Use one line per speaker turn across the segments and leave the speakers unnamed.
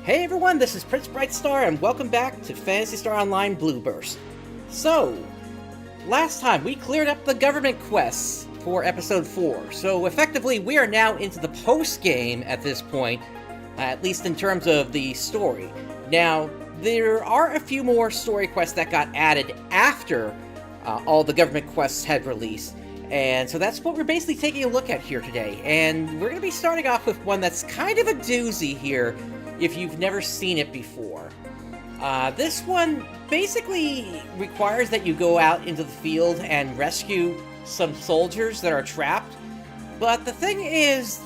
Hey everyone, this is PrinceBrightstar, and welcome back to Phantasy Star Online Blue Burst. So, last time we cleared up the government quests for Episode 4, so effectively we are now into the post-game at this point, at least in terms of the story. Now, there are a few more story quests that got added after all the government quests had released, and so that's what we're basically taking a look at here today. And we're going to be starting off with one that's kind of a doozy here, if you've never seen it before. This one basically requires that you go out into the field and rescue some soldiers that are trapped. But the thing is,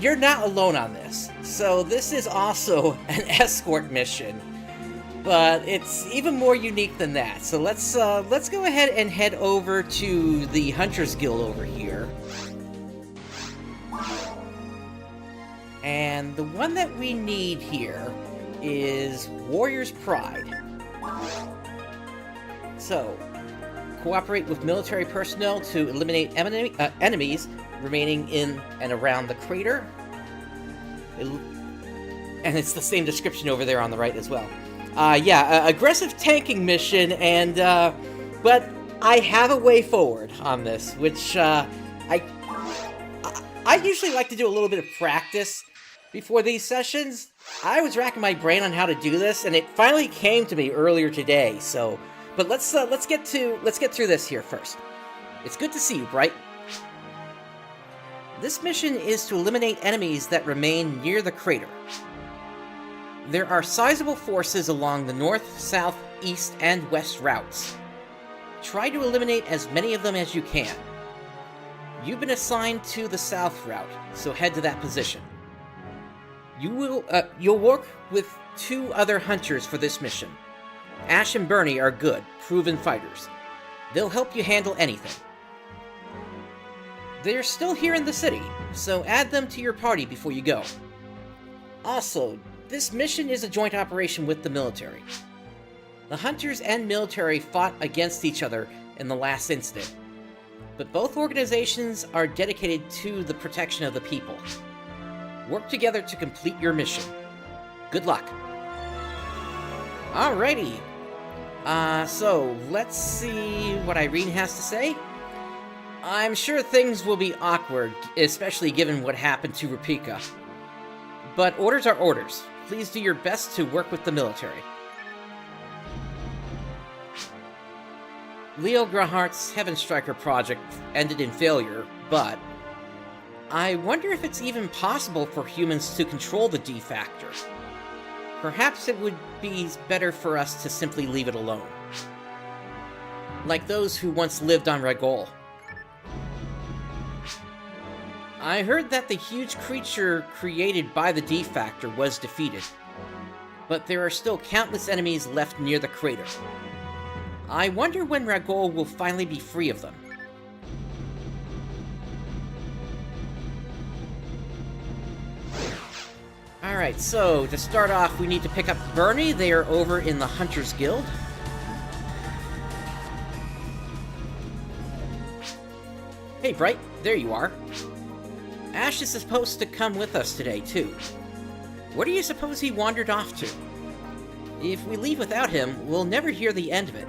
you're not alone on this. So this is also an escort mission. But it's even more unique than that. So let's go ahead and head over to the Hunters Guild over here. And the one that we need here is Warrior's Pride. So, cooperate with military personnel to eliminate enemies remaining in and around the crater. And it's the same description over there on the right as well. Aggressive tanking mission, and but I have a way forward on this, which I usually like to do a little bit of practice before these sessions. I was racking my brain on how to do this, and it finally came to me earlier today. So, but let's get through this here first. It's good to see you, Bright. This mission is to eliminate enemies that remain near the crater. There are sizable forces along the north, south, east, and west routes. Try to eliminate as many of them as you can. You've been assigned to the south route, so head to that position. You'll work with two other hunters for this mission. Ash and Bernie are good, proven fighters. They'll help you handle anything. They're still here in the city, so add them to your party before you go. Also, this mission is a joint operation with the military. The hunters and military fought against each other in the last incident, but both organizations are dedicated to the protection of the people. Work together to complete your mission. Good luck. Alrighty. So, let's see what Irene has to say. I'm sure things will be awkward, especially given what happened to Rupika. But orders are orders. Please do your best to work with the military. Leo Grahart's Heaven Striker project ended in failure, but I wonder if it's even possible for humans to control the D-Factor. Perhaps it would be better for us to simply leave it alone. Like those who once lived on Ragol. I heard that the huge creature created by the D-Factor was defeated, but there are still countless enemies left near the crater. I wonder when Ragol will finally be free of them. Alright, so to start off, we need to pick up Bernie. They are over in the Hunters Guild. Hey, Bright, there you are. Ash is supposed to come with us today, too. Where do you suppose he wandered off to? If we leave without him, we'll never hear the end of it.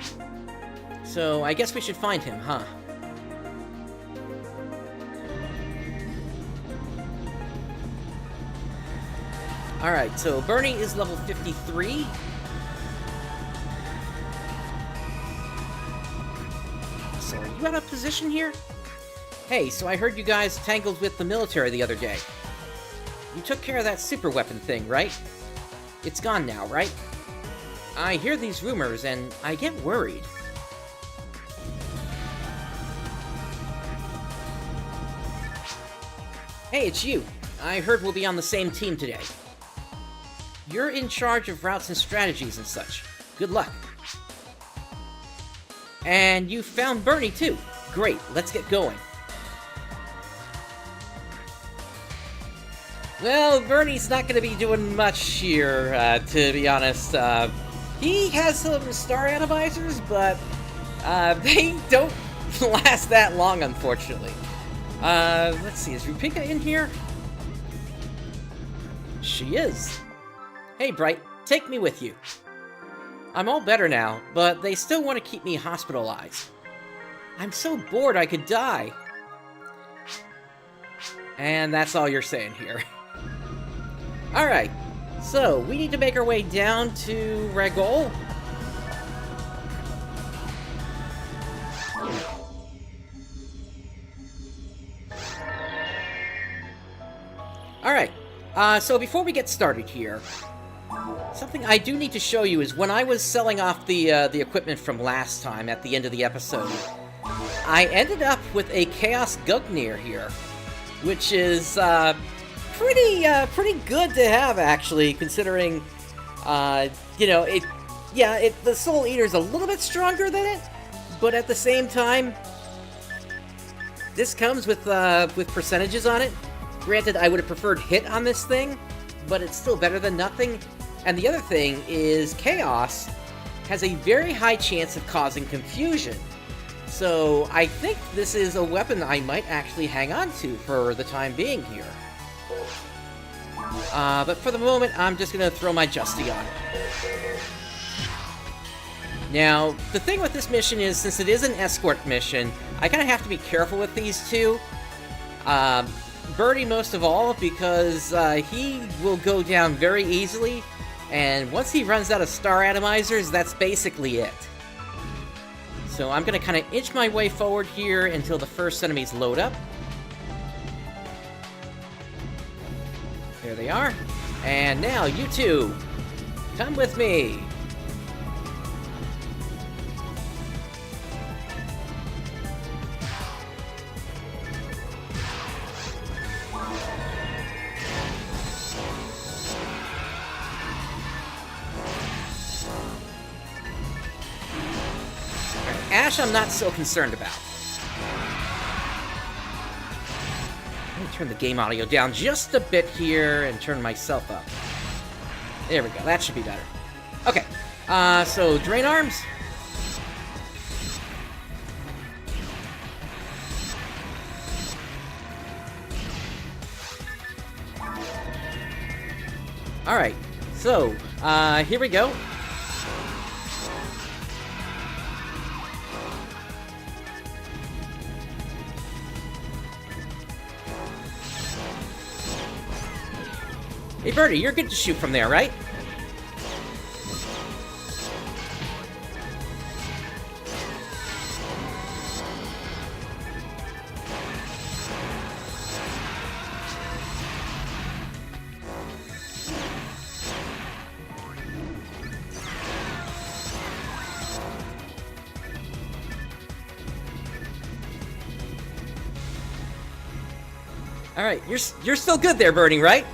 So, I guess we should find him, huh? Alright, so Bernie is level 53. So, are you out of position here? Hey, so I heard you guys tangled with the military the other day. You took care of that super weapon thing, right? It's gone now, right? I hear these rumors, and I get worried. Hey, it's you. I heard we'll be on the same team today. You're in charge of routes and strategies and such. Good luck. And you found Bernie, too. Great, let's get going. Well, Bernie's not going to be doing much here, to be honest. He has some star analyzers, but they don't last that long, unfortunately. Let's see, is Rupika in here? She is. Hey, Bright, take me with you. I'm all better now, but they still want to keep me hospitalized. I'm so bored I could die. And that's all you're saying here. Alright, so we need to make our way down to Regol. Alright, so before we get started here, something I do need to show you is when I was selling off the equipment from last time at the end of the episode, I ended up with a Chaos Gugnir here, which is pretty good to have, actually, considering, you know, the Soul Eater's a little bit stronger than it, but at the same time, this comes with percentages on it. Granted, I would have preferred hit on this thing, but it's still better than nothing. And the other thing is Chaos has a very high chance of causing confusion. So I think this is a weapon I might actually hang on to for the time being here. But for the moment, I'm just going to throw my Justy on it. Now, the thing with this mission is, since it is an escort mission, I kind of have to be careful with these two. Birdie most of all, because he will go down very easily, and once he runs out of star atomizers, that's basically it. So I'm going to kind of inch my way forward here until the first enemies load up. There they are. And now, you two, come with me. Ash, I'm not so concerned about. Let me turn the game audio down just a bit here and turn myself up. There we go, that should be better. Okay, so Drain Arms. Alright, so, here we go. Hey, Birdie, you're good to shoot from there, right? Alright, you're still good there, Birdie, right?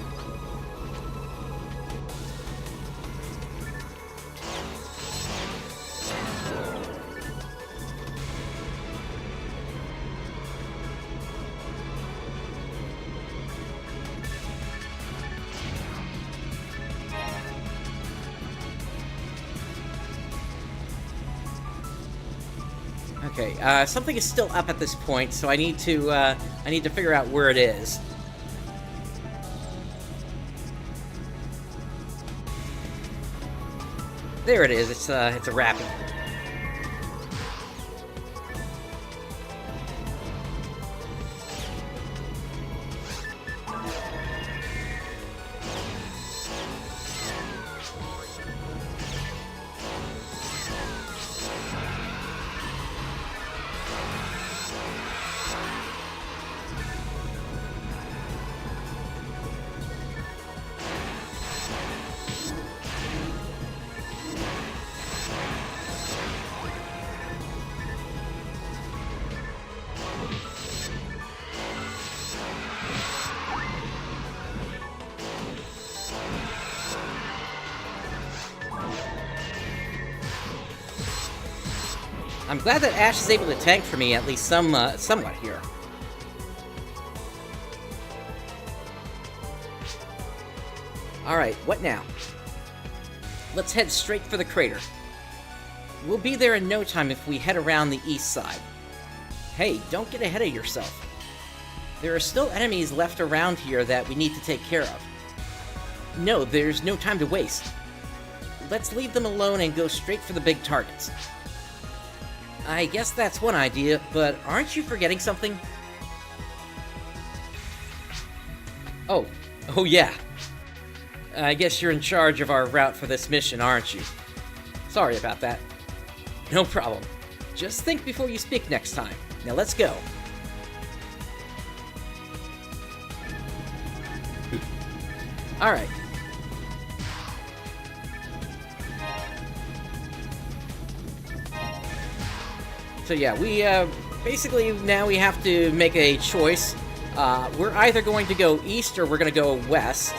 Okay, something is still up at this point, so I need to figure out where it is. There it is. It's a Rappy. I'm glad that Ash is able to tank for me at least somewhat here. Alright, what now? Let's head straight for the crater. We'll be there in no time if we head around the east side. Hey, don't get ahead of yourself. There are still enemies left around here that we need to take care of. No, there's no time to waste. Let's leave them alone and go straight for the big targets. I guess that's one idea, but aren't you forgetting something? Oh yeah. I guess you're in charge of our route for this mission, aren't you? Sorry about that. No problem. Just think before you speak next time. Now let's go. Alright. So yeah, we, basically now we have to make a choice. We're either going to go east or we're going to go west.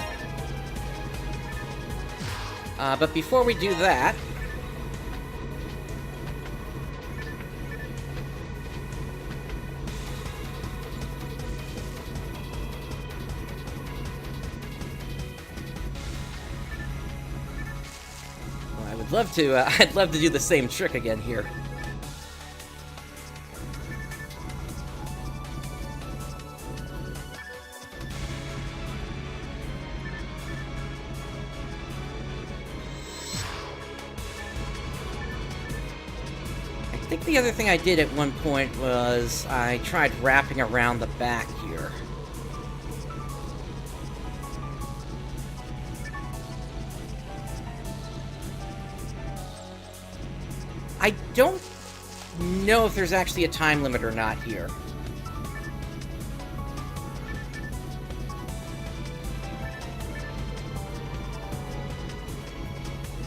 But before we do that... well, I would love to, I'd love to do the same trick again here. I think the other thing I did at one point was I tried wrapping around the back here. I don't know if there's actually a time limit or not here.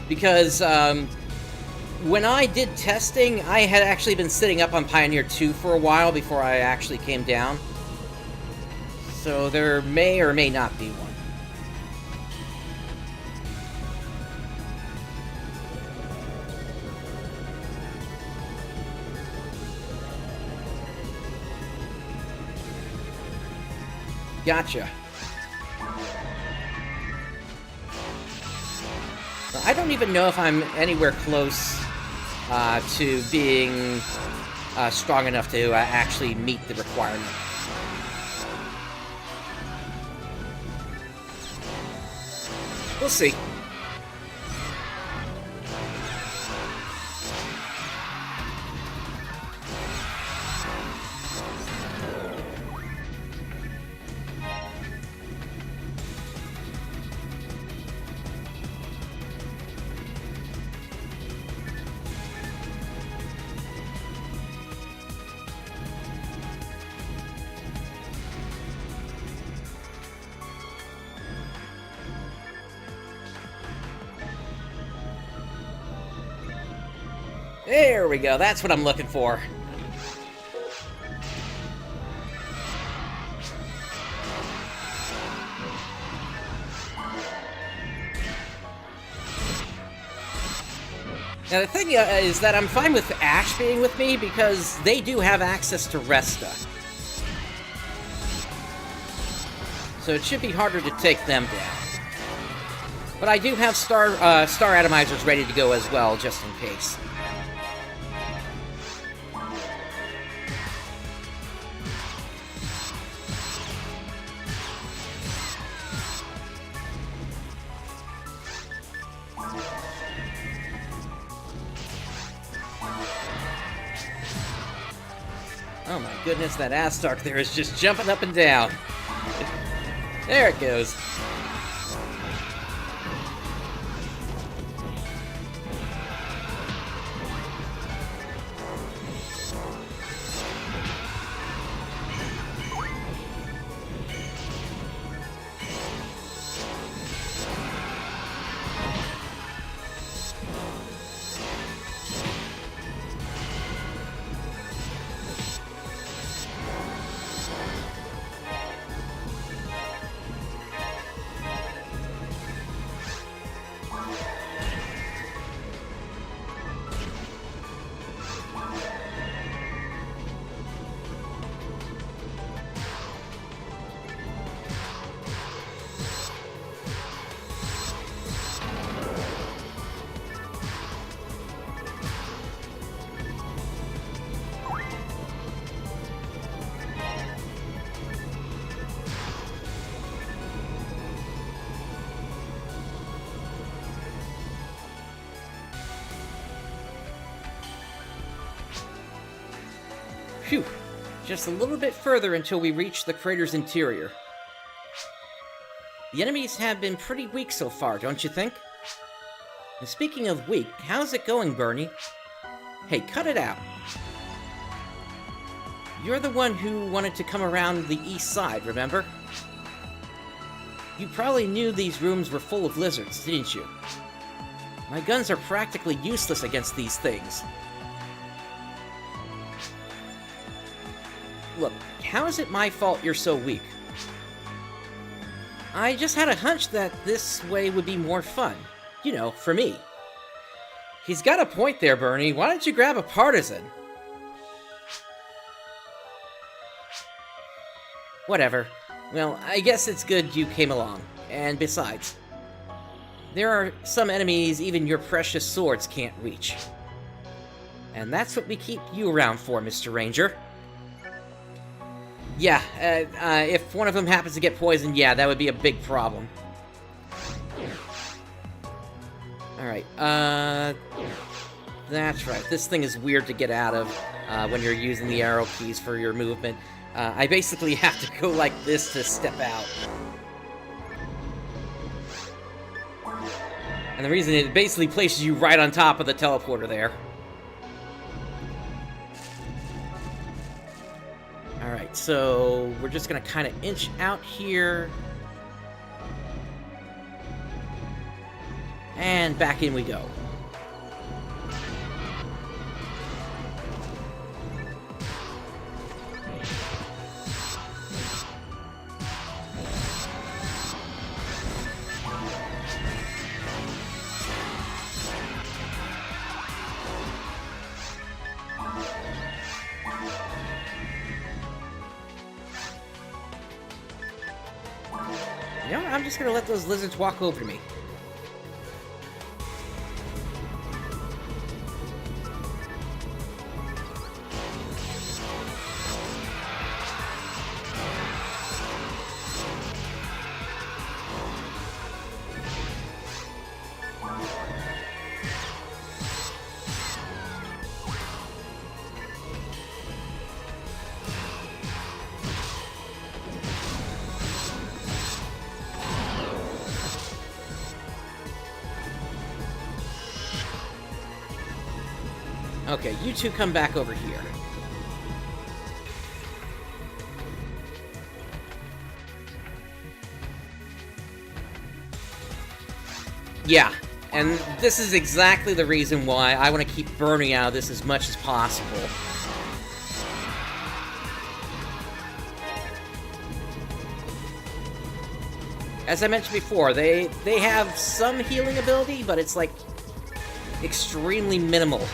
Because, when I did testing, I had actually been sitting up on Pioneer 2 for a while before I actually came down. So there may or may not be one. Gotcha. I don't even know if I'm anywhere close to being strong enough to actually meet the requirement. We'll see. There we go, that's what I'm looking for. Now the thing is that I'm fine with Ash being with me because they do have access to Resta. So it should be harder to take them down. But I do have Star Atomizers ready to go as well, just in case. Oh my goodness, that Astark there is just jumping up and down. There it goes. Phew. Just a little bit further until we reach the crater's interior. The enemies have been pretty weak so far, don't you think? And speaking of weak, how's it going, Bernie? Hey, cut it out. You're the one who wanted to come around the east side, remember? You probably knew these rooms were full of lizards, didn't you? My guns are practically useless against these things. Look, how is it my fault you're so weak? I just had a hunch that this way would be more fun. You know, for me. He's got a point there, Bernie. Why don't you grab a partisan? Whatever. Well, I guess it's good you came along. And besides, there are some enemies even your precious swords can't reach. And that's what we keep you around for, Mr. Ranger. Yeah, if one of them happens to get poisoned, yeah, that would be a big problem. Alright, that's right. This thing is weird to get out of when you're using the arrow keys for your movement. I basically have to go like this to step out. And the reason it basically places you right on top of the teleporter there. Alright, so we're just gonna kind of inch out here. And back in we go. You know, I'm just gonna let those lizards walk over me. Okay, you two come back over here. Yeah, and this is exactly the reason why I want to keep burning out of this as much as possible. As I mentioned before, they have some healing ability, but it's like extremely minimal.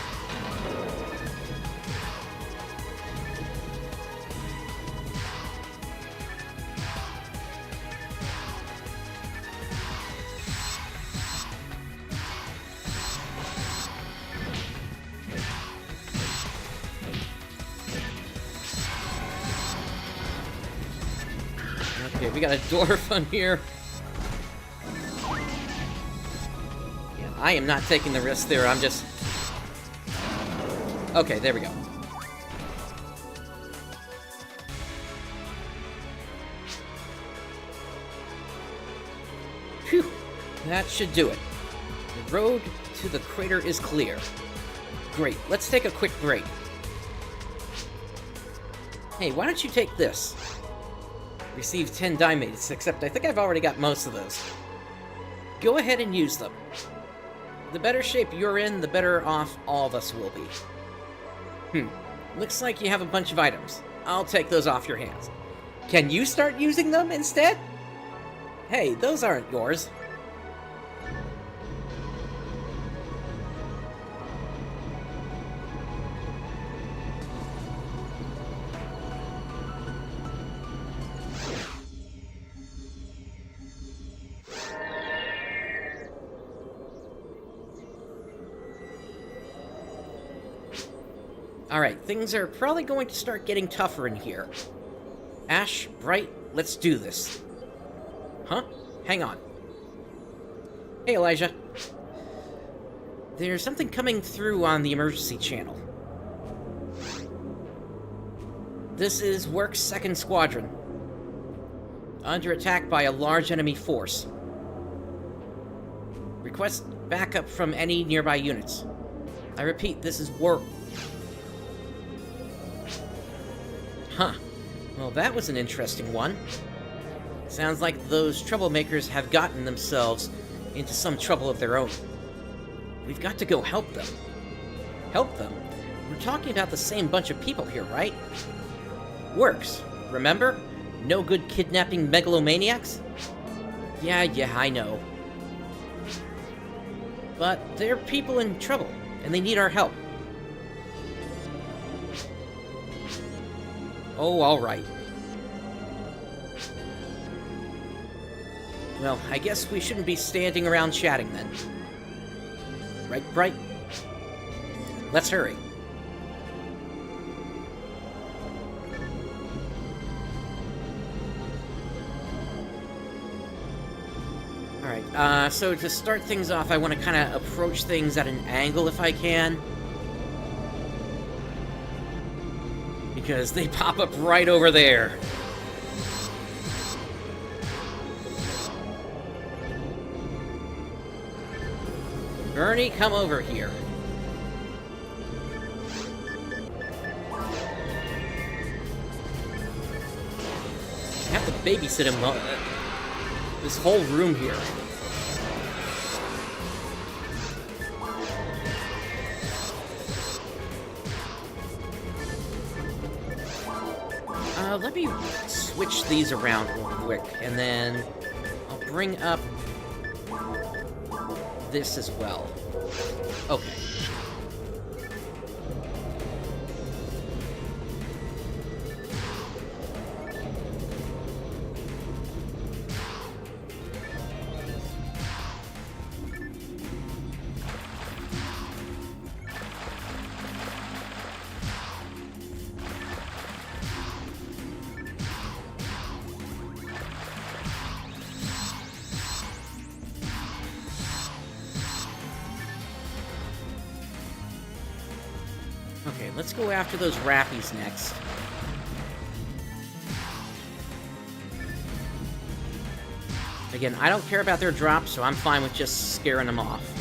Okay, we got a dwarf on here. Yeah, I am not taking the risk there, I'm just... Okay, there we go. Phew, that should do it. The road to the crater is clear. Great, let's take a quick break. Hey, why don't you take this? Receive 10 diamonds, except I think I've already got most of those. Go ahead and use them. The better shape you're in, the better off all of us will be. Looks like you have a bunch of items. I'll take those off your hands. Can you start using them instead? Hey, those aren't yours. Alright, things are probably going to start getting tougher in here. Ash, Bright, let's do this. Huh? Hang on. Hey, Elijah. There's something coming through on the emergency channel. This is Work's 2nd Squadron. Under attack by a large enemy force. Request backup from any nearby units. I repeat, this is Work. Huh. Well, that was an interesting one. Sounds like those troublemakers have gotten themselves into some trouble of their own. We've got to go help them. Help them? We're talking about the same bunch of people here, right? Works. Remember? No good kidnapping megalomaniacs? Yeah, I know. But they're people in trouble, and they need our help. Oh, all right. Well, I guess we shouldn't be standing around chatting then. Right, Bright? Let's hurry. Alright, so to start things off, I want to kind of approach things at an angle if I can. Because they pop up right over there. Bernie, come over here. I have to babysit him this whole room here. Let me switch these around real quick, and then I'll bring up this as well. Okay. Okay, let's go after those rappies next. Again, I don't care about their drops, so I'm fine with just scaring them off.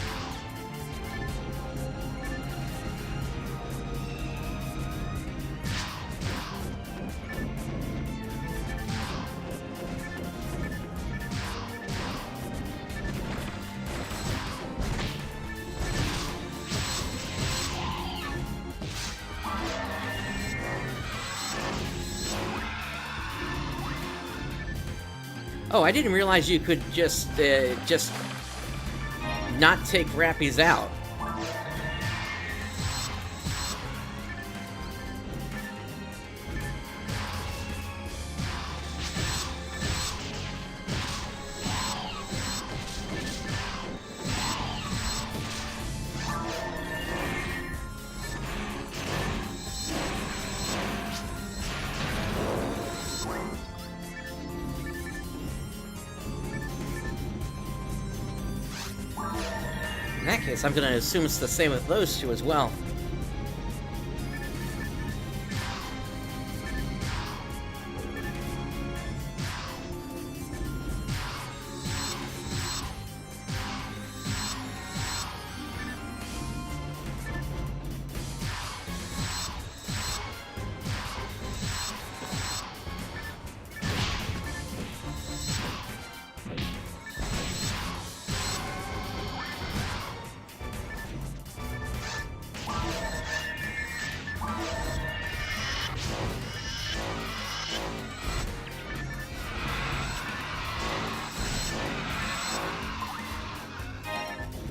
Oh, I didn't realize you could just not take rappies out. In that case, I'm going to assume it's the same with those two as well.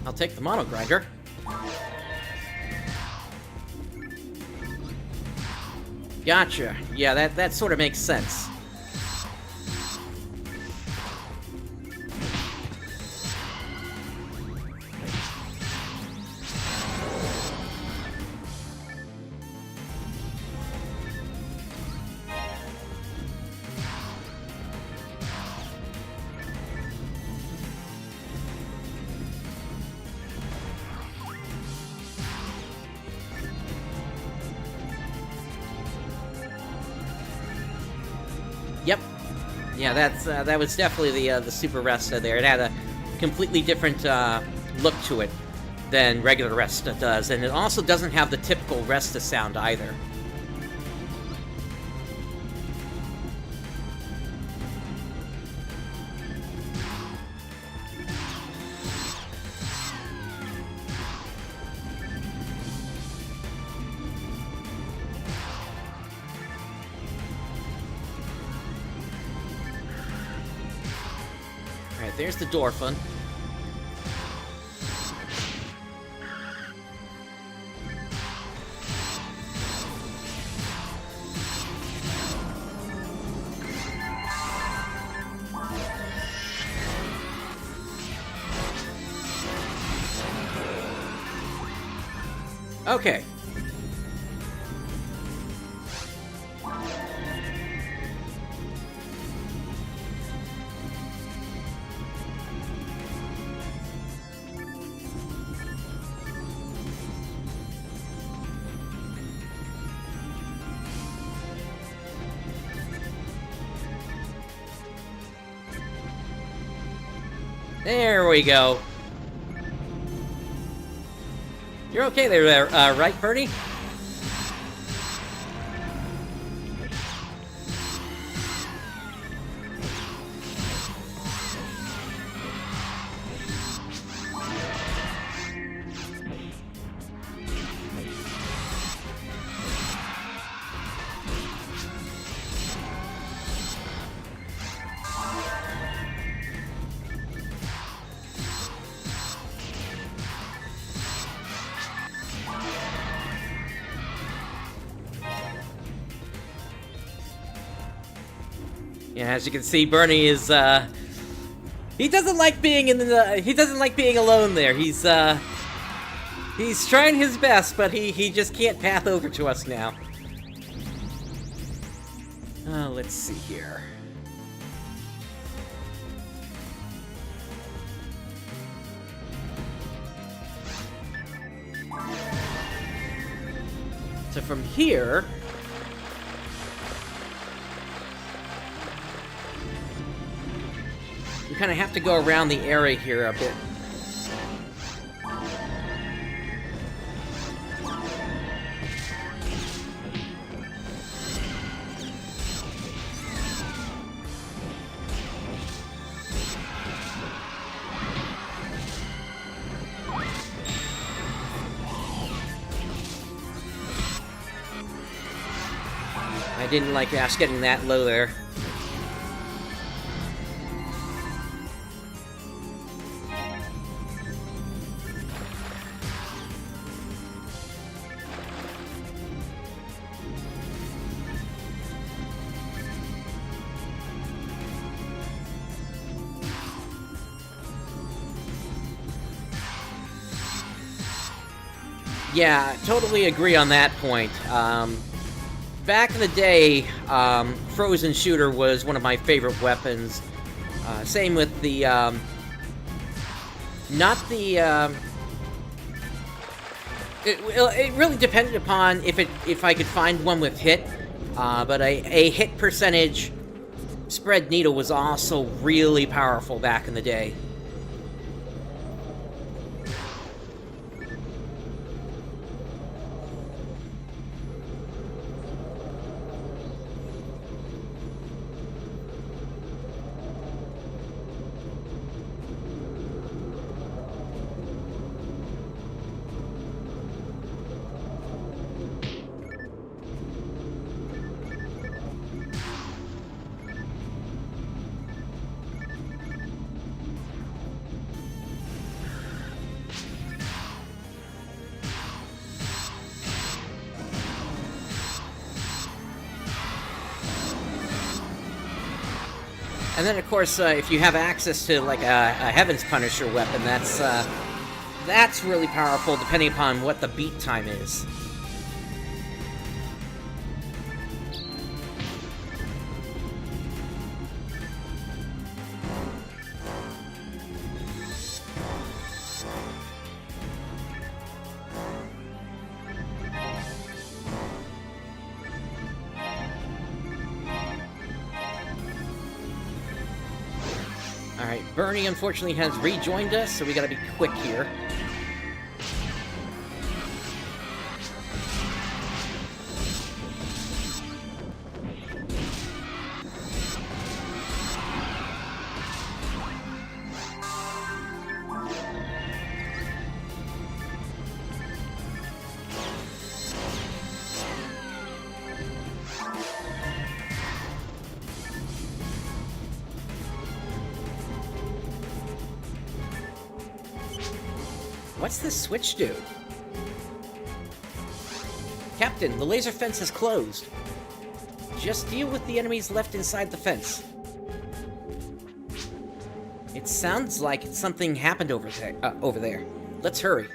I'll take the mono grinder. Gotcha. Yeah, that sort of makes sense. Yep. Yeah, that was definitely the Super Resta there. It had a completely different look to it than regular Resta does, and it also doesn't have the typical Resta sound either. Alright, there's the Dorfun. Okay. There we go. You're okay there, right, Bernie? Yeah, as you can see, Bernie is, he doesn't like being he doesn't like being alone there. He's trying his best, but he just can't path over to us now. Let's see here. So from here... you kind of have to go around the area here a bit. I didn't like Ash getting that low there. Yeah, totally agree on that point. Back in the day, Frozen Shooter was one of my favorite weapons. Same with the, it really depended upon if I could find one with hit, but a hit percentage spread needle was also really powerful back in the day. And then, of course, if you have access to, like, a Heaven's Punisher weapon, that's really powerful, depending upon what the beat time is. Bernie, unfortunately, has rejoined us, so we gotta be quick here. What's this switch do? Captain, the laser fence is closed. Just deal with the enemies left inside the fence. It sounds like something happened over there. Let's hurry.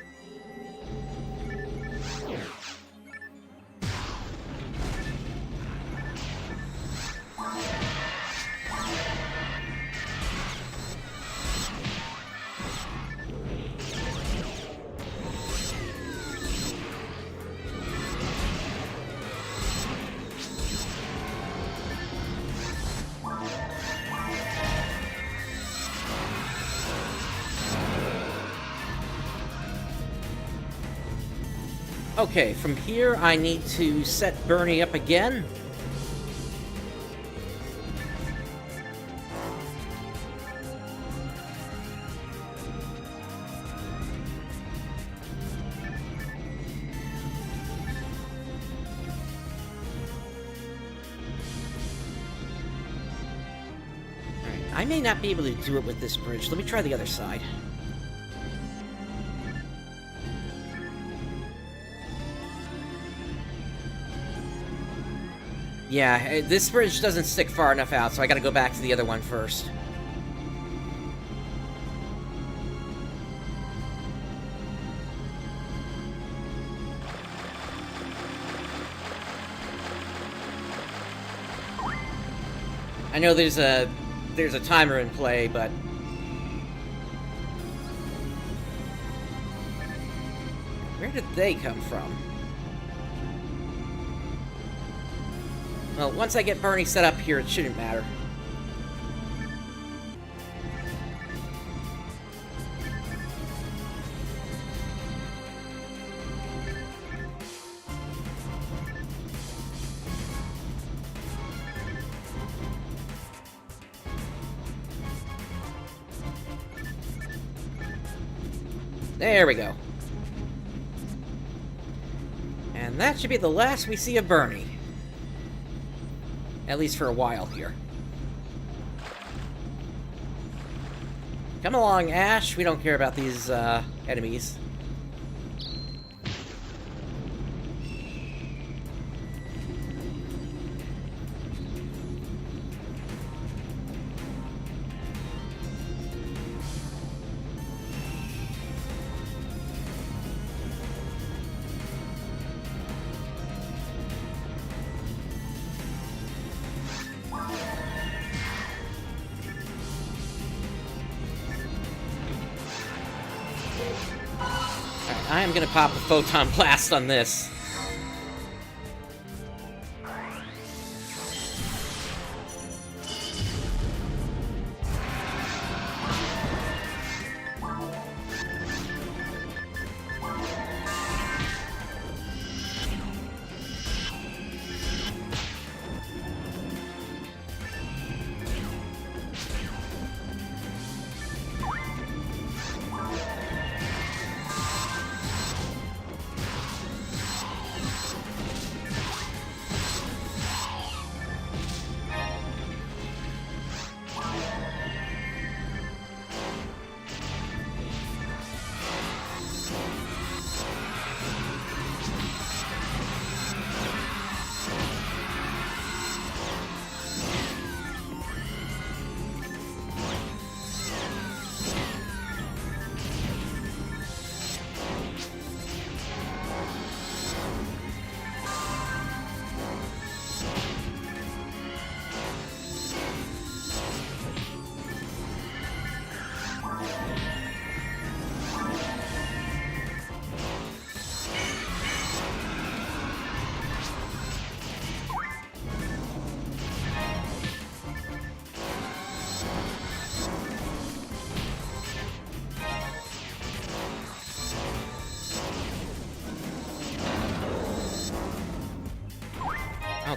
Okay, from here I need to set Bernie up again. Alright, I may not be able to do it with this bridge. Let me try the other side. Yeah, this bridge doesn't stick far enough out, so I gotta go back to the other one first. I know there's a timer in play, but where did they come from? Well, once I get Bernie set up here, it shouldn't matter. There we go. And that should be the last we see of Bernie. At least for a while here. Come along, Ash. We don't care about these, enemies. I am gonna pop a photon blast on this.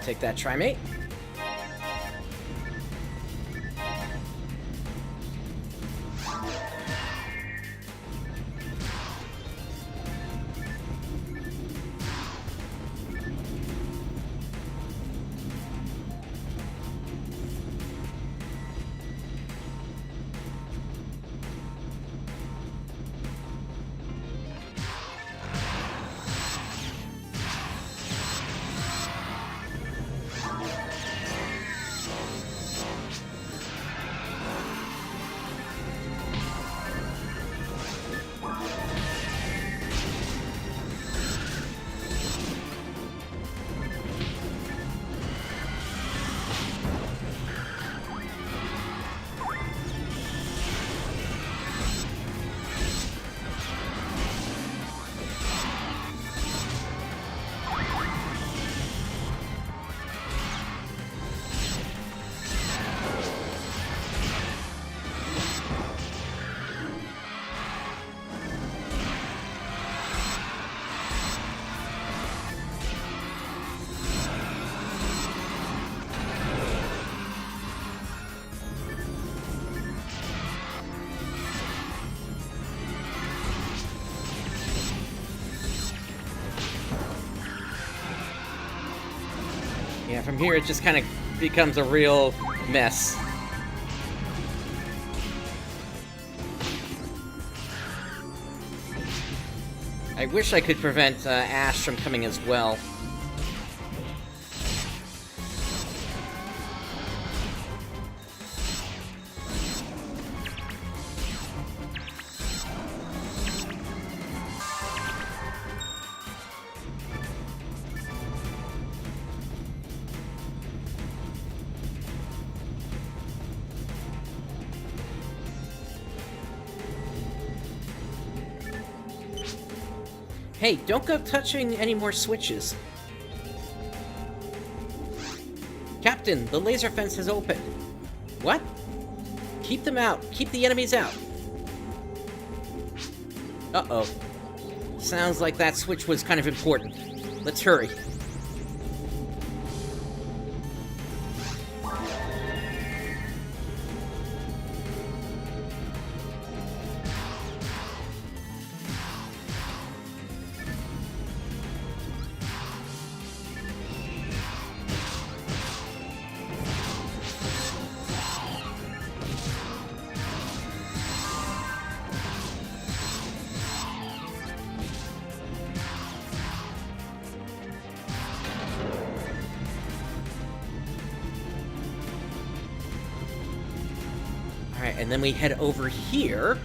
take that, Trimate. Yeah, from here it just kind of becomes a real mess. I wish I could prevent Ash from coming as well. Hey, don't go touching any more switches. Captain, the laser fence has opened. What? Keep them out. Keep the enemies out. Uh-oh. Sounds like that switch was kind of important. Let's hurry. Alright, and then we head over here.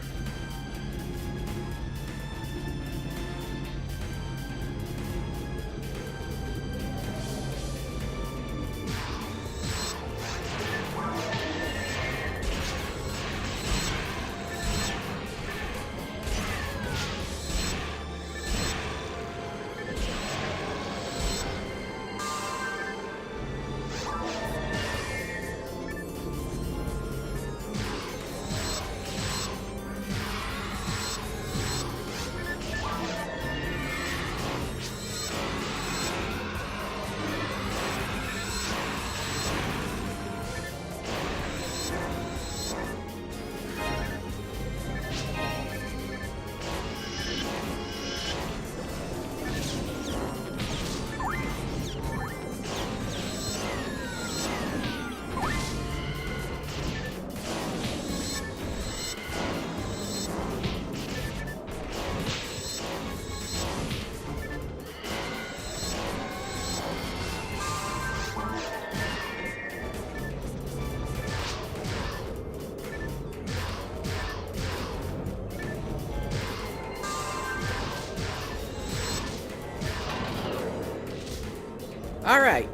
Alright.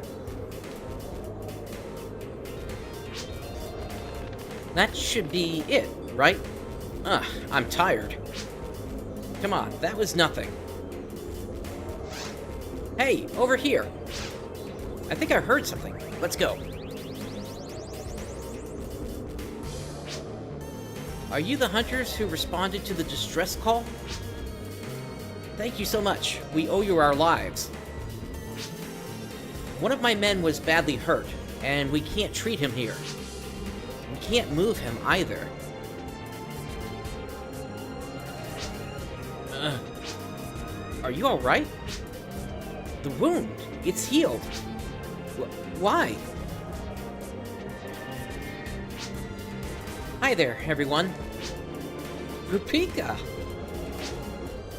That should be it, right? Ugh, I'm tired. Come on, that was nothing. Hey, over here. I think I heard something. Let's go. Are you the hunters who responded to the distress call? Thank you so much. We owe you our lives. One of my men was badly hurt, and we can't treat him here. We can't move him either. Are you alright? The wound, it's healed. Why? Hi there, everyone. Rumpelstiltskin!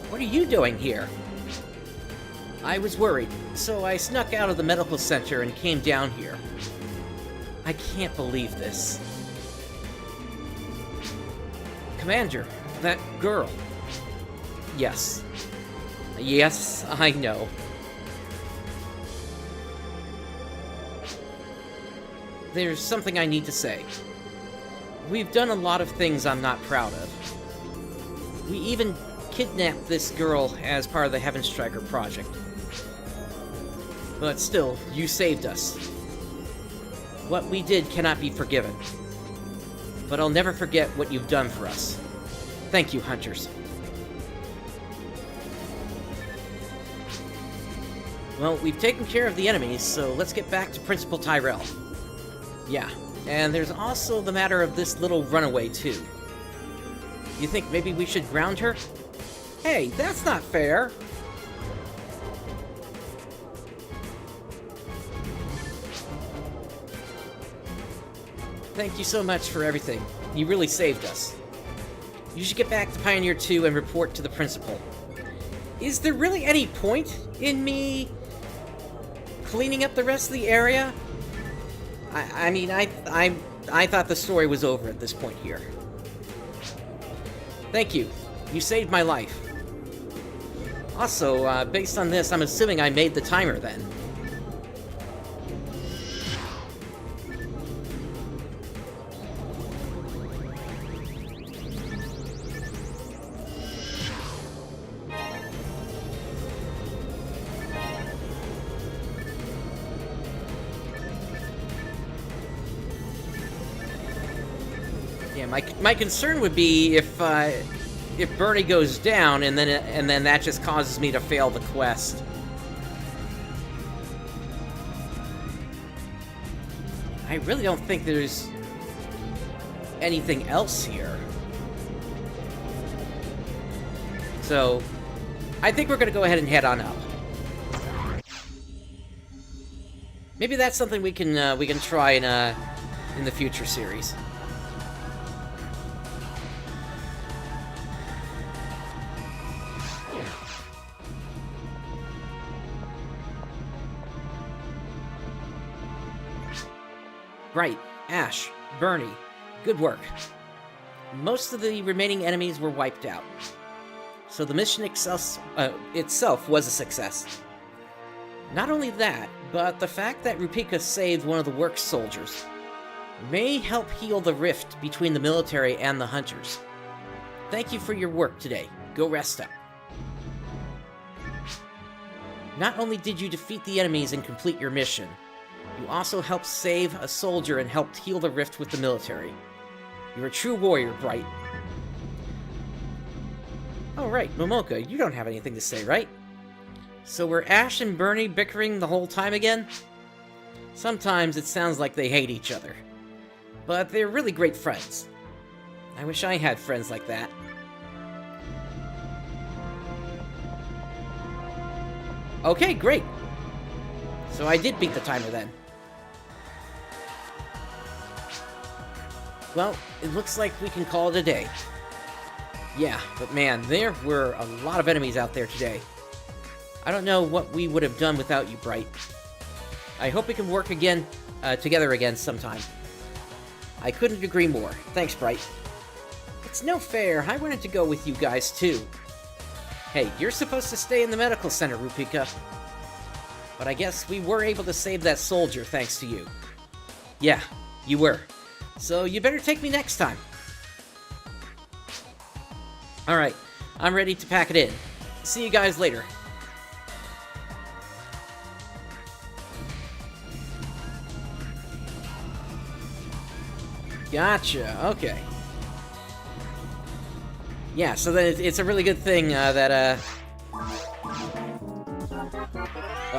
What are you doing here? I was worried, so I snuck out of the medical center and came down here. I can't believe this. Commander, that girl. Yes. Yes, I know. There's something I need to say. We've done a lot of things I'm not proud of. We even kidnapped this girl as part of the Heaven Striker project. But still, you saved us. What we did cannot be forgiven. But I'll never forget what you've done for us. Thank you, Hunters. Well, we've taken care of the enemies, so let's get back to Principal Tyrell. Yeah, and there's also the matter of this little runaway, too. You think maybe we should ground her? Hey, that's not fair! Thank you so much for everything. You really saved us. You should get back to Pioneer 2 and report to the principal. Is there really any point in me cleaning up the rest of the area? I mean, I thought the story was over at this point here. Thank you. You saved my life. Also, based on this, I'm assuming I made the timer then. Yeah, my concern would be if Bernie goes down and then that just causes me to fail the quest. I really don't think there's anything else here. So, I think we're gonna go ahead and head on up. Maybe that's something we can try in the future series. Right, Ash, Bernie, good work. Most of the remaining enemies were wiped out, so the mission itself was a success. Not only that, but the fact that Rumpelstiltskin saved one of the work soldiers may help heal the rift between the military and the hunters. Thank you for your work today. Go rest up. Not only did you defeat the enemies and complete your mission, you also helped save a soldier and helped heal the rift with the military. You're a true warrior, Bright. Oh right, Momoka, you don't have anything to say, right? So were Ash and Bernie bickering the whole time again? Sometimes it sounds like they hate each other. But they're really great friends. I wish I had friends like that. Okay, great. So I did beat the timer then. Well, it looks like we can call it a day. Yeah, but man, there were a lot of enemies out there today. I don't know what we would have done without you, Bright. I hope we can work again, together again sometime. I couldn't agree more. Thanks, Bright. It's no fair. I wanted to go with you guys, too. Hey, you're supposed to stay in the medical center, Rumpelstiltskin. But I guess we were able to save that soldier thanks to you. Yeah, you were. So you better take me next time. Alright, I'm ready to pack it in. See you guys later. Gotcha, okay. Yeah, so then it's a really good thing that, well,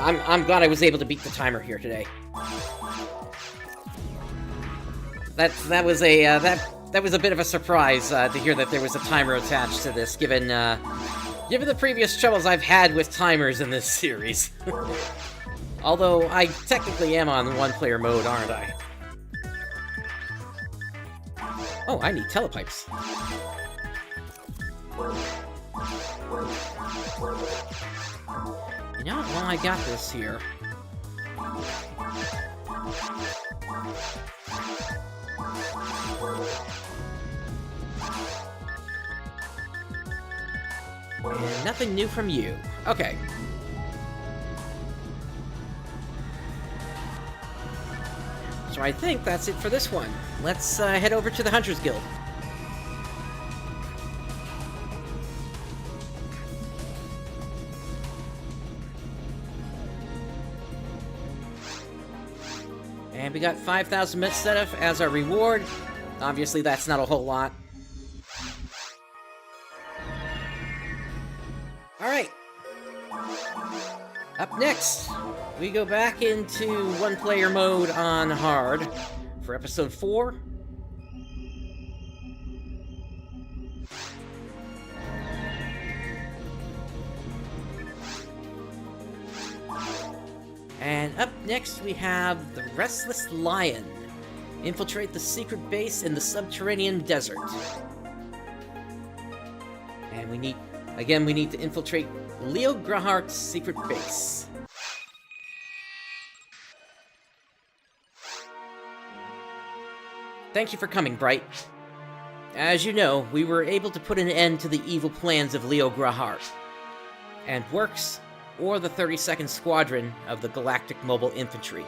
I'm glad I was able to beat the timer here today. That was a bit of a surprise to hear that there was a timer attached to this, given the previous troubles I've had with timers in this series. Although I technically am on one-player mode, aren't I? Oh, I need telepipes. You know, well, I got this here. And nothing new from you. Okay. So I think that's it for this one. Let's head over to the Hunters Guild. And we got 5,000 met setup as our reward. Obviously, that's not a whole lot. Alright. Up next, we go back into one-player mode on hard for episode 4. And up next we have the Restless Lion. Infiltrate the secret base in the subterranean desert. And we need to infiltrate Leo Grahart's secret base. Thank you for coming, Bright. As you know, we were able to put an end to the evil plans of Leo Grahart, and Works, or the 32nd Squadron of the Galactic Mobile Infantry.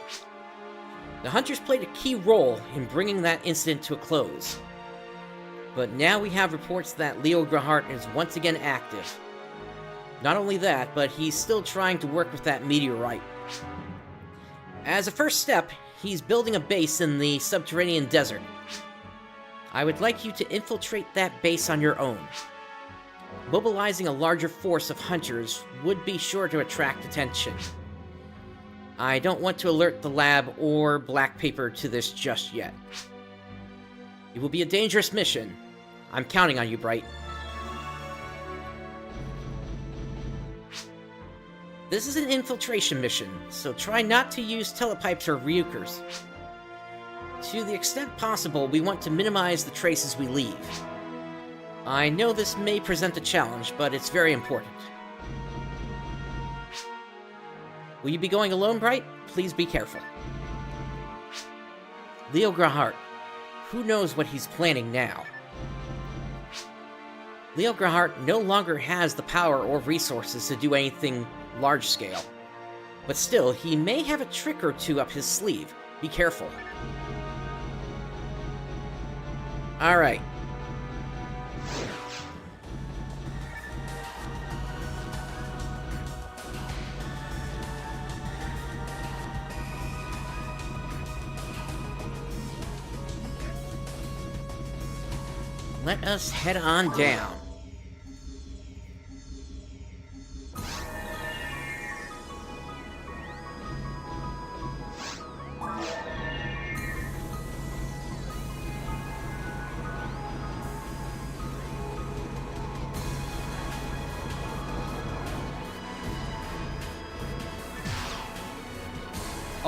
The Hunters played a key role in bringing that incident to a close. But now we have reports that Leo Grahart is once again active. Not only that, but he's still trying to work with that meteorite. As a first step, he's building a base in the subterranean desert. I would like you to infiltrate that base on your own. Mobilizing a larger force of hunters would be sure to attract attention. I don't want to alert the lab or Black Paper to this just yet. It will be a dangerous mission. I'm counting on you, Bright. This is an infiltration mission, so try not to use telepipes or reukers. To the extent possible, we want to minimize the traces we leave. I know this may present a challenge, but it's very important. Will you be going alone, Bright? Please be careful. Leo Grahart. Who knows what he's planning now? Leo Grahart no longer has the power or resources to do anything large-scale. But still, he may have a trick or two up his sleeve. Be careful. Alright. Let us head on down.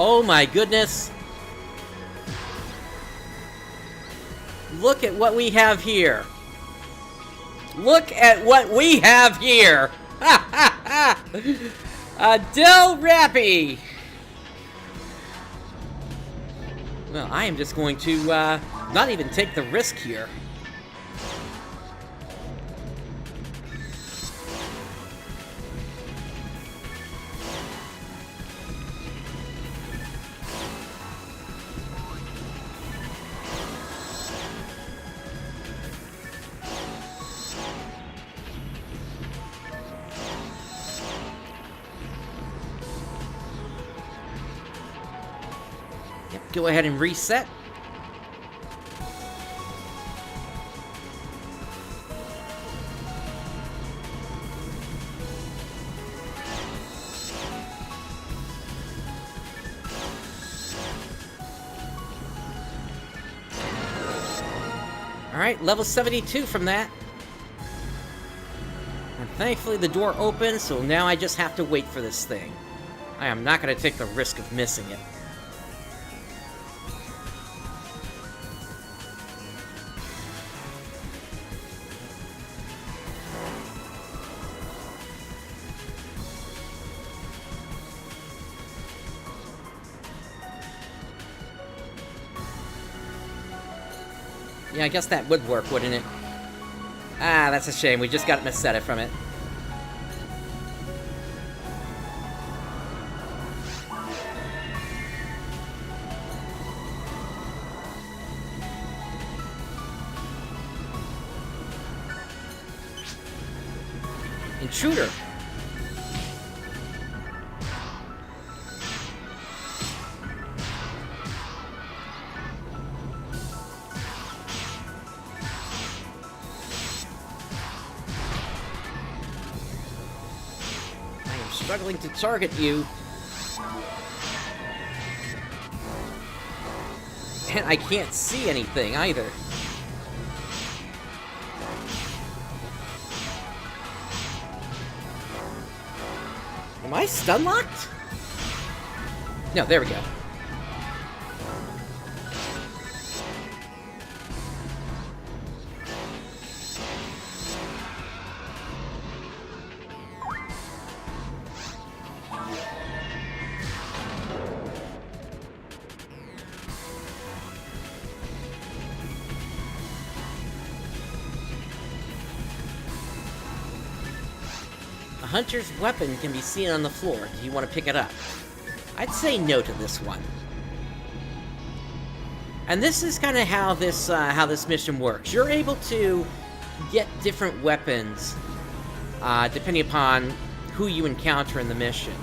Oh my goodness! Look at what we have here! Look at what we have here! Ha ha ha! A Del Rappy! Well, I am just going to not even take the risk here. Go ahead and reset. Alright, level 72 from that. And thankfully the door opens, so now I just have to wait for this thing. I am not going to take the risk of missing it. Yeah, I guess that would work, wouldn't it? Ah, that's a shame. We just got Meseta from it. Intruder! Struggling to target you. And I can't see anything either. Am I stun locked? No, there we go. Hunter's weapon can be seen on the floor. Do you want to pick it up? I'd say no to this one. And this is kind of how this mission works. You're able to get different weapons depending upon who you encounter in the mission.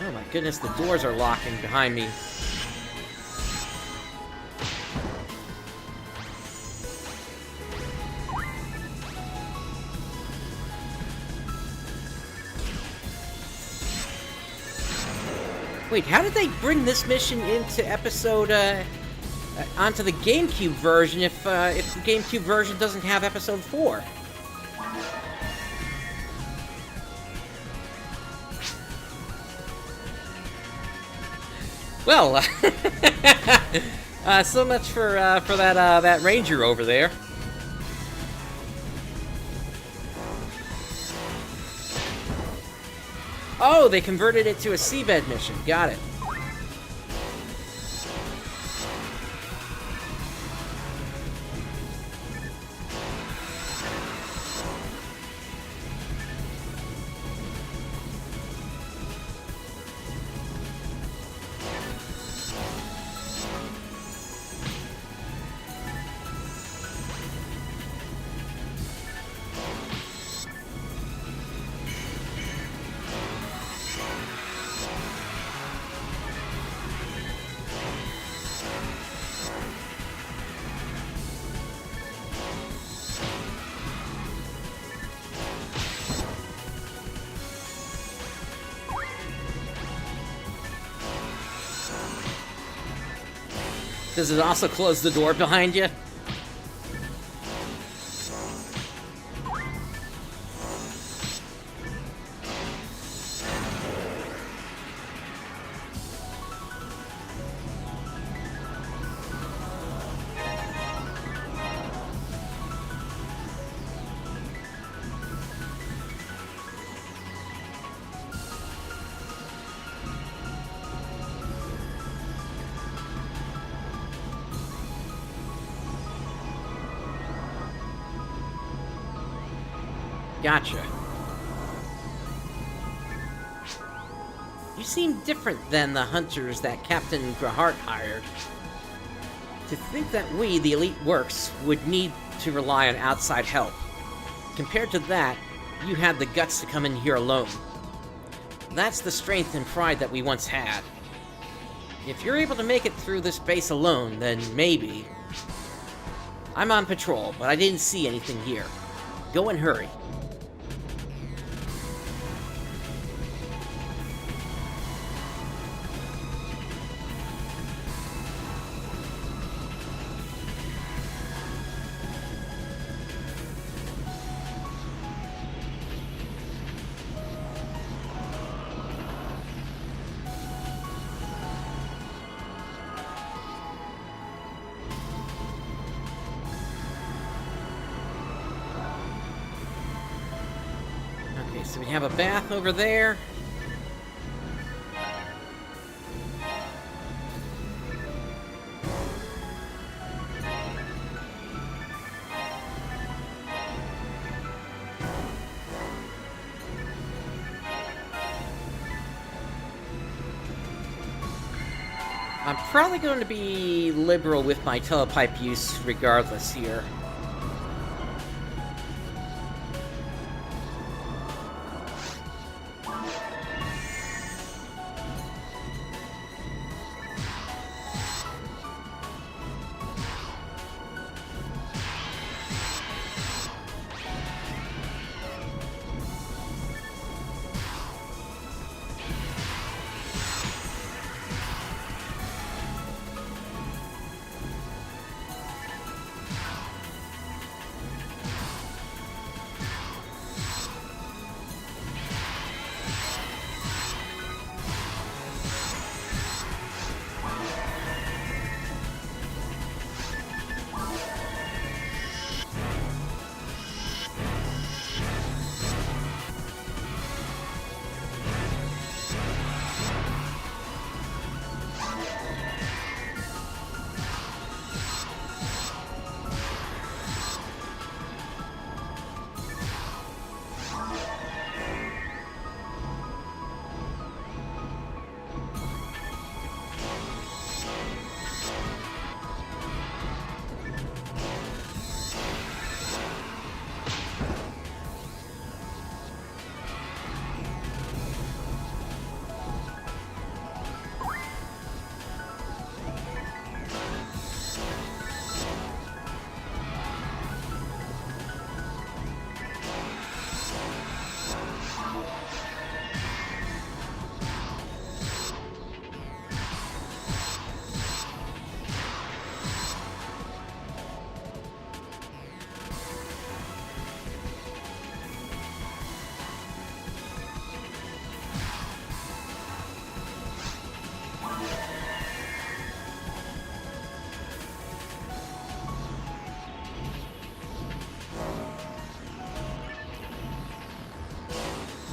Oh my goodness, the doors are locking behind me. Wait, how did they bring this mission into onto the GameCube version if the GameCube version doesn't have episode 4? Well, so much for that ranger over there. Oh, they converted it to a seabed mission. Got it. Does it also close the door behind you? Gotcha. You seem different than the hunters that Captain Grahart hired. To think that we, the Elite Works, would need to rely on outside help. Compared to that, you had the guts to come in here alone. That's the strength and pride that we once had. If you're able to make it through this base alone, then maybe. I'm on patrol, but I didn't see anything here. Go and hurry. Okay, so we have a bath over there. I'm probably going to be liberal with my telepipe use regardless here.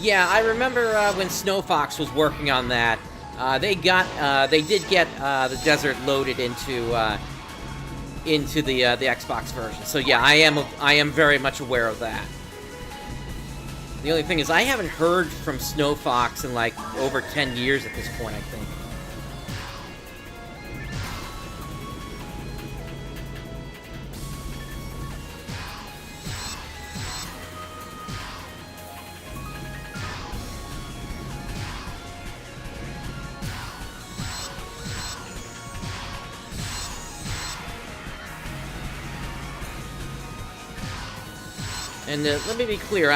Yeah, I remember when Snow Fox was working on that. They did get the desert loaded into the Xbox version. So yeah, I am very much aware of that. The only thing is, I haven't heard from Snow Fox in like over 10 years at this point, I think. And let me be clear,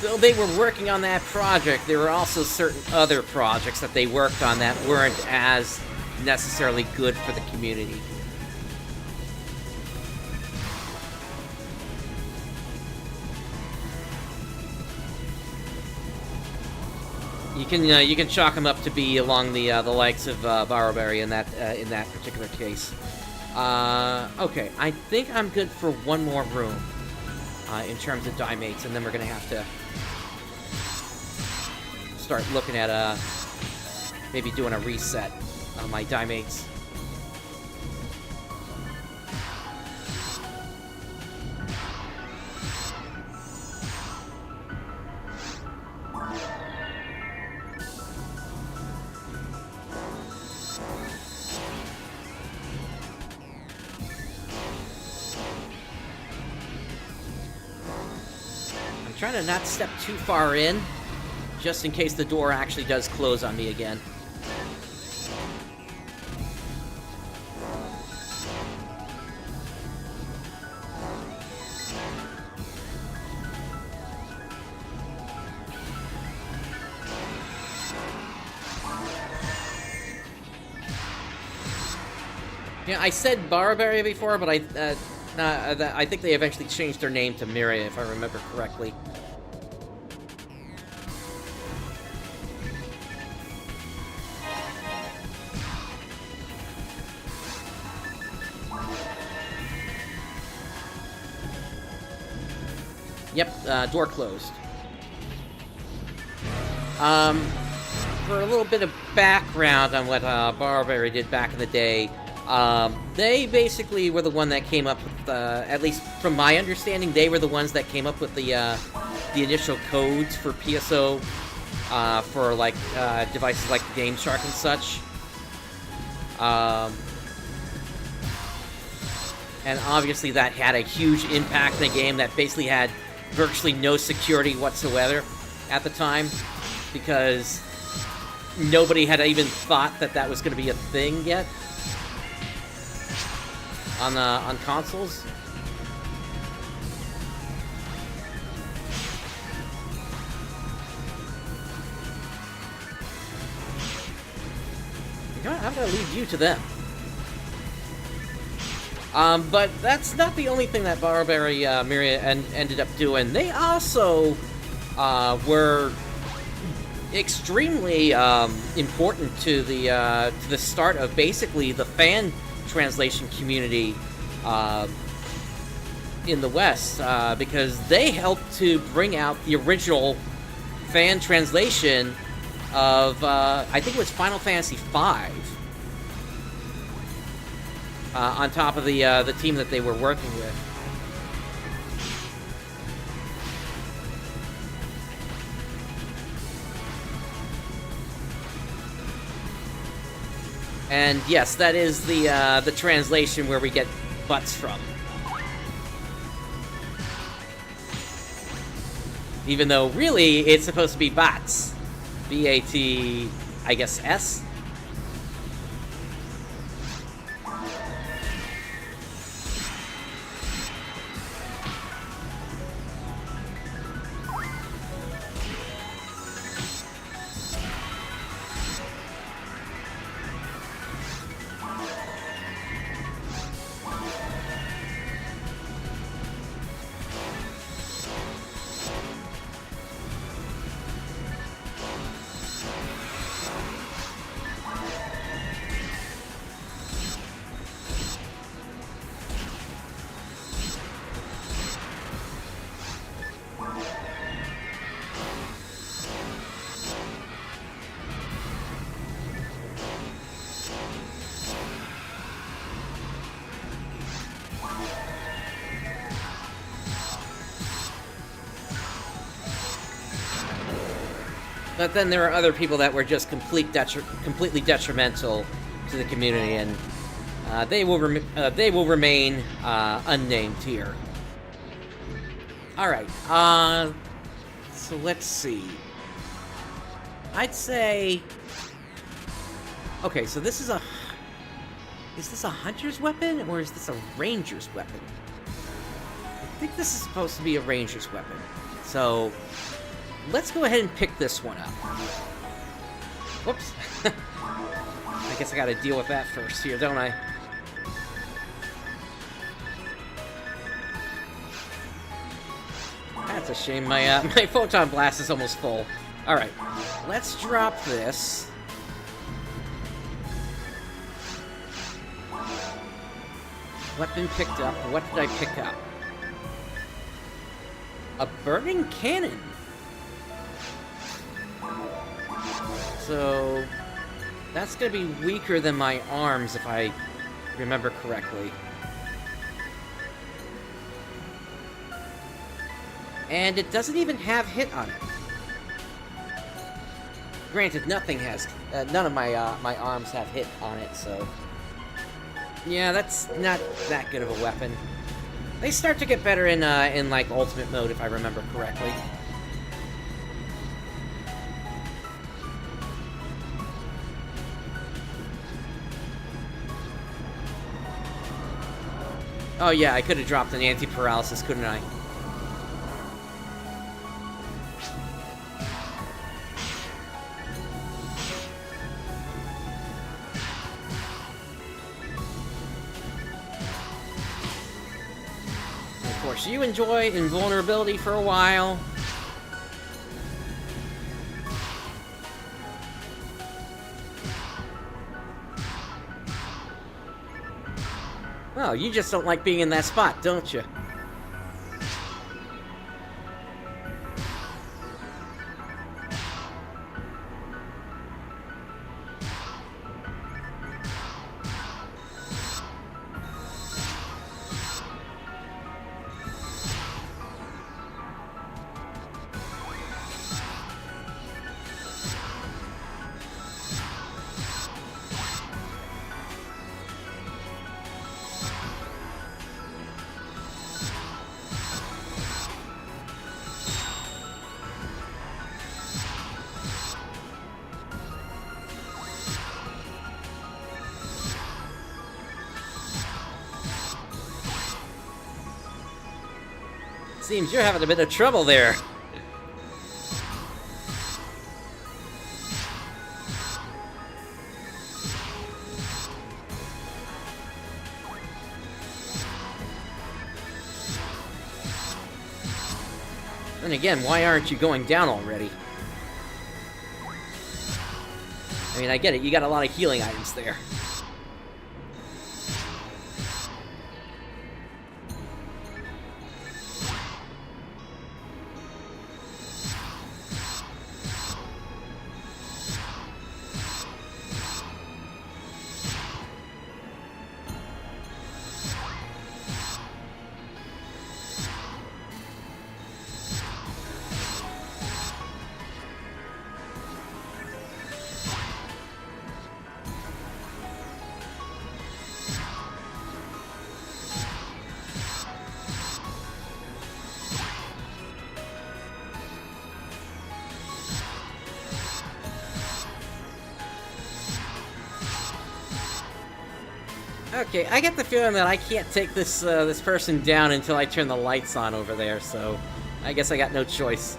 though they were working on that project, there were also certain other projects that they worked on that weren't as necessarily good for the community. You can chalk them up to be along the likes of Barberry in that particular case. Okay, I think I'm good for one more room. In terms of die mates, and then we're gonna have to start looking at maybe doing a reset on my die mates. Trying to not step too far in, just in case the door actually does close on me again. Yeah, I said Barberry before, but I think they eventually changed their name to Miria, if I remember correctly. Yep, door closed. For a little bit of background on what Barberry did back in the day, they basically were the one that came up with, at least from my understanding, they were the ones that came up with the initial codes for PSO, for, like, devices like Game Shark and such. And obviously that had a huge impact in the game that basically had virtually no security whatsoever at the time, because nobody had even thought that that was going to be a thing yet on consoles. I'm going to leave you to them. But that's not the only thing that Barberry Myria ended up doing. They also were extremely important to the start of basically the fan translation community in the West, because they helped to bring out the original fan translation of I think it was Final Fantasy V. On top of the team that they were working with. And yes, that is the translation where we get butts from. Even though really it's supposed to be bats. B-A-T, I guess, S? But then there are other people that were just completely detrimental to the community, and they will remain unnamed here. All right. So let's see. I'd say. Okay, so this is a. Is this a hunter's weapon or is this a ranger's weapon? I think this is supposed to be a ranger's weapon. So. Let's go ahead and pick this one up. Whoops. I guess I gotta deal with that first here, don't I? That's a shame. My my photon blast is almost full. Alright. Let's drop this. Weapon picked up. What did I pick up? A burning cannon. So, that's going to be weaker than my arms, if I remember correctly. And it doesn't even have hit on it. Granted, nothing has, none of my my arms have hit on it, so... Yeah, that's not that good of a weapon. They start to get better in like, Ultimate Mode, if I remember correctly. Oh yeah, I could have dropped an anti-paralysis, couldn't I? Of course, you enjoy invulnerability for a while. Oh, you just don't like being in that spot, don't you? Seems you're having a bit of trouble there. Then again, why aren't you going down already? I mean, I get it, you got a lot of healing items there. Okay, I get the feeling that I can't take this this person down until I turn the lights on over there, so I guess I got no choice.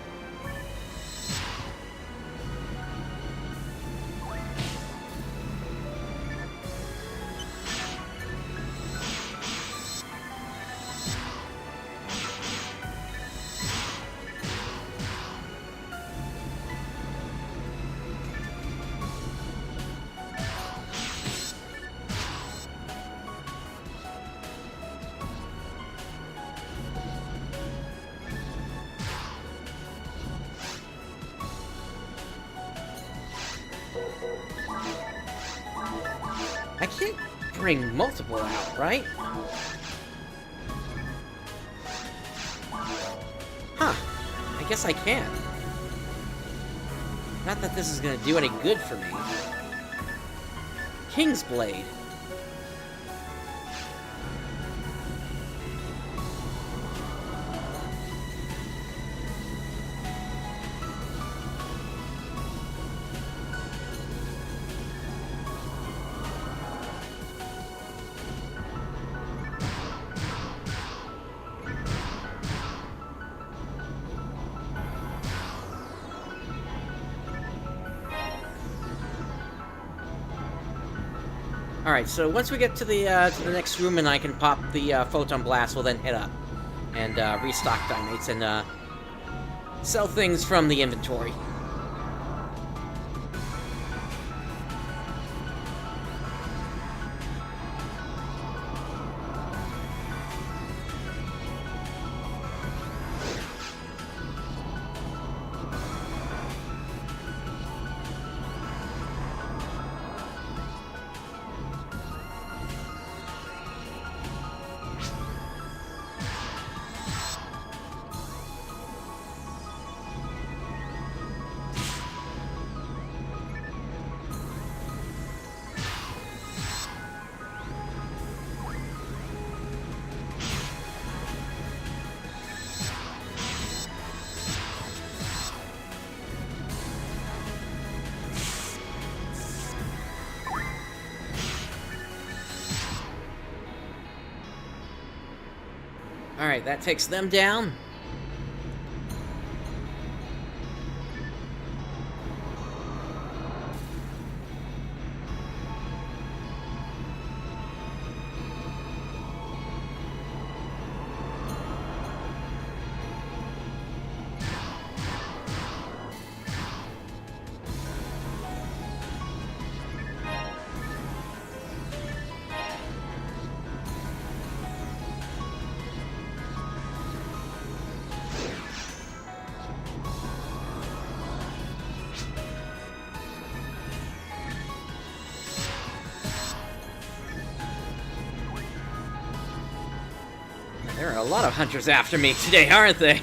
I can't bring multiple out, right? Huh. I guess I can. Not that this is gonna do any good for me. King's Blade. Alright, so once we get to the next room and I can pop the Photon Blast, we'll then head up and restock Dimates and sell things from the inventory. Alright, that takes them down. There are a lot of hunters after me today, aren't they?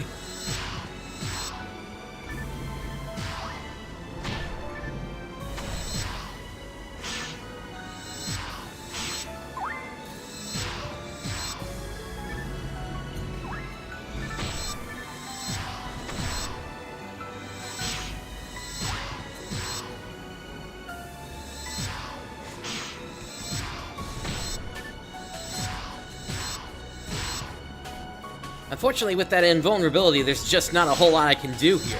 Unfortunately, with that invulnerability, there's just not a whole lot I can do here.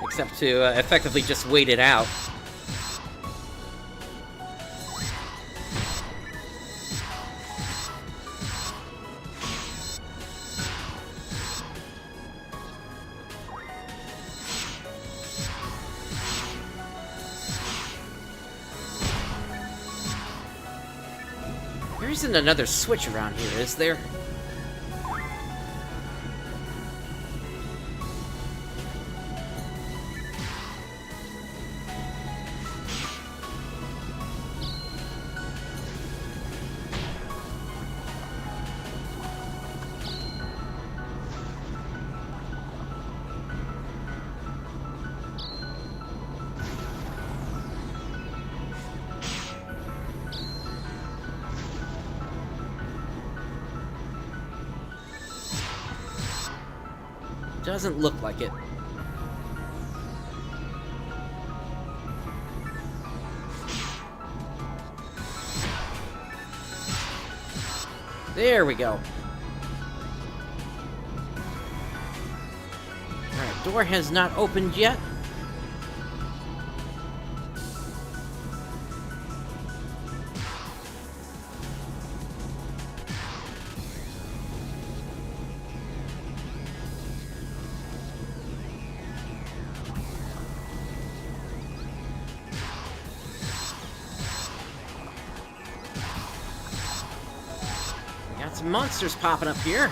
Except to effectively just wait it out. There isn't another switch around here, is there? Doesn't look like it. There we go. Alright, door has not opened yet. Got some monsters popping up here.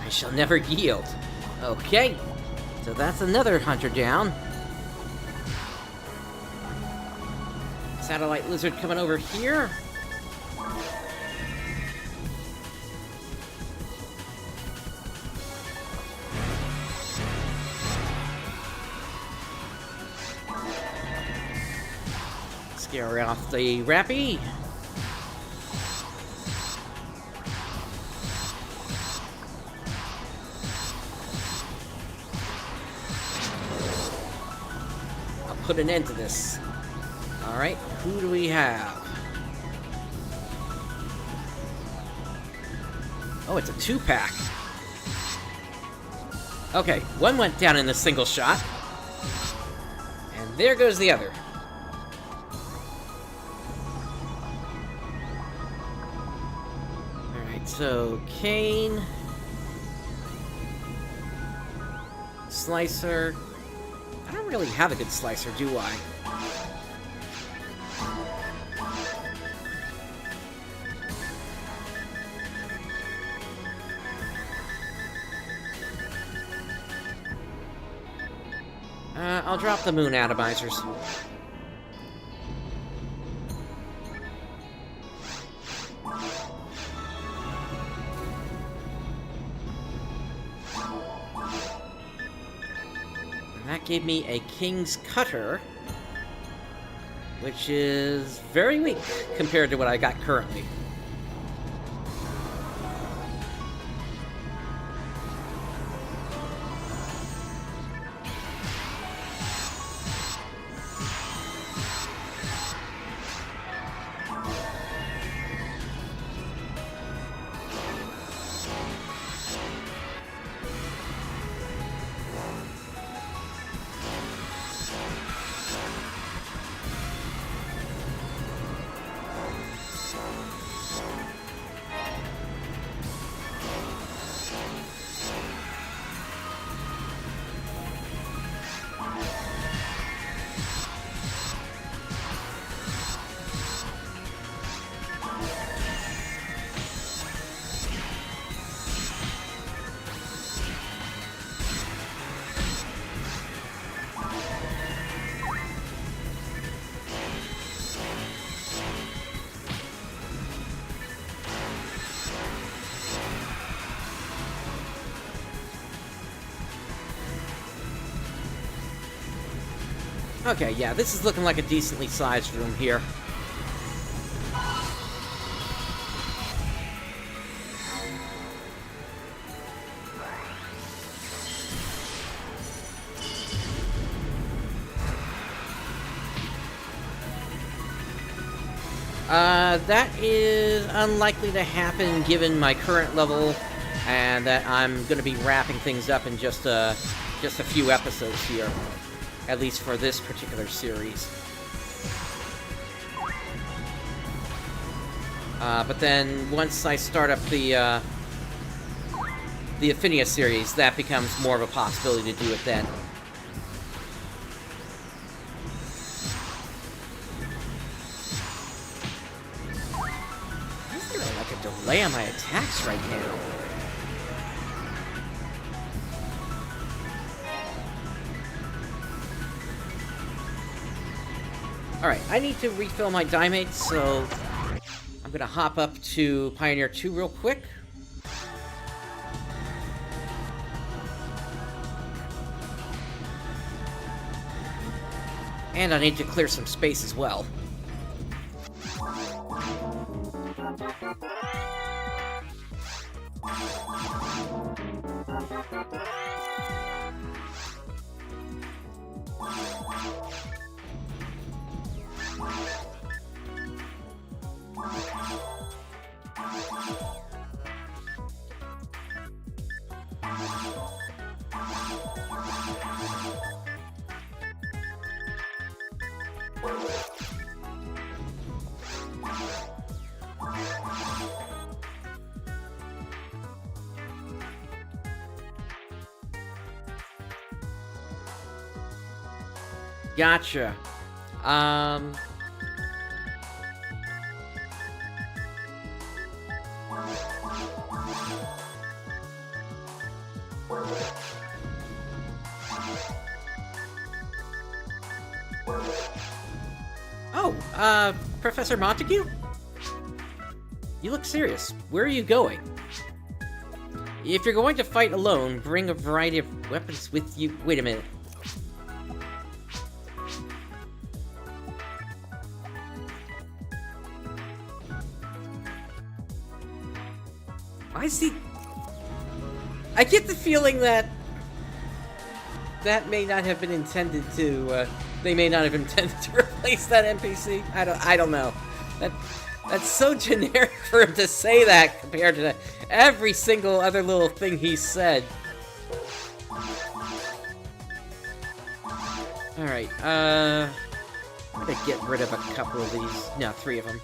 I shall never yield. Okay, so that's another hunter down. Satellite lizard coming over here. Scare off the Rappy. Put an end to this. Alright, who do we have? Oh, it's a 2-pack. Okay, one went down in a single shot. And there goes the other. Alright, so Kane. Slicer. I don't really have a good slicer, do I? I'll drop the moon atomizers. That gave me a King's Cutter. which is very weak compared to what I got currently. Okay, yeah, this is looking like a decently sized room here. That is unlikely to happen given my current level, and that I'm going to be wrapping things up in just a few episodes here. At least for this particular series. But then, once I start up the Affinia series, that becomes more of a possibility to do it then. Why is there like a delay on my attacks right now? Alright, I need to refill my Dimates, so I'm gonna hop up to Pioneer 2 real quick. And I need to clear some space as well. Gotcha. Oh, Professor Montague? You look serious. Where are you going? If you're going to fight alone, bring a variety of weapons with you. Wait a minute. I see. I get the feeling that may not have been intended to. They may not have intended to replace that NPC. I don't know. That's so generic for him to say that compared to every single other little thing he said. All right. I'm gonna get rid of a couple of these. No, 3 of them.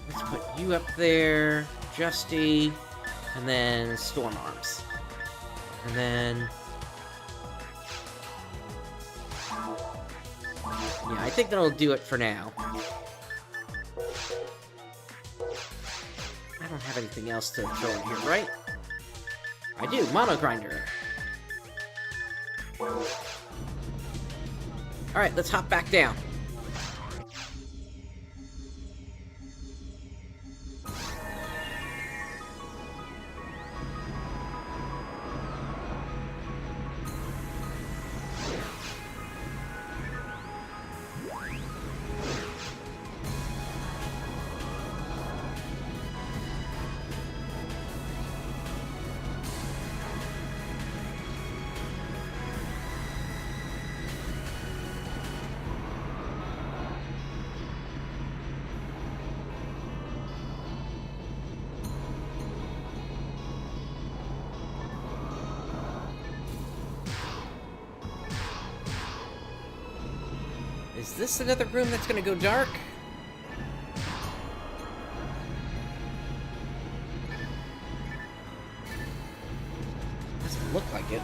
Let's put you up there, Justy, and then Storm Arms. And then... yeah, I think that'll do it for now. don't have anything else to throw in here, right? I do, mono grinder. Alright, let's hop back down. Is this another room that's gonna go dark? Doesn't look like it.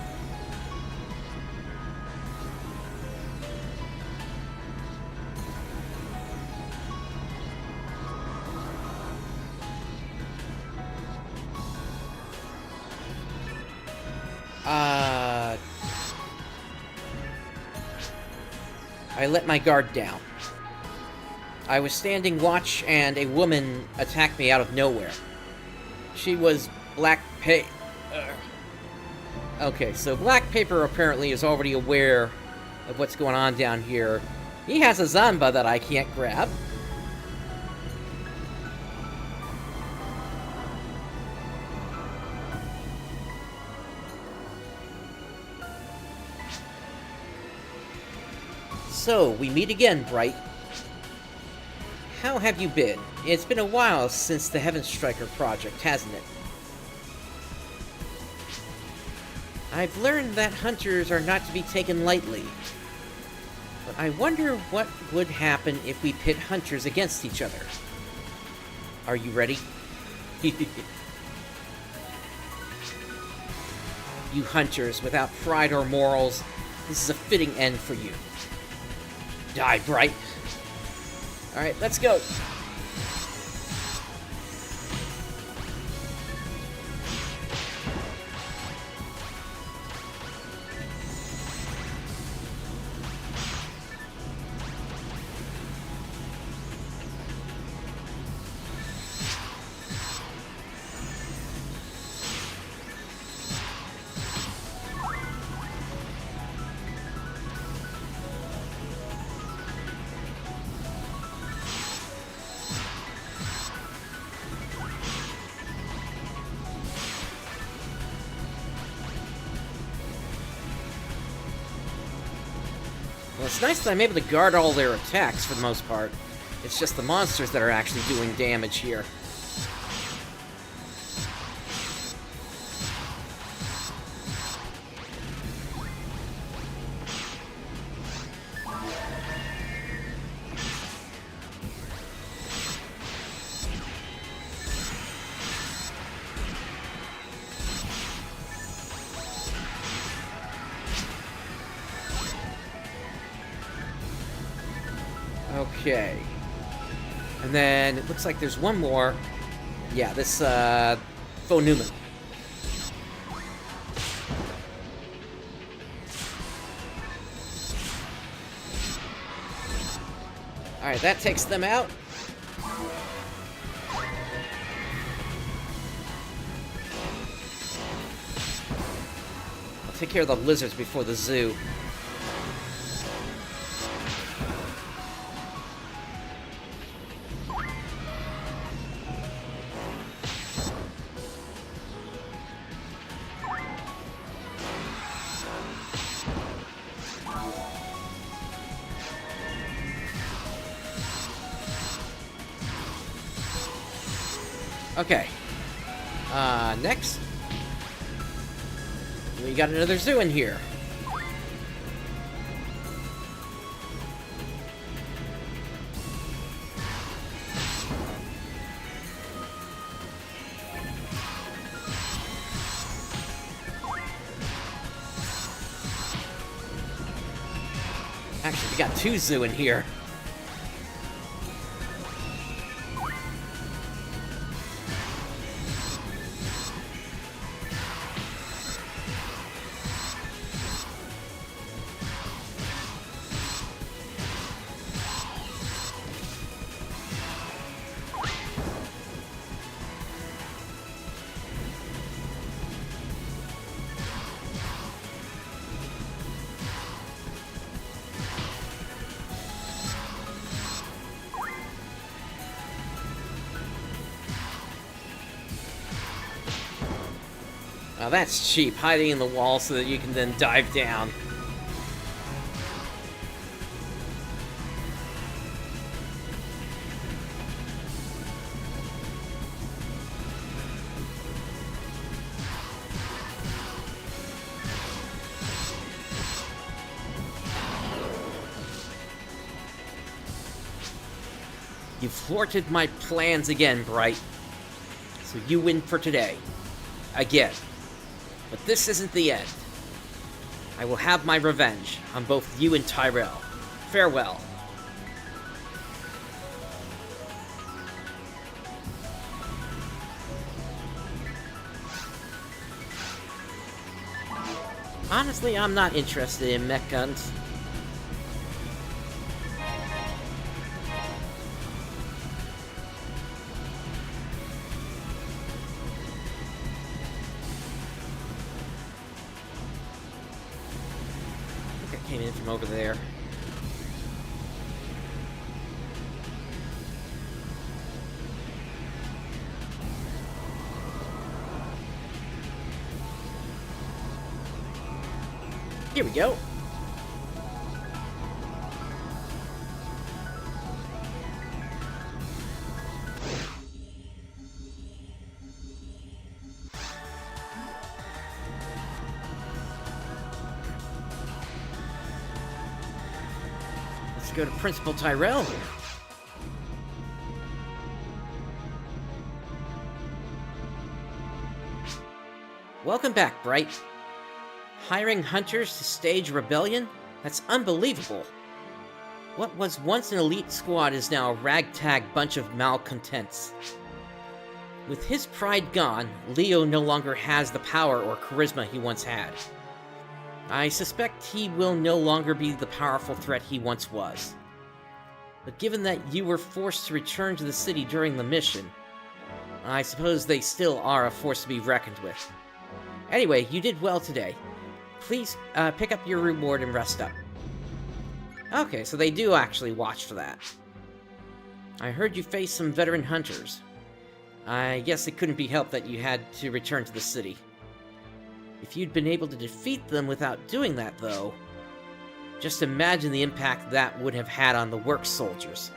I let my guard down. I was standing watch and a woman attacked me out of nowhere. She was Black Okay, so Black Paper apparently is already aware of what's going on down here. He has a Zanba that I can't grab. So, we meet again, Bright. How have you been? It's been a while since the Heaven Striker project, hasn't it? I've learned that hunters are not to be taken lightly. But I wonder what would happen if we pit hunters against each other. Are you ready? You hunters without pride or morals, this is a fitting end for you. Die, Bright. Alright, let's go. Well, it's nice that I'm able to guard all their attacks for the most part. It's just the monsters that are actually doing damage here. Okay. And then it looks like there's one more. Yeah, this, Faux Newman. Alright, that takes them out. I'll take care of the lizards before the zoo. Okay. Next. We got another zoo in here. Actually, we got two zoo in here. Now that's cheap, hiding in the wall so that you can then dive down. You've thwarted my plans again, Bright. So you win for today. Again. But this isn't the end. I will have my revenge on both you and Tyrell. Farewell. Honestly, I'm not interested in mech guns. Came in from over there. Here we go. Let's go to Principal Tyrell. Welcome back, Bright. Hiring hunters to stage rebellion? That's unbelievable. What was once an elite squad is now a ragtag bunch of malcontents. With his pride gone, Leo no longer has the power or charisma he once had. I suspect he will no longer be the powerful threat he once was. But given that you were forced to return to the city during the mission, I suppose they still are a force to be reckoned with. Anyway, you did well today. Please pick up your reward and rest up. Okay, so they do actually watch for that. I heard you faced some veteran hunters. I guess it couldn't be helped that you had to return to the city. If you'd been able to defeat them without doing that, though, just imagine the impact that would have had on the work soldiers.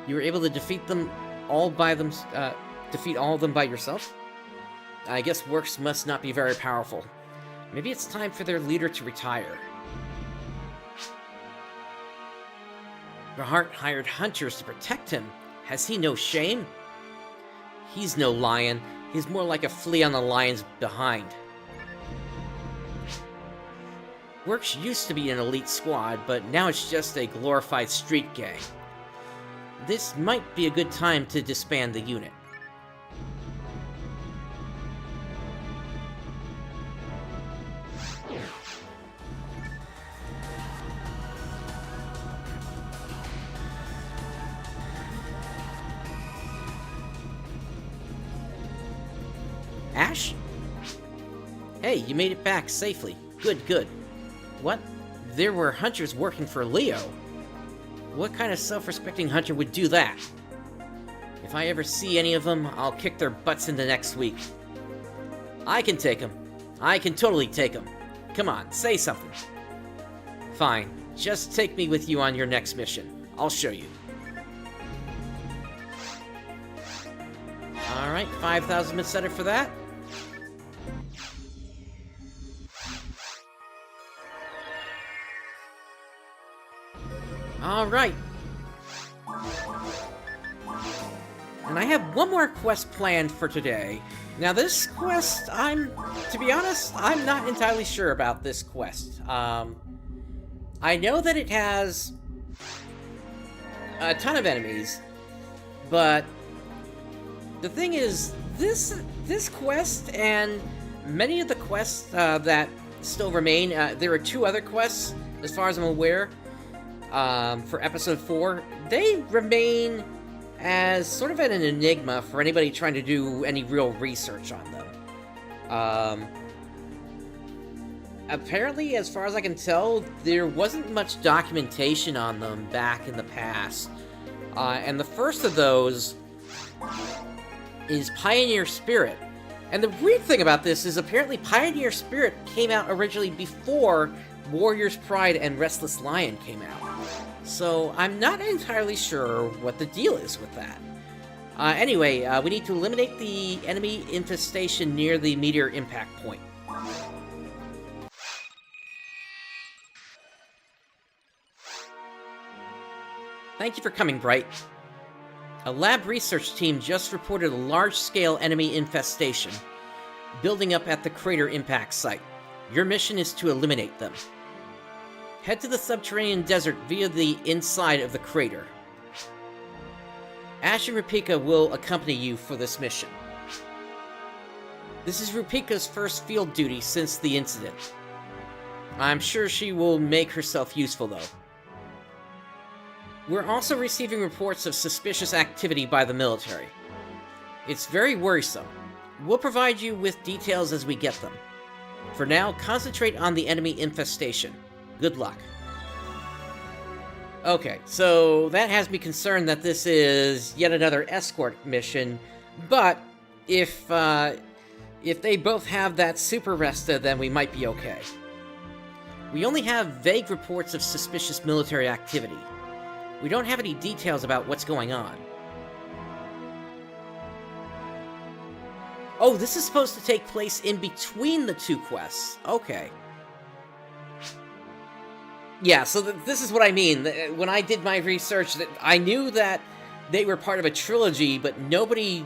You were able to defeat them all by defeat all of them by yourself? I guess Works must not be very powerful. Maybe it's time for their leader to retire. Rahart hired hunters to protect him. Has he no shame? He's no lion. He's more like a flea on the lion's behind. Works used to be an elite squad, but now it's just a glorified street gang. This might be a good time to disband the unit. Ash? Hey, you made it back safely. Good, good. What? There were hunters working for Leo? What kind of self-respecting hunter would do that? If I ever see any of them, I'll kick their butts into next week. I can take them. I can totally take them. Come on, say something. Fine. Just take me with you on your next mission. I'll show you. Alright, 5,000 been set up for that. Alright. And I have one more quest planned for today. Now this quest, to be honest, I'm not entirely sure about this quest. I know that it has a ton of enemies, but the thing is, this quest and many of the quests that still remain, there are 2 other quests, as far as I'm aware, for Episode 4. They remain as sort of an enigma for anybody trying to do any real research on them. Apparently, as far as I can tell, there wasn't much documentation on them back in the past. And the first of those is Pioneer Spirit. And the weird thing about this is apparently Pioneer Spirit came out originally before Warrior's Pride and Restless Lion came out. So I'm not entirely sure what the deal is with that. Anyway, we need to eliminate the enemy infestation near the meteor impact point. Thank you for coming, Bright. A lab research team just reported a large-scale enemy infestation building up at the crater impact site. Your mission is to eliminate them. Head to the subterranean desert via the inside of the crater. Ash and Rupika will accompany you for this mission. This is Rupika's first field duty since the incident. I'm sure she will make herself useful, though. We're also receiving reports of suspicious activity by the military. It's very worrisome. We'll provide you with details as we get them. For now, concentrate on the enemy infestation. Good luck. Okay, so that has me concerned that this is yet another escort mission, but if they both have that Super Resta, then we might be okay. We only have vague reports of suspicious military activity. We don't have any details about what's going on. Oh, this is supposed to take place in between the two quests. Okay. Yeah, so this is what I mean. When I did my research, I knew that they were part of a trilogy, but nobody,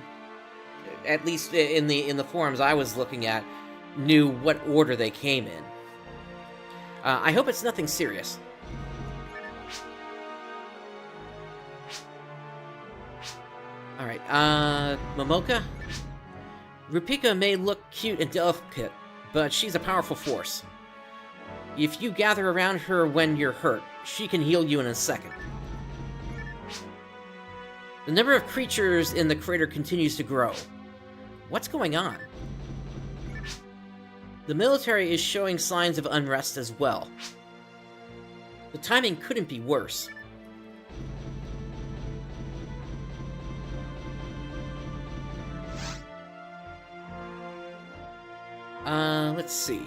at least in the forums I was looking at, knew what order they came in. I hope it's nothing serious. Alright, Momoka? Rupika may look cute and delicate, but she's a powerful force. If you gather around her when you're hurt, she can heal you in a second. The number of creatures in the crater continues to grow. What's going on? The military is showing signs of unrest as well. The timing couldn't be worse. Let's see.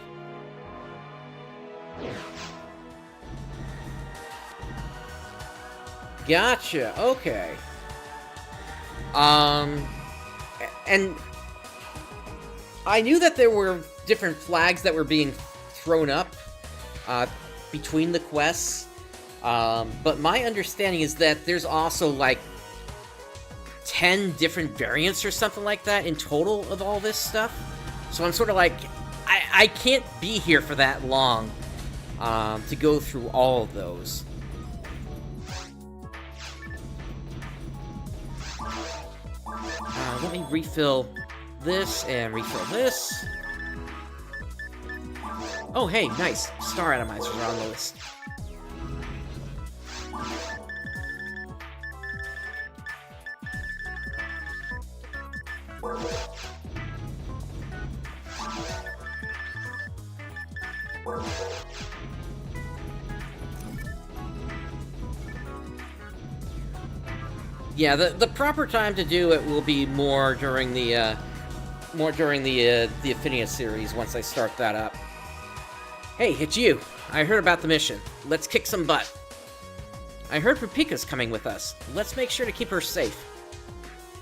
Gotcha, okay. And I knew that there were different flags that were being thrown up, between the quests, but my understanding is that there's also, like, 10 different variants or something like that in total of all this stuff. So I'm sort of like, I can't be here for that long to go through all of those. Let me refill this and refill this. Oh, hey, nice. Star atomizers are on the list. Yeah, the proper time to do it will be more during the Affinia series once I start that up. Hey, it's you. I heard about the mission. Let's kick some butt. I heard Rupika's coming with us. Let's make sure to keep her safe.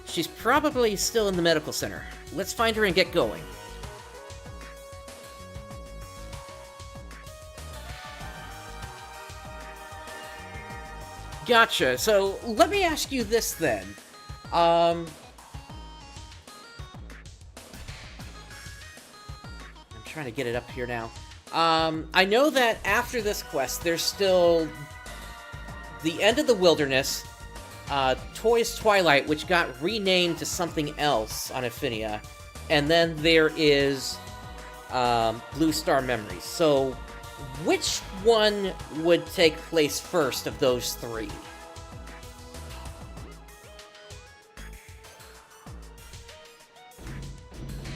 She's probably still in the medical center. Let's find her and get going. Gotcha. So, let me ask you this then. I'm trying to get it up here now. I know that after this quest, there's still the End of the Wilderness, Toys Twilight, which got renamed to something else on Affinia, and then there is Blue Star Memories. So, which one would take place first of those three?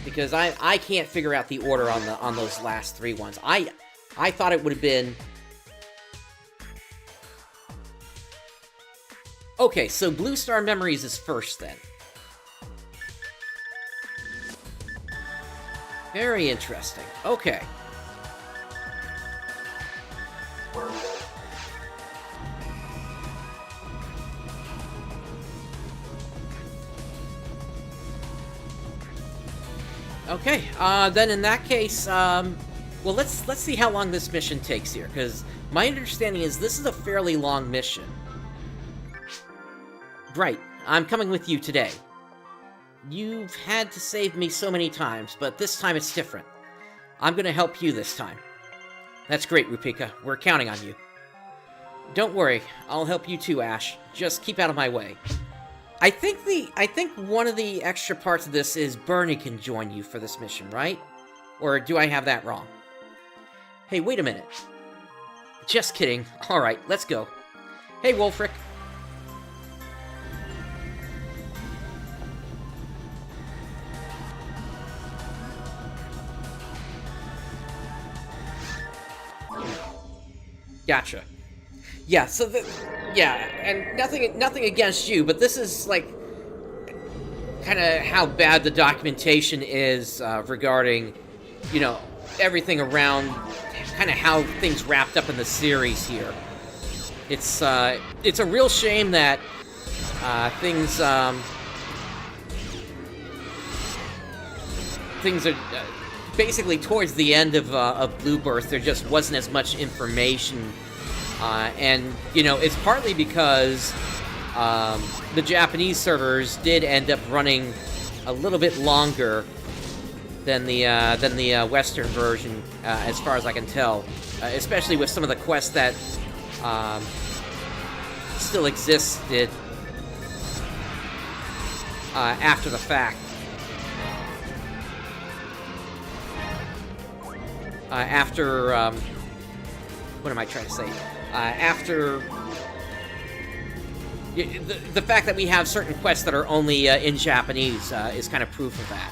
Because I can't figure out the order on those last three ones. I thought it would have been... Okay, so Blue Star Memories is first then. Very interesting. Okay. Okay, then in that case, well, let's see how long this mission takes here, because my understanding is this is a fairly long mission. Bright, I'm coming with you today. You've had to save me so many times, but this time it's different. I'm gonna help you this time. That's great, Rupika. We're counting on you. Don't worry, I'll help you too, Ash. Just keep out of my way. I think one of the extra parts of this is Bernie can join you for this mission, right? Or do I have that wrong? Hey, wait a minute. Just kidding. Alright, let's go. Hey, Wolfric. Gotcha. Yeah, so yeah, and nothing against you, but this is like kind of how bad the documentation is regarding, you know, everything around kind of how things wrapped up in the series here. It's a real shame that things are basically towards the end of Blue Birth. There just wasn't as much information. And, you know, it's partly because the Japanese servers did end up running a little bit longer than the Western version, as far as I can tell. Especially with some of the quests that still existed after the fact. What am I trying to say? After the fact that we have certain quests that are only in Japanese is kind of proof of that.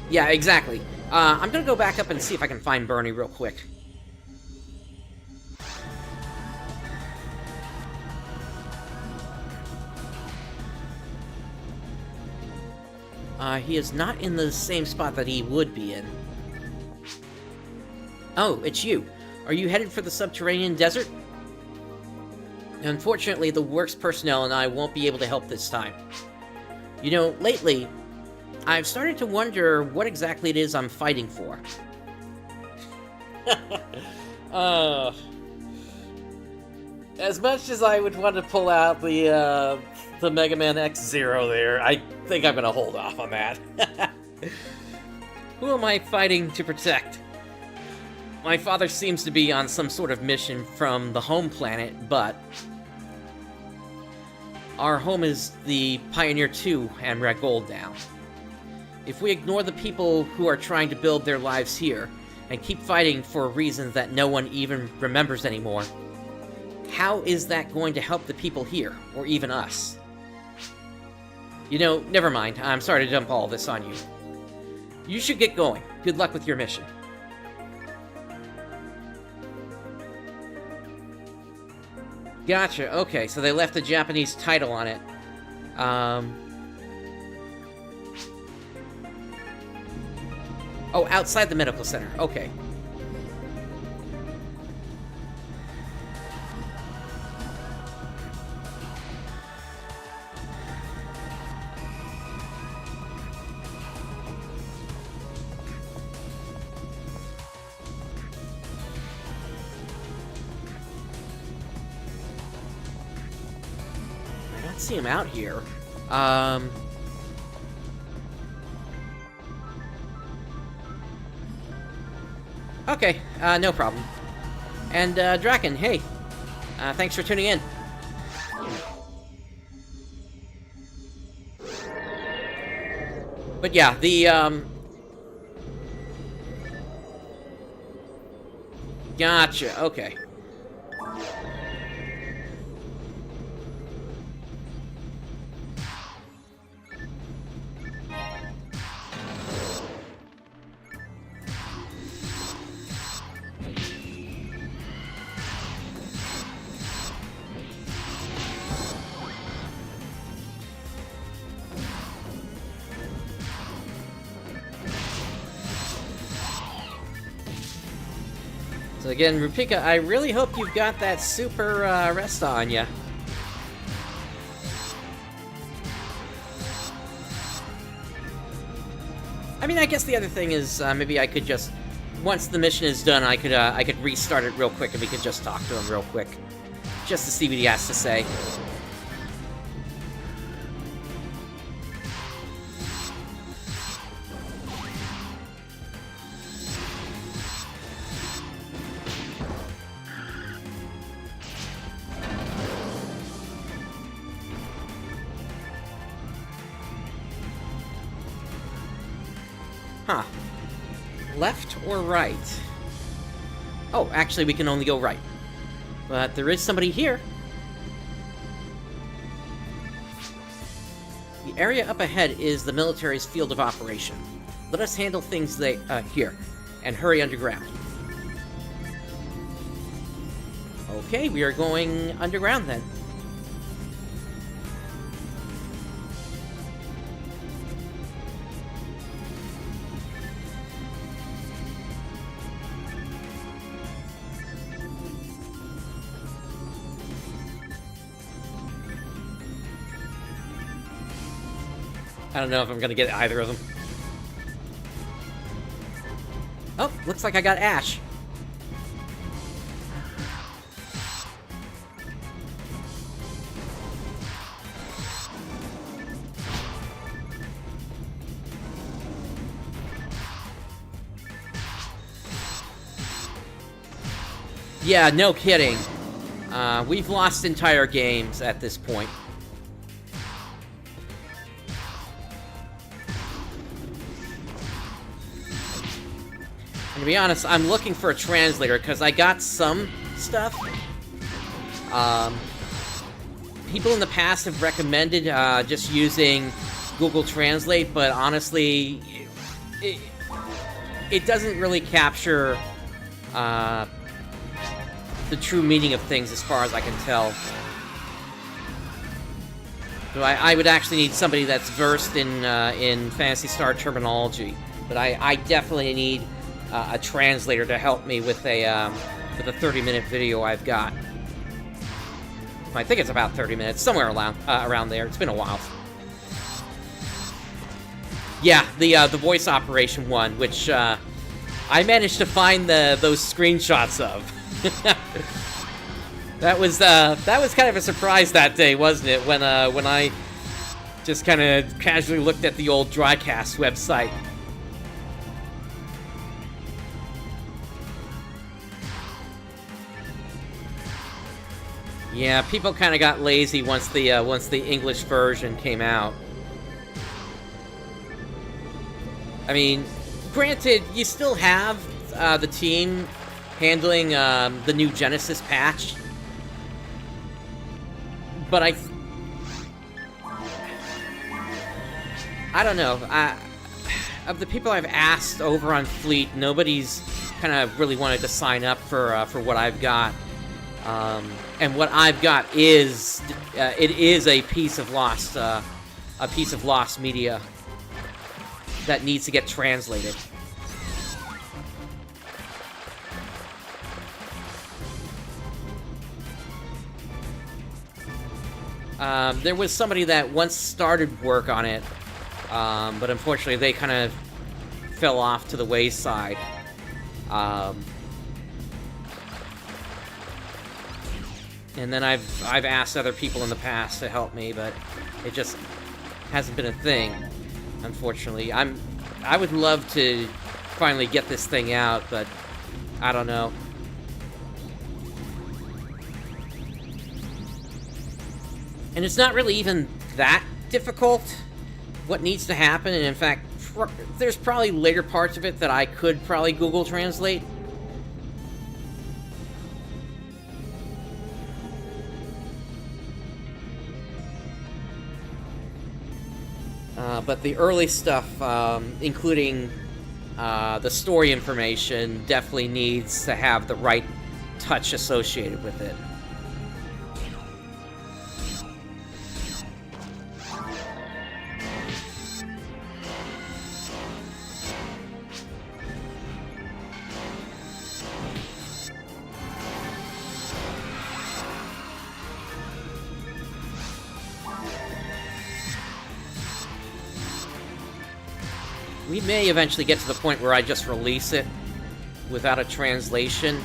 Yeah, exactly. I'm gonna go back up and see if I can find Bernie real quick. He is not in the same spot that he would be in. Oh, it's you. Are you headed for the subterranean desert? Unfortunately, the works personnel and I won't be able to help this time. You know, lately, I've started to wonder what exactly it is I'm fighting for. As much as I would want to pull out the Mega Man X-Zero there, I think I'm gonna hold off on that. Who am I fighting to protect? My father seems to be on some sort of mission from the home planet, but our home is the Pioneer 2 and Red Gold now. If we ignore the people who are trying to build their lives here, and keep fighting for reasons that no one even remembers anymore, how is that going to help the people here, or even us? You know, never mind. I'm sorry to dump all this on you. You should get going. Good luck with your mission. Gotcha. Okay, so they left the Japanese title on it. Oh, outside the medical center. Okay. I don't see him out here. Okay, no problem. And, Draken, hey. Thanks for tuning in. But yeah, the, Gotcha, okay. So again, Rupika, I really hope you've got that super rest on ya. I mean, I guess the other thing is maybe I could just, once the mission is done, I could restart it real quick and we could just talk to him real quick, just to see what he has to say. Huh. Left or right? Oh, actually, we can only go right. But there is somebody here. The area up ahead is the military's field of operation. Let us handle things here, and hurry underground. Okay, we are going underground then. I don't know if I'm gonna get either of them. Oh, looks like I got Ash. Yeah, no kidding. We've lost entire games at this point. And to be honest, I'm looking for a translator, because I got some stuff. People in the past have recommended just using Google Translate, but honestly, it doesn't really capture the true meaning of things as far as I can tell. So I would actually need somebody that's versed in Phantasy Star terminology, but I definitely need a translator to help me with the 30-minute video I've got. I think it's about 30 minutes, somewhere around there. It's been a while. Yeah, the voice operation one, which I managed to find those screenshots of. That was kind of a surprise that day, wasn't it? When I just kind of casually looked at the old Drycast website. Yeah, people kind of got lazy once the English version came out. I mean, granted, you still have the team handling the new Genesis patch, but I don't know. Of the people I've asked over on Fleet, nobody's kind of really wanted to sign up for what I've got. And what I've got is it is a piece of lost media that needs to get translated. There was somebody that once started work on it, but unfortunately they kind of fell off to the wayside. And then I've asked other people in the past to help me, but it just hasn't been a thing, unfortunately. I would love to finally get this thing out, but I don't know. And it's not really even that difficult what needs to happen, and in fact, there's probably later parts of it that I could probably Google Translate. But the early stuff, including the story information, definitely needs to have the right touch associated with it. We may eventually get to the point where I just release it without a translation.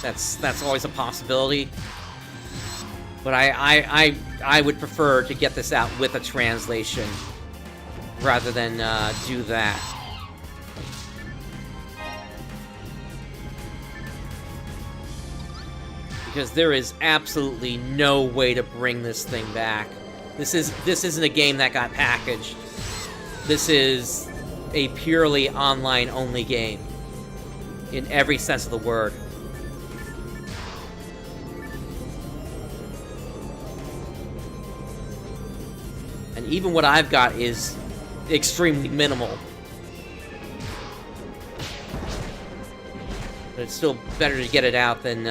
That's always a possibility. But I would prefer to get this out with a translation rather than do that. Because there is absolutely no way to bring this thing back. This isn't a game that got packaged. This is a purely online-only game, in every sense of the word. And even what I've got is extremely minimal. But it's still better to get it out than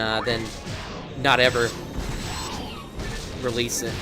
not ever release it.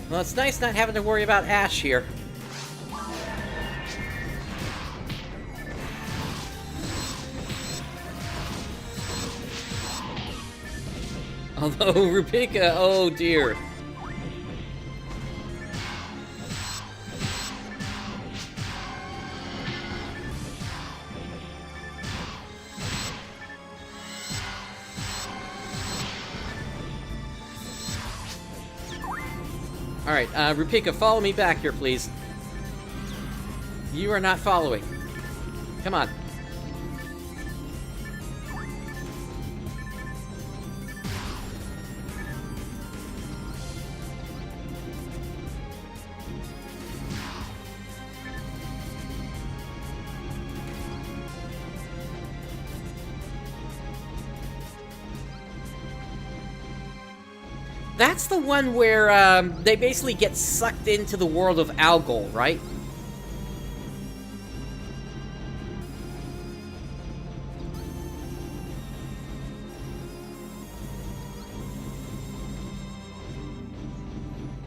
Well, it's nice not having to worry about Ash here. Although, Rumpelstiltskin, oh dear. Alright, Rumpelstiltskin, follow me back here, please. You are not following. Come on. That's the one where they basically get sucked into the world of Algol, right?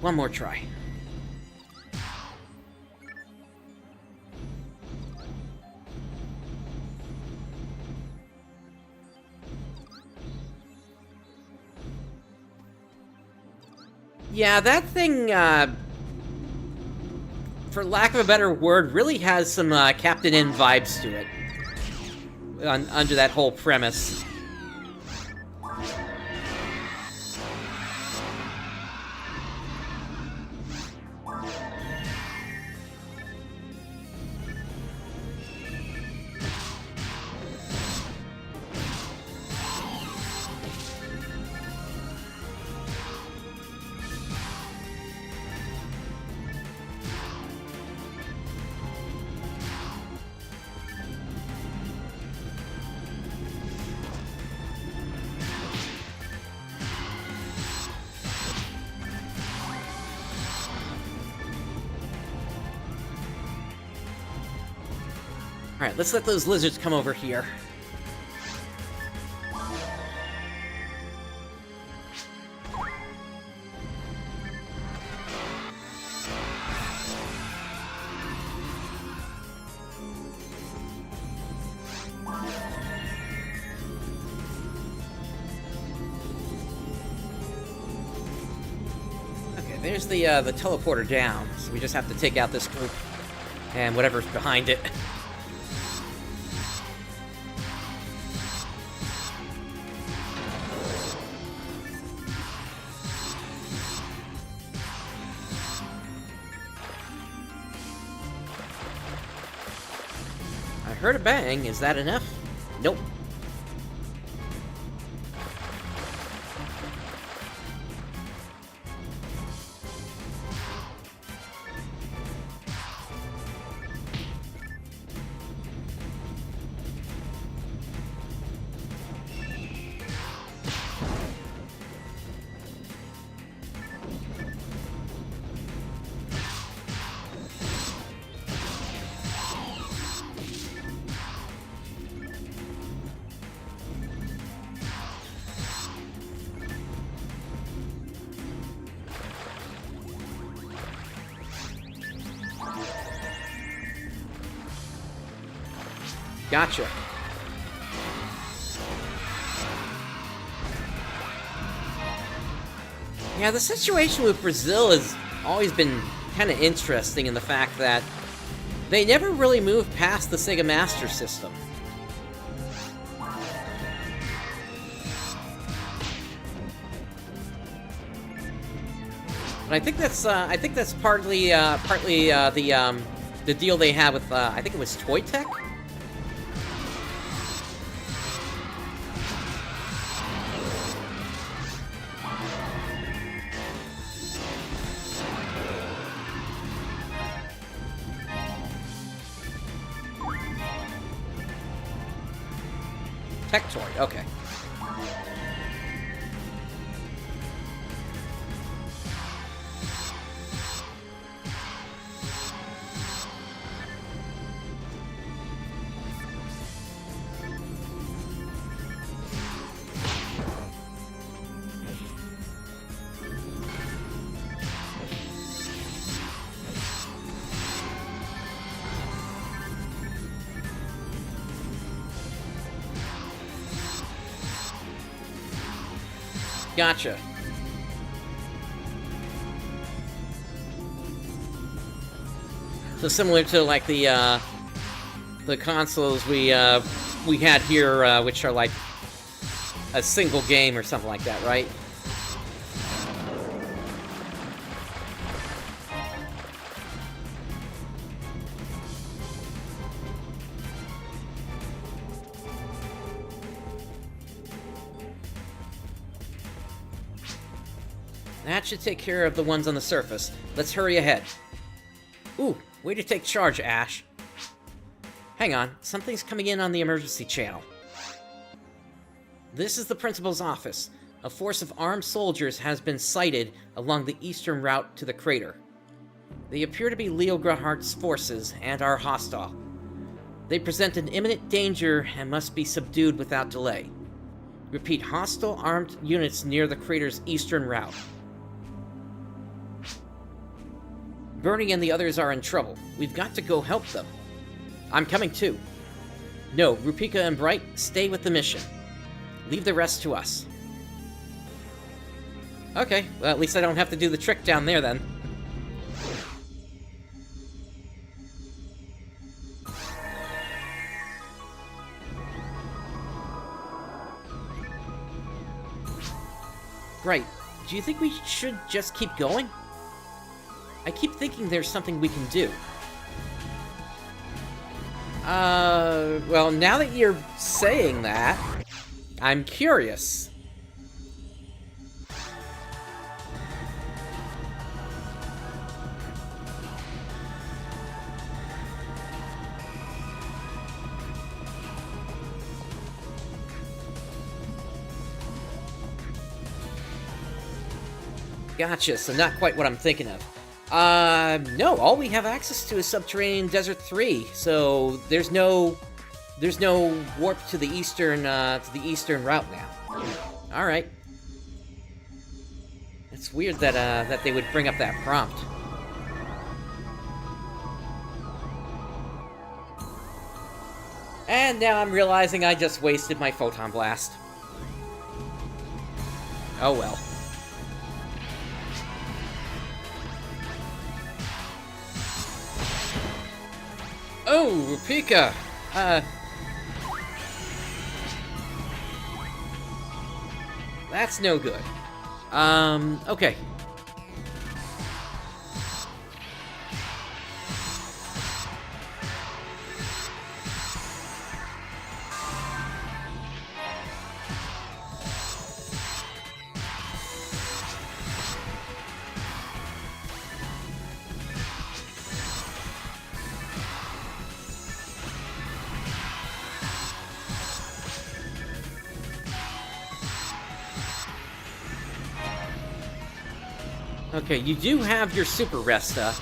One more try. Yeah, that thing, for lack of a better word, really has some Captain N vibes to it. Under that whole premise. Alright, let's let those lizards come over here. Okay, there's the teleporter down, so we just have to take out this group and whatever's behind it. Heard a bang. Is that enough? Nope. Gotcha. Yeah, the situation with Brazil has always been kind of interesting in the fact that they never really moved past the Sega Master System. And I think that's partly the deal they had with I think it was Toy Tech. Tectoy, okay. Gotcha. So similar to like the consoles we had here, which are like a single game or something like that, right? That should take care of the ones on the surface. Let's hurry ahead. Ooh, way to take charge, Ash. Hang on, something's coming in on the emergency channel. This is the principal's office. A force of armed soldiers has been sighted along the eastern route to the crater. They appear to be Leo Grahart's forces and are hostile. They present an imminent danger and must be subdued without delay. Repeat, hostile armed units near the crater's eastern route. Bernie and the others are in trouble. We've got to go help them. I'm coming too. No, Rupika and Bright, stay with the mission. Leave the rest to us. Okay, well, at least I don't have to do the trick down there then. Right, do you think we should just keep going? I keep thinking there's something we can do. Well, now that you're saying that, I'm curious. Gotcha, so not quite what I'm thinking of. No, all we have access to is Subterranean Desert 3, so there's no warp to the eastern route now. Alright. It's weird that they would bring up that prompt. And now I'm realizing I just wasted my Photon Blast. Oh well. Oh, Rupika! That's no good. Okay. Okay, you do have your Super Resta.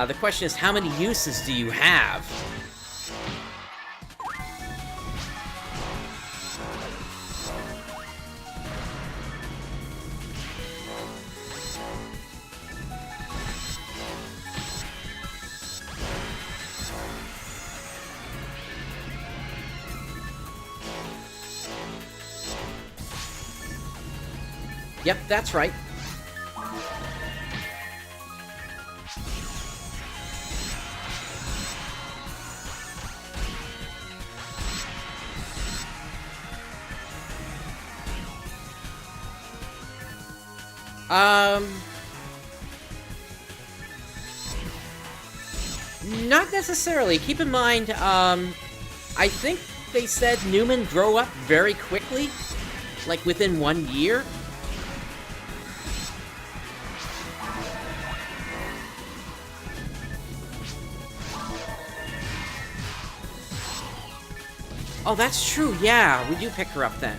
The question is, how many uses do you have? Yep, that's right. Not necessarily. Keep in mind, I think they said Newman grew up very quickly, like within 1 year. Oh, that's true, yeah, we do pick her up then.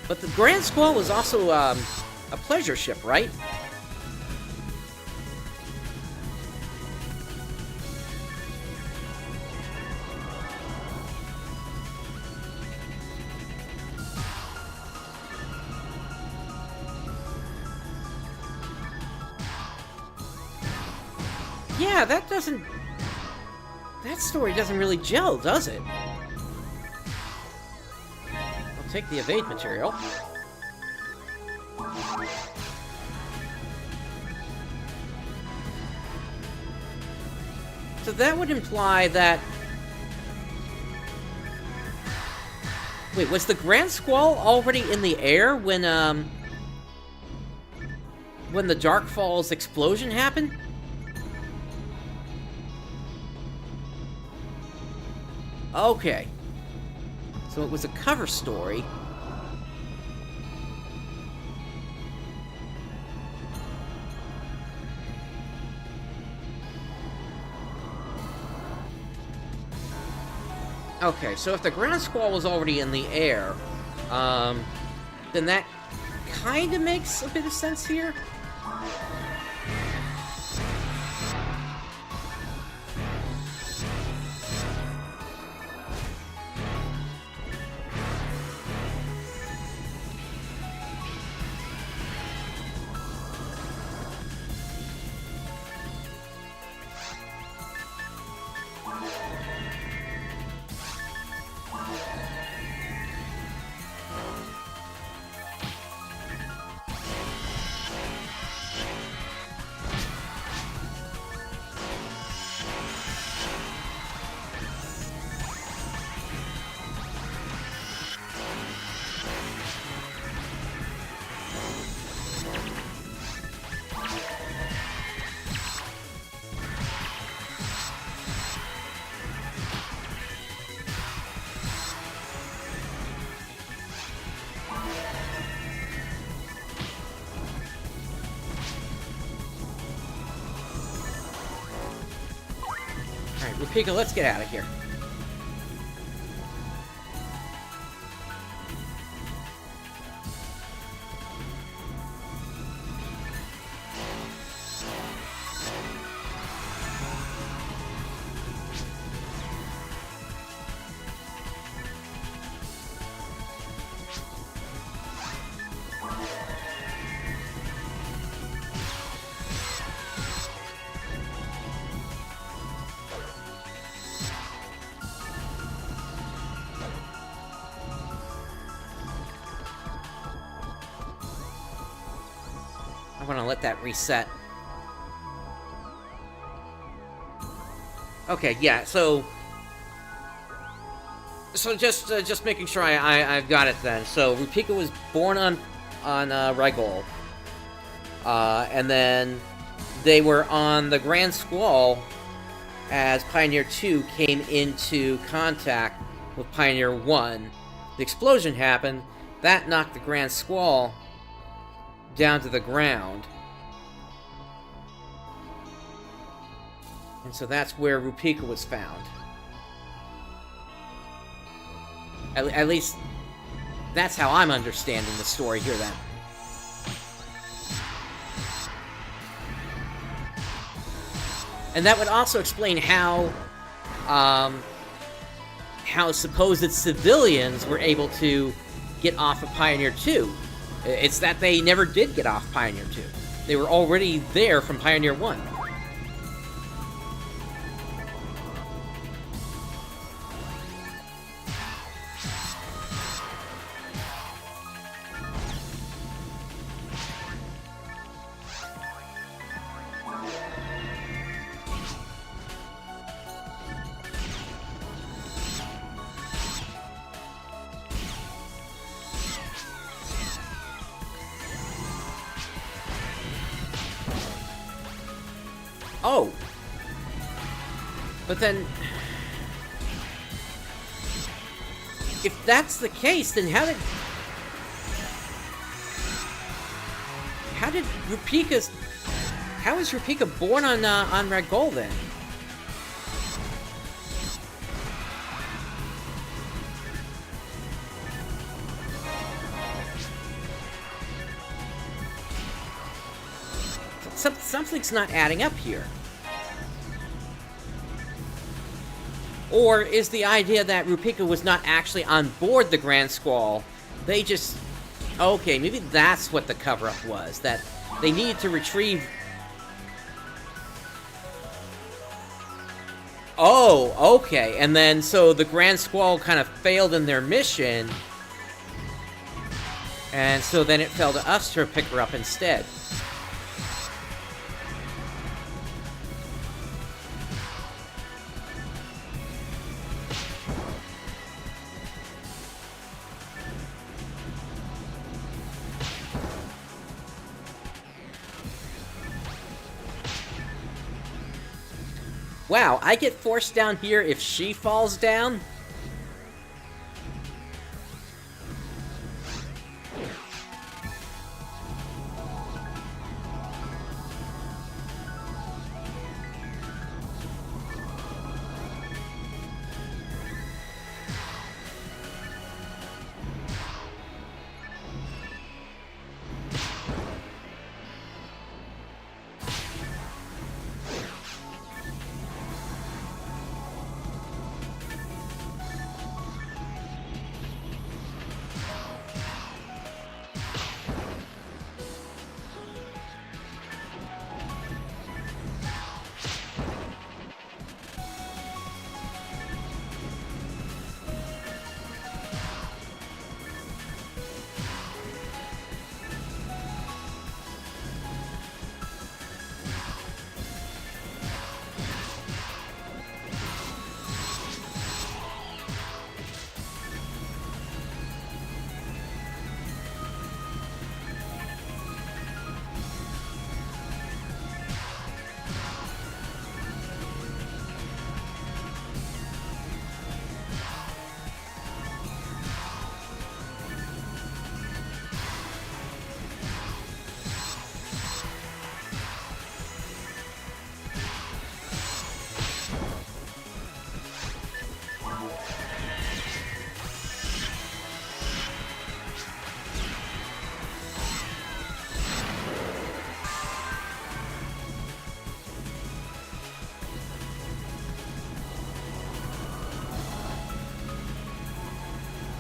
But the Grand Squall was also a pleasure ship, right? Yeah, that story doesn't really gel, does it? Take the evade material. So that would imply that... Wait, was the Grand Squall already in the air when the Dark Falls explosion happened? Okay. So it was a cover story. Okay, so if the Grand Squall was already in the air, then that kind of makes a bit of sense here. Rupico, let's get out of here. I want to let that reset. Okay, yeah, so just making sure I've got it then. So Rupico was born on Rigol, and then they were on the Grand Squall as Pioneer 2 came into contact with Pioneer 1. The explosion happened. That knocked the Grand Squall down to the ground. And so that's where Rupico was found. At least, that's how I'm understanding the story here, then. And that would also explain how supposed civilians were able to get off of Pioneer 2. It's that they never did get off Pioneer 2. They were already there from Pioneer 1. Oh! But then... if that's the case, then how did Rupika's... how is Rupika born on Ragol, then? Something's not adding up here. Or is the idea that Rupika was not actually on board the Grand Squall? They just... okay, maybe that's what the cover-up was. That they needed to retrieve... oh, okay. And then, so the Grand Squall kind of failed in their mission. And so then it fell to us to pick her up instead. Wow, I get forced down here if she falls down?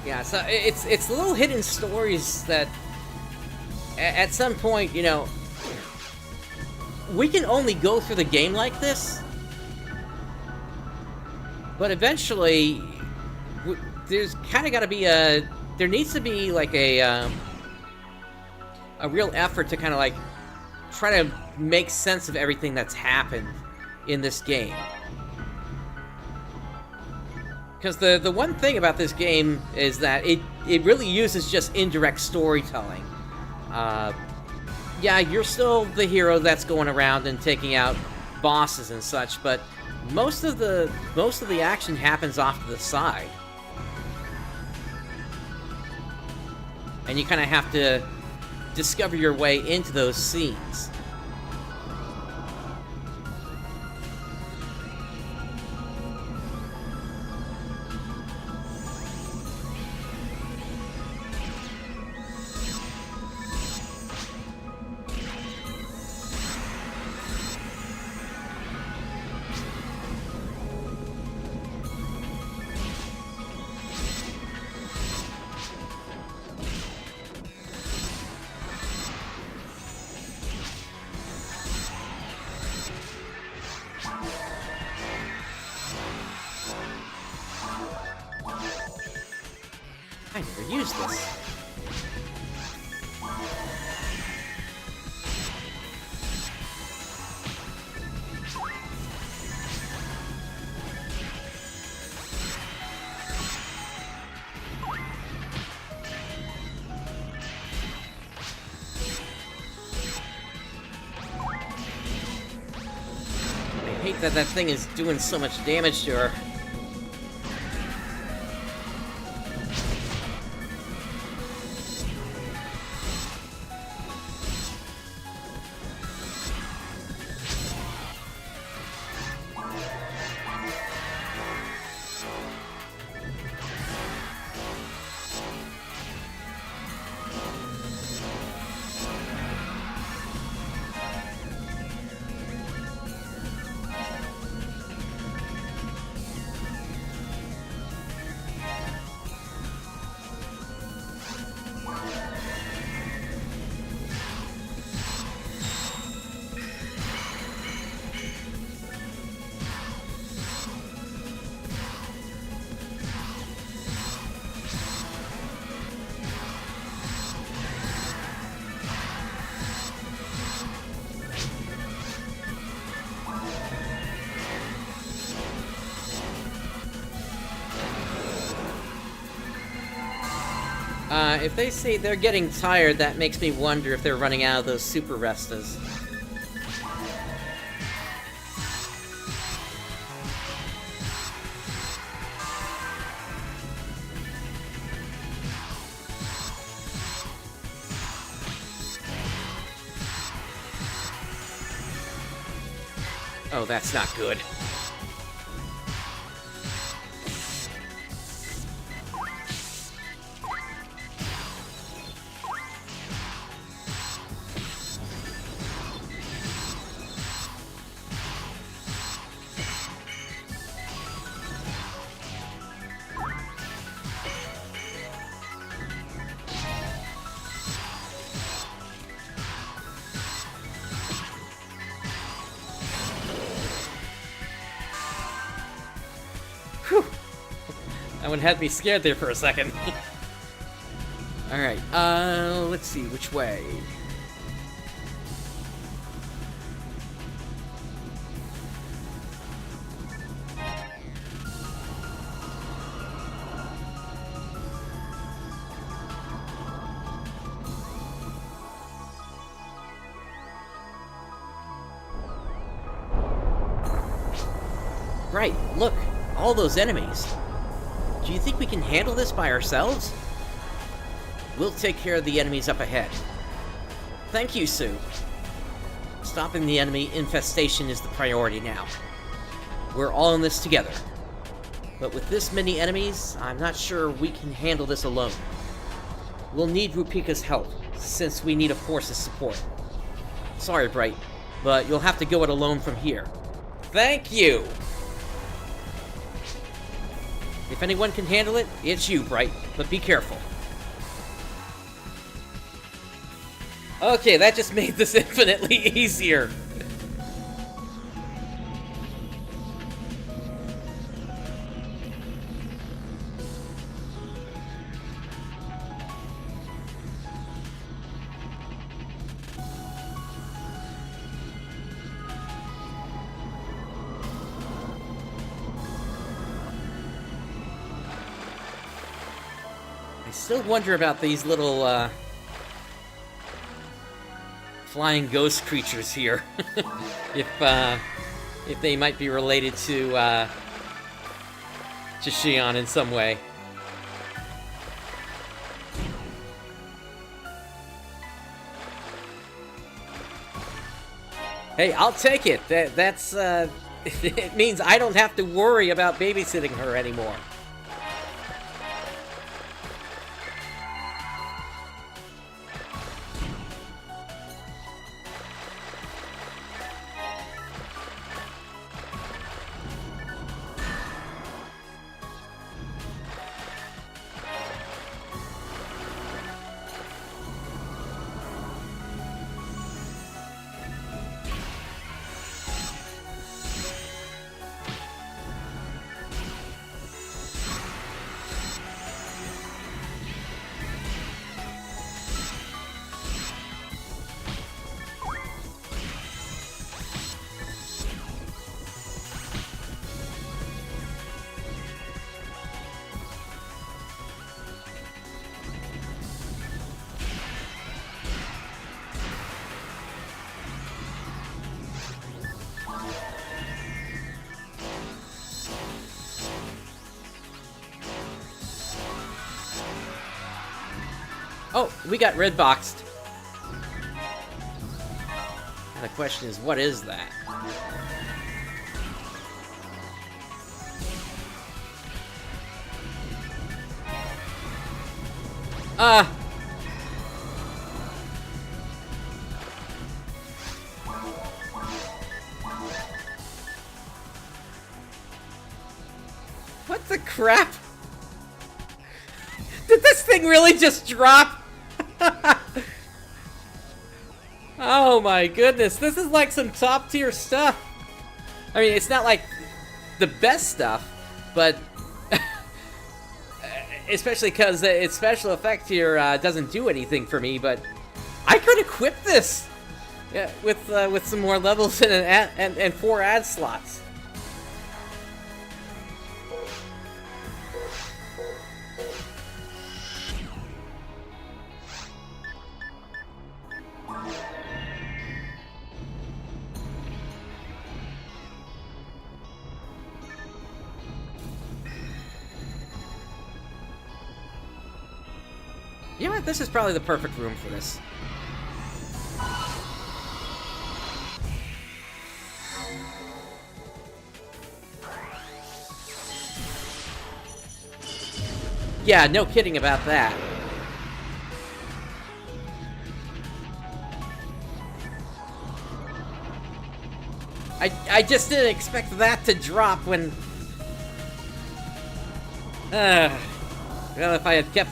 Yeah, so it's little hidden stories that at some point, you know, we can only go through the game like this, but eventually there's kind of got to be there needs to be like a real effort to kind of like try to make sense of everything that's happened in this game. Because the one thing about this game is that it really uses just indirect storytelling. Yeah, you're still the hero that's going around and taking out bosses and such, but most of the action happens off to the side. And you kind of have to discover your way into those scenes. use this. I hate that thing is doing so much damage to her. If they say they're getting tired, that makes me wonder if they're running out of those super restas. Oh, that's not good. Whew. That one had me scared there for a second. Alright, let's see, which way? Right, look, all those enemies. Do you think we can handle this by ourselves? We'll take care of the enemies up ahead. Thank you, Sue. Stopping the enemy infestation is the priority now. We're all in this together. But with this many enemies, I'm not sure we can handle this alone. We'll need Rupika's help, since we need a force's support. Sorry, Bright, but you'll have to go it alone from here. Thank you! If anyone can handle it, it's you, Bright, but be careful. Okay, that just made this infinitely easier. I still wonder about these little, flying ghost creatures here. If they might be related to Shion in some way. Hey, I'll take it. That's it means I don't have to worry about babysitting her anymore. Oh, we got red boxed. And the question is, what is that? What the crap? Did this thing really just drop? Oh my goodness, this is like some top tier stuff. I mean, it's not like the best stuff, but especially because its special effect here doesn't do anything for me, but I could equip this with some more levels and 4 ad slots. You know what? This is probably the perfect room for this. Yeah, no kidding about that. I just didn't expect that to drop when... well, if I had kept...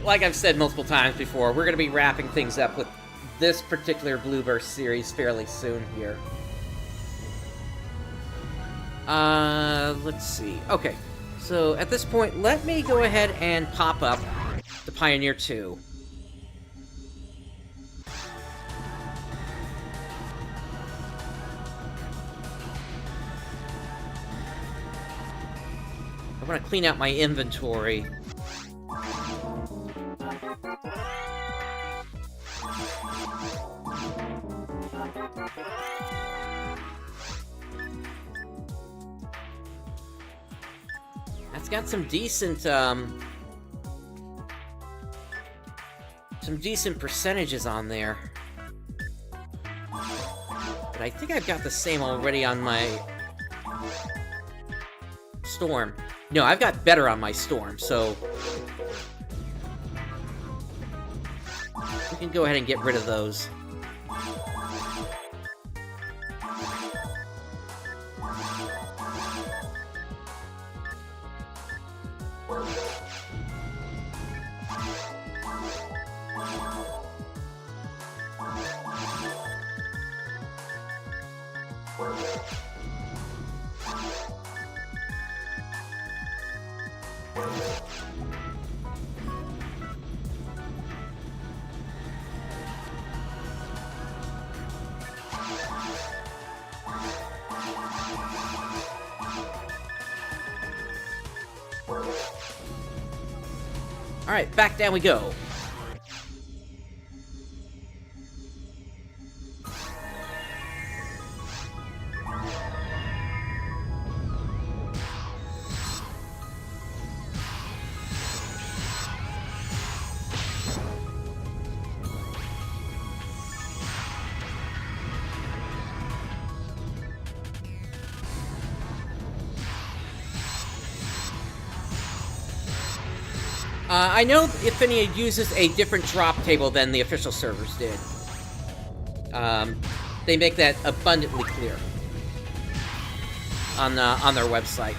Like I've said multiple times before, we're going to be wrapping things up with this particular Blueburst series fairly soon here. Let's see. Okay, so at this point, let me go ahead and pop up the Pioneer 2. I want to clean out my inventory. That's got some decent percentages on there. But I think I've got the same already on my Storm. No, I've got better on my Storm, so we can go ahead and get rid of those. Alright, back down we go. I know Affinia uses a different drop table than the official servers did. They make that abundantly clear on their website.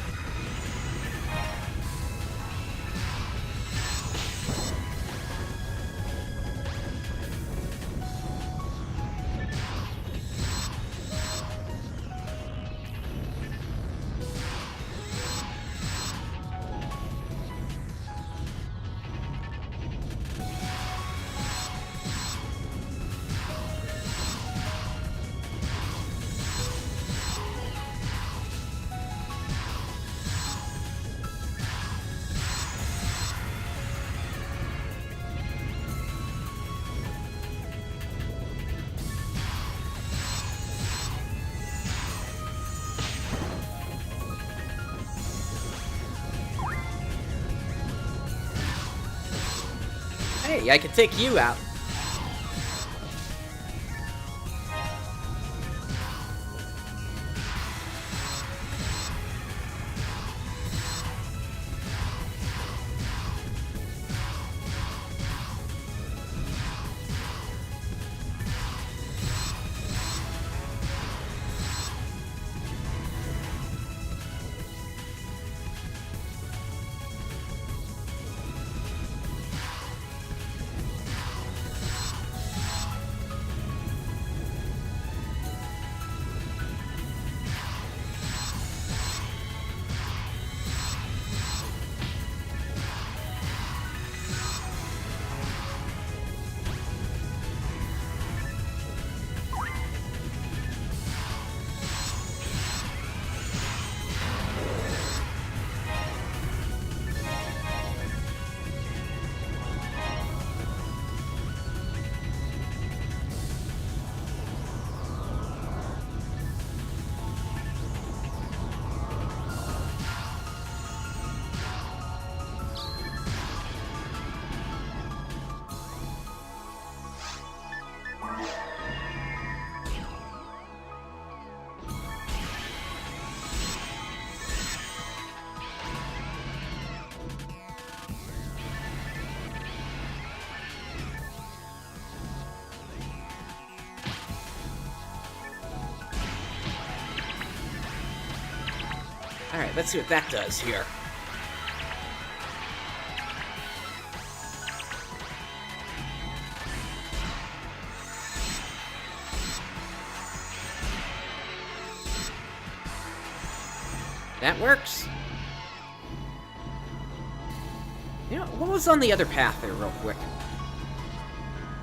Hey, I can take you out. Alright, let's see what that does here. That works. You know, what was on the other path there, real quick?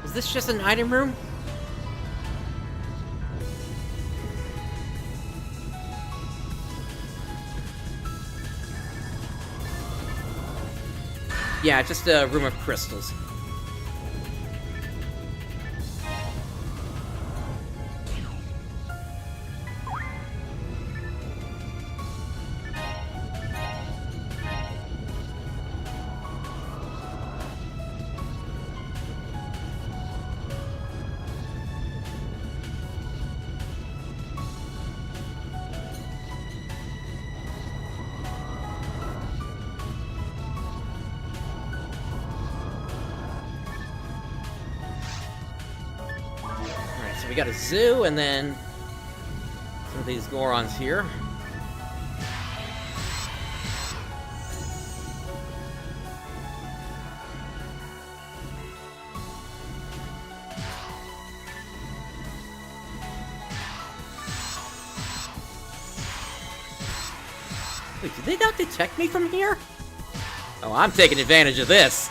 Is this just an item room? Yeah, just a room of crystals. We got a zoo, and then some of these Gorons here. Wait, did they not detect me from here? Oh, I'm taking advantage of this.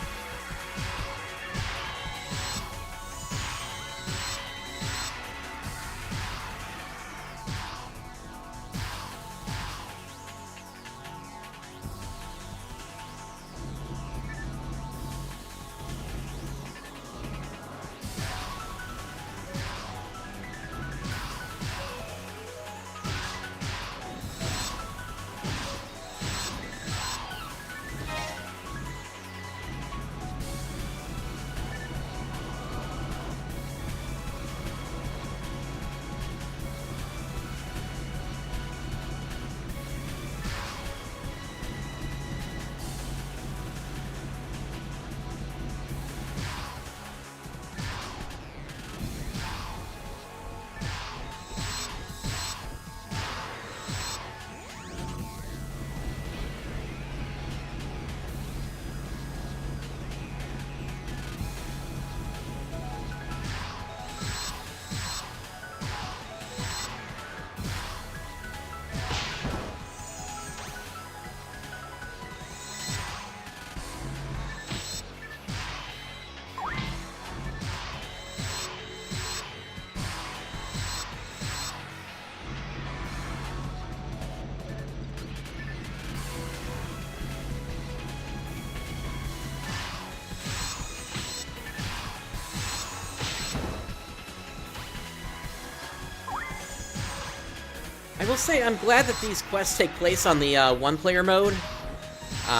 I will say I'm glad that these quests take place on the one-player mode,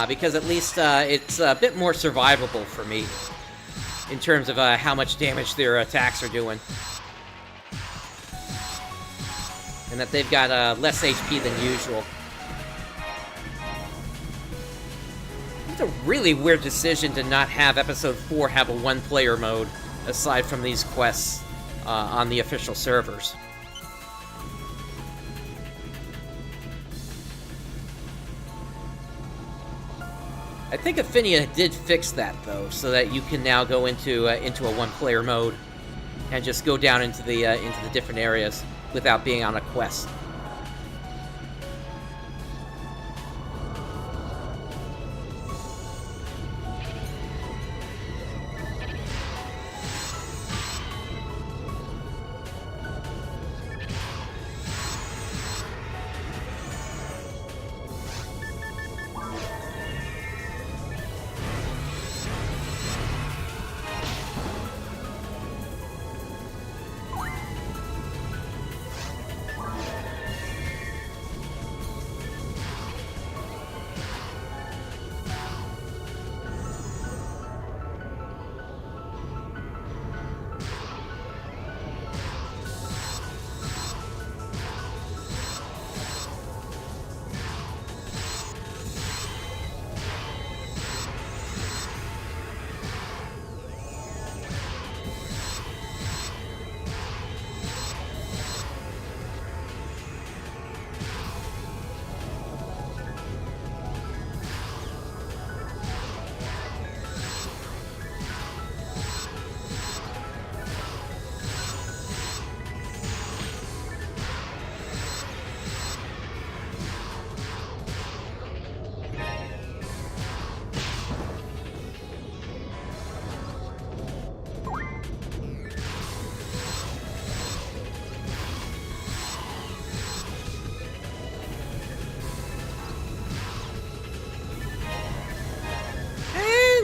because at least it's a bit more survivable for me. in terms of how much damage their attacks are doing. And that they've got less HP than usual. It's a really weird decision to not have Episode 4 have a one-player mode, aside from these quests on the official servers. I think Affinia did fix that, though, so that you can now go into a one-player mode and just go down into the different areas without being on a quest.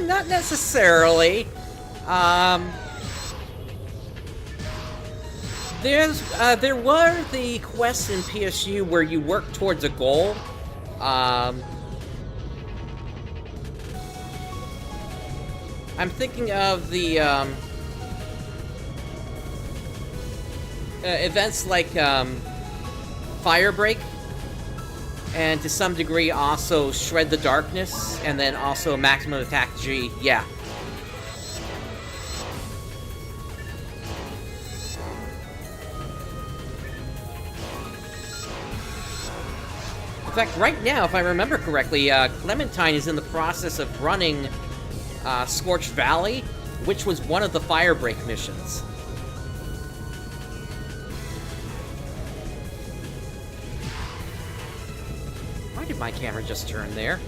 Not necessarily. There were the quests in PSU where you work towards a goal. I'm thinking of the events like Firebreak, and to some degree also Shred the Darkness, and then also Maximum Attack G, yeah. In fact, right now, if I remember correctly, Clementine is in the process of running Scorched Valley, which was one of the Firebreak missions. Why did my camera just turn there?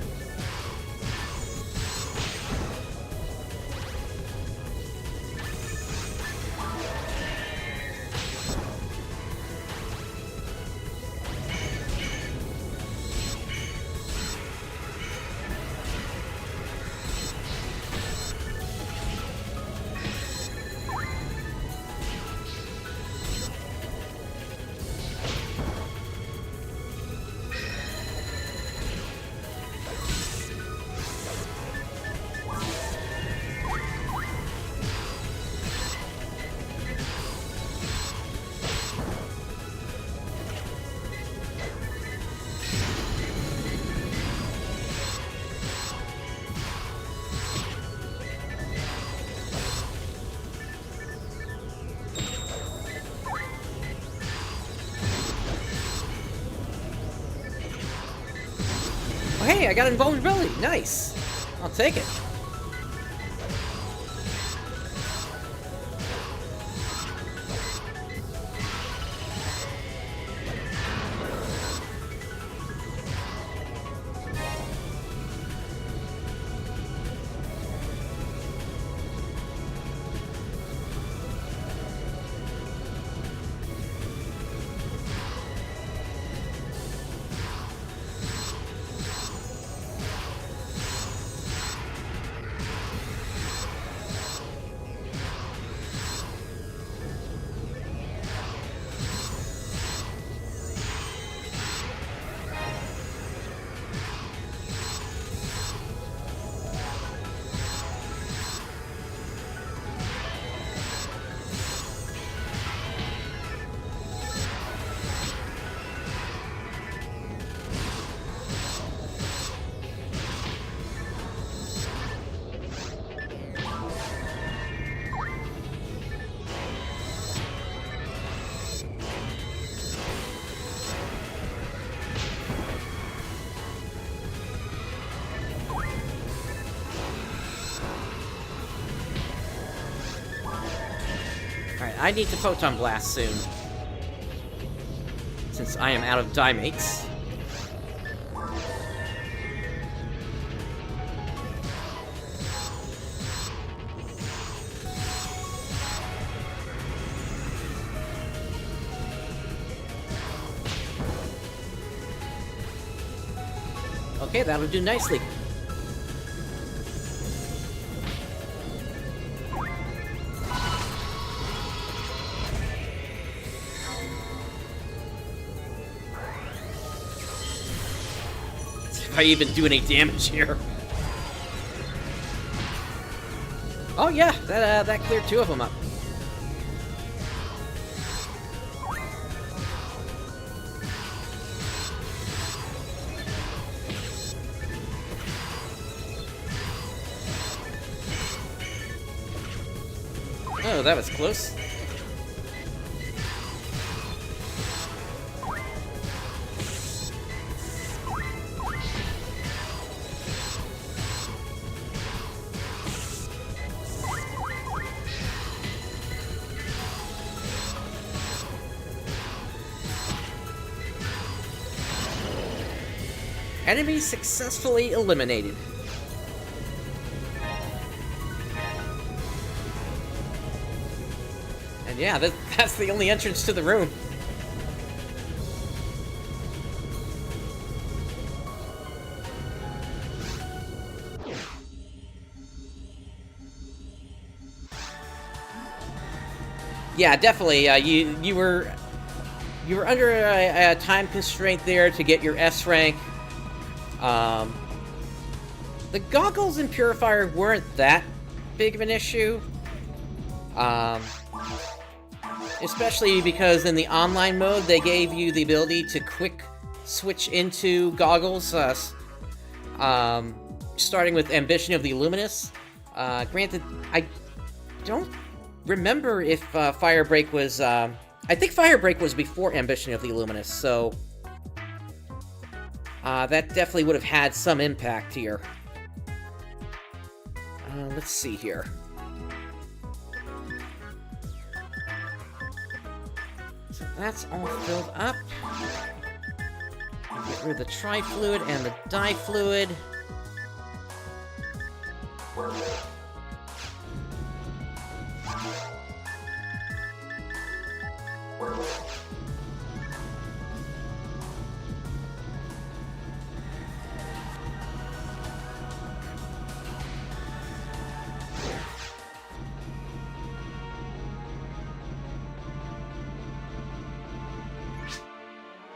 Hey, I got invulnerability. Nice. I'll take it. Alright, I need to Photon Blast soon. Since I am out of die mates. Okay, that'll do nicely. If I even do any damage here. Oh yeah, that cleared 2 of them up. Oh, that was close. Enemy successfully eliminated. And yeah, that's the only entrance to the room. Yeah, definitely. You were under a time constraint there to get your S rank. The goggles and purifier weren't that big of an issue. Especially because in the online mode, they gave you the ability to quick switch into goggles, starting with Ambition of the Illuminous. Granted, I don't remember if Firebreak was... I think Firebreak was before Ambition of the Illuminous, so... that definitely would have had some impact here. Let's see here. So that's all filled up. Get rid of the Tri-Fluid and the Di-Fluid.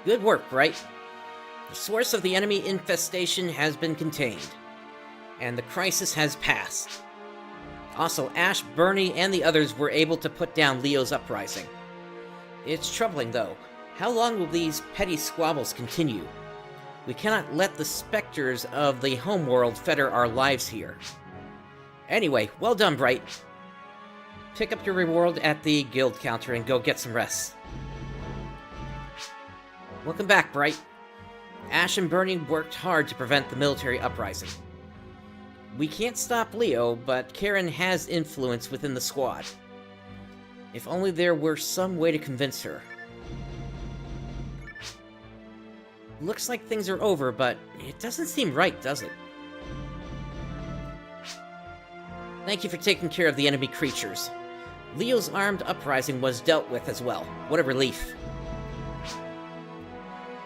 Good work, Bright. The source of the enemy infestation has been contained, and the crisis has passed. Also, Ash, Bernie, and the others were able to put down Leo's uprising. It's troubling, though. How long will these petty squabbles continue? We cannot let the specters of the homeworld fetter our lives here. Anyway, well done, Bright. Pick up your reward at the guild counter and go get some rest. Welcome back, Bright. Ash and Bernie worked hard to prevent the military uprising. We can't stop Leo, but Karen has influence within the squad. If only there were some way to convince her. Looks like things are over, but it doesn't seem right, does it? Thank you for taking care of the enemy creatures. Leo's armed uprising was dealt with as well. What a relief.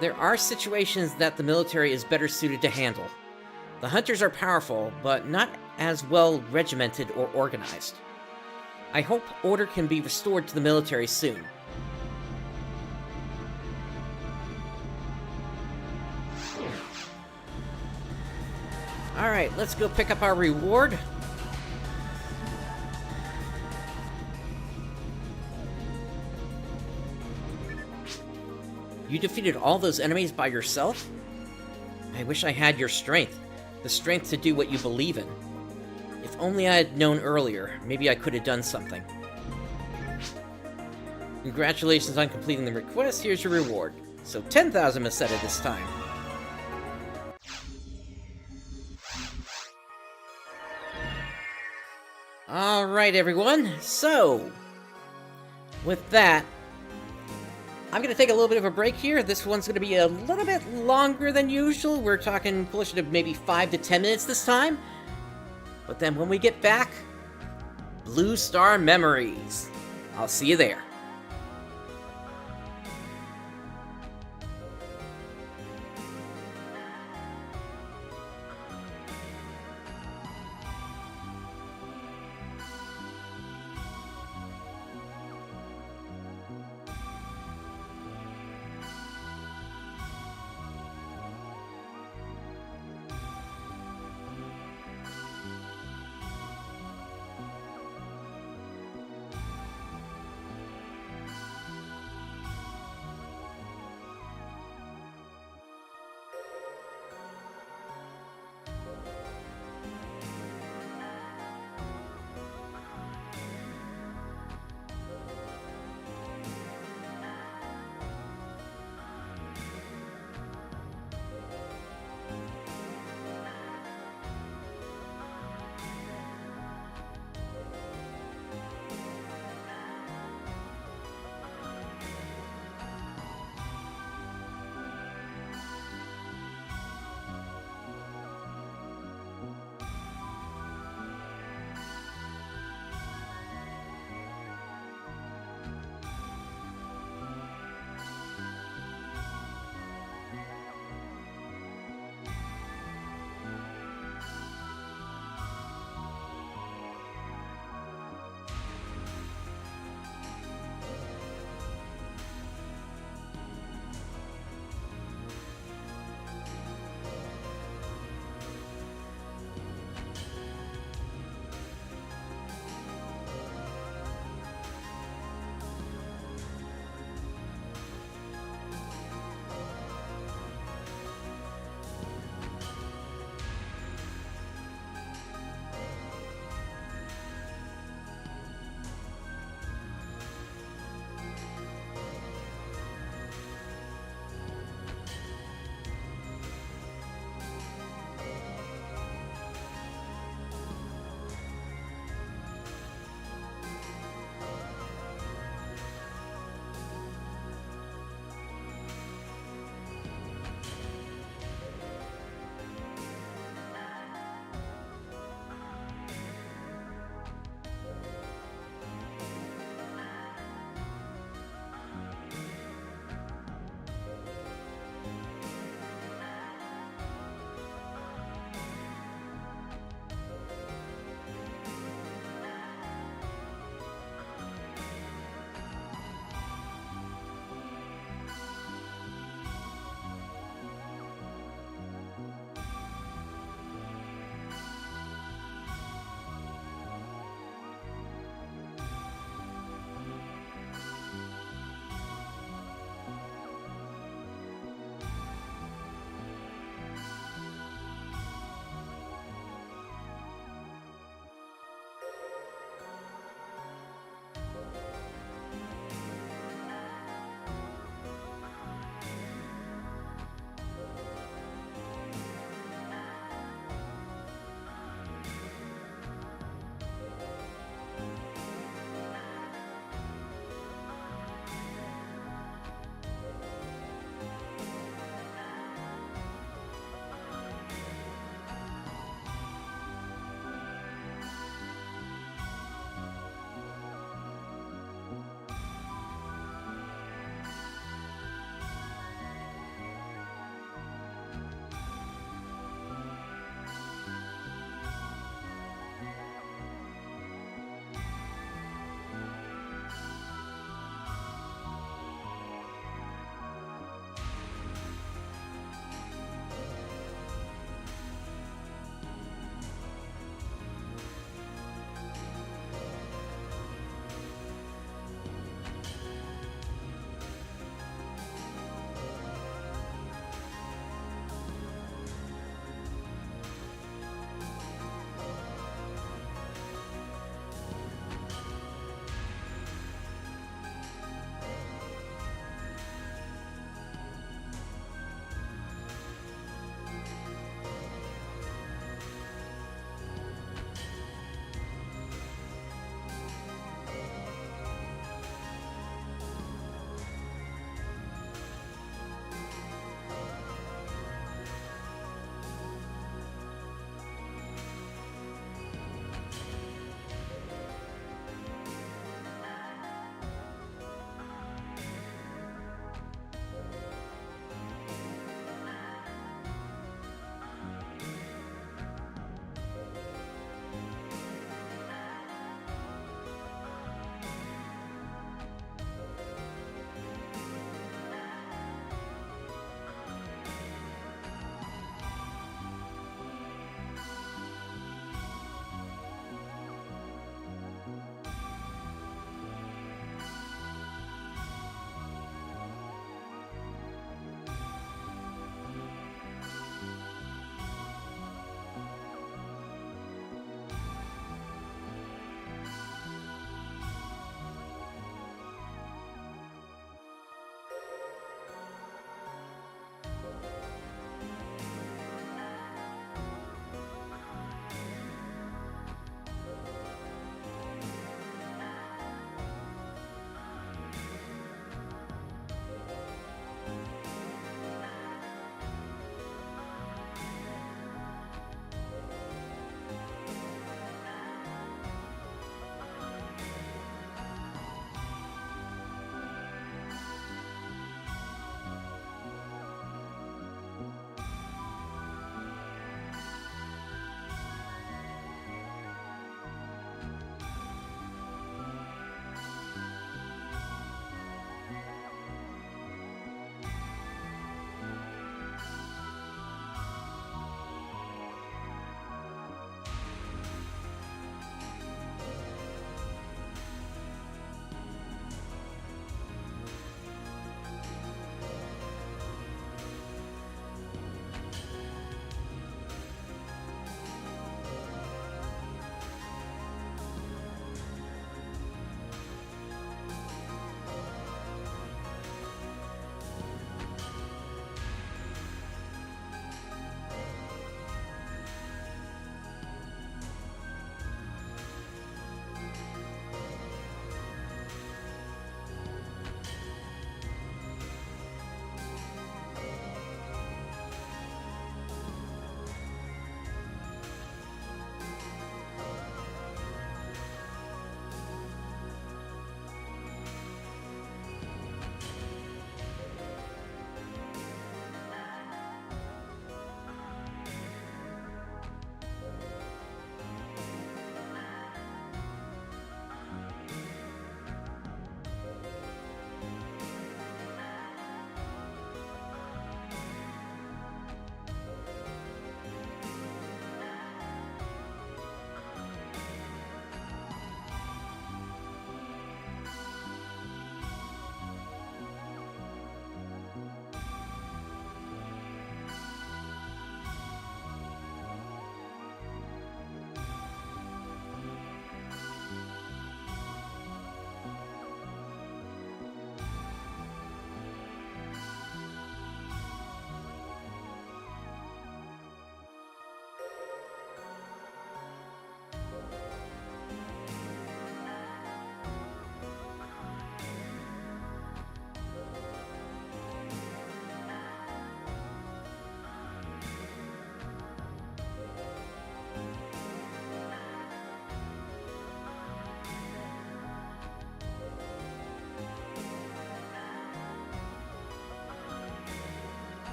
There are situations that the military is better suited to handle. The hunters are powerful, but not as well regimented or organized. I hope order can be restored to the military soon. Alright, let's go pick up our reward. You defeated all those enemies by yourself? I wish I had your strength. The strength to do what you believe in. If only I had known earlier, maybe I could have done something. Congratulations on completing the request, here's your reward. So 10,000 Meseta this time. Alright everyone, so... with that, I'm going to take a little bit of a break here. This one's going to be a little bit longer than usual. We're talking closer to maybe 5 to 10 minutes this time. But then when we get back, Blue Star Memories. I'll see you there.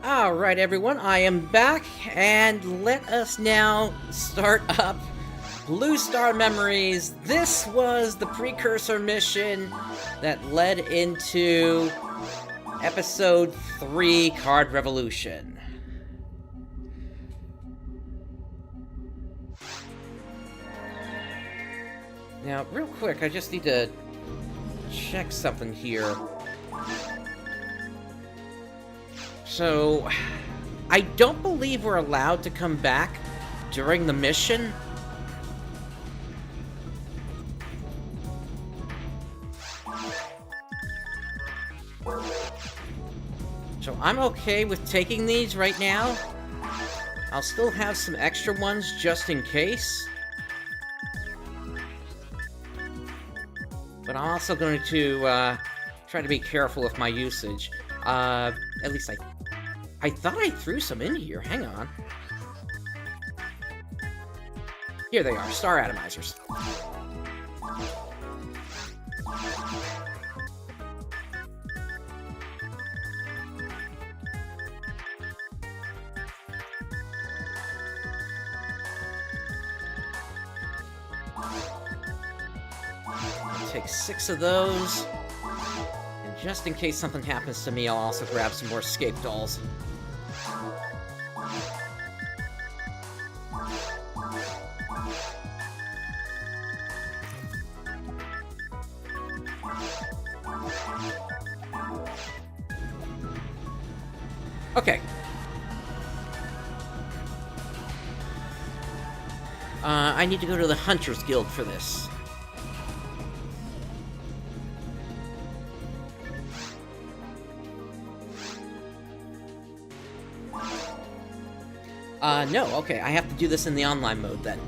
Alright everyone, I am back, and let us now start up Blue Star Memories. This was the precursor mission that led into Episode 3, Card Revolution. Now, real quick, I just need to check something here. So, I don't believe we're allowed to come back during the mission. So I'm okay with taking these right now. I'll still have some extra ones just in case. But I'm also going to try to be careful with my usage. At least I thought I threw some in here. Hang on. Here they are, star atomizers. I'll take 6 of those. And just in case something happens to me, I'll also grab some more Scape Dolls. Okay. I need to go to the Hunters Guild for this. No, okay, I have to do this in the online mode then.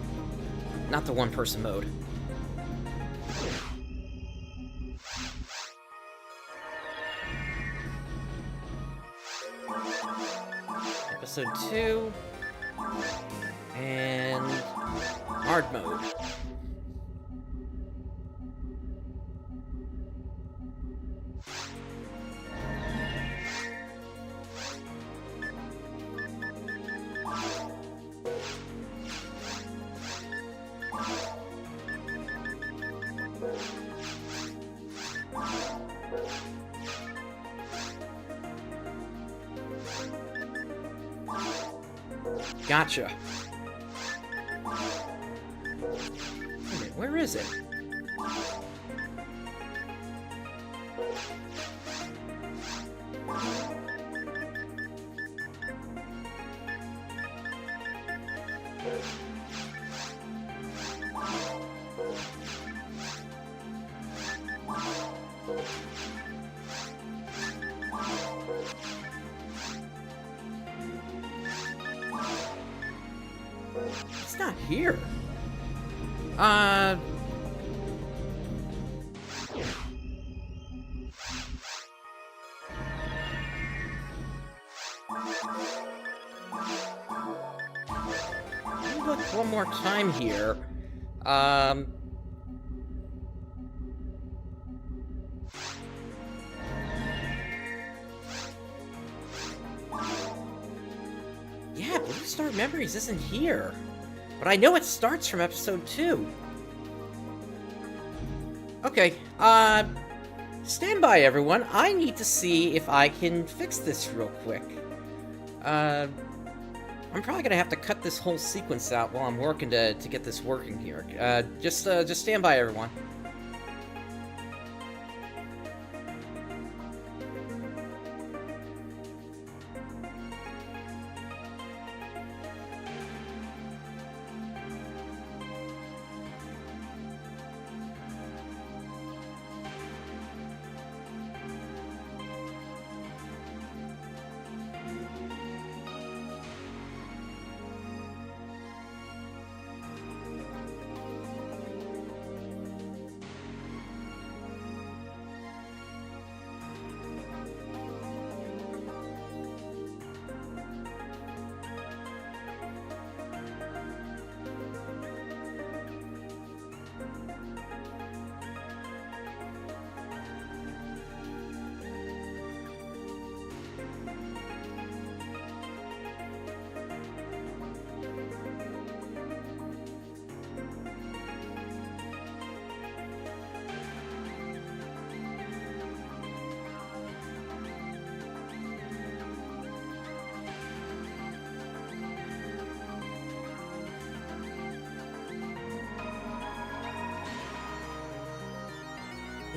Not the one-person mode. Episode 2. And hard mode. Gotcha. Wait a minute, where is it? It's not here. Let me look one more time here. Yeah, Blue Star Memories isn't here. But I know it starts from episode 2. Okay, stand by everyone. I need to see if I can fix this real quick. I'm probably gonna have to cut this whole sequence out while I'm working to get this working here. Just stand by everyone.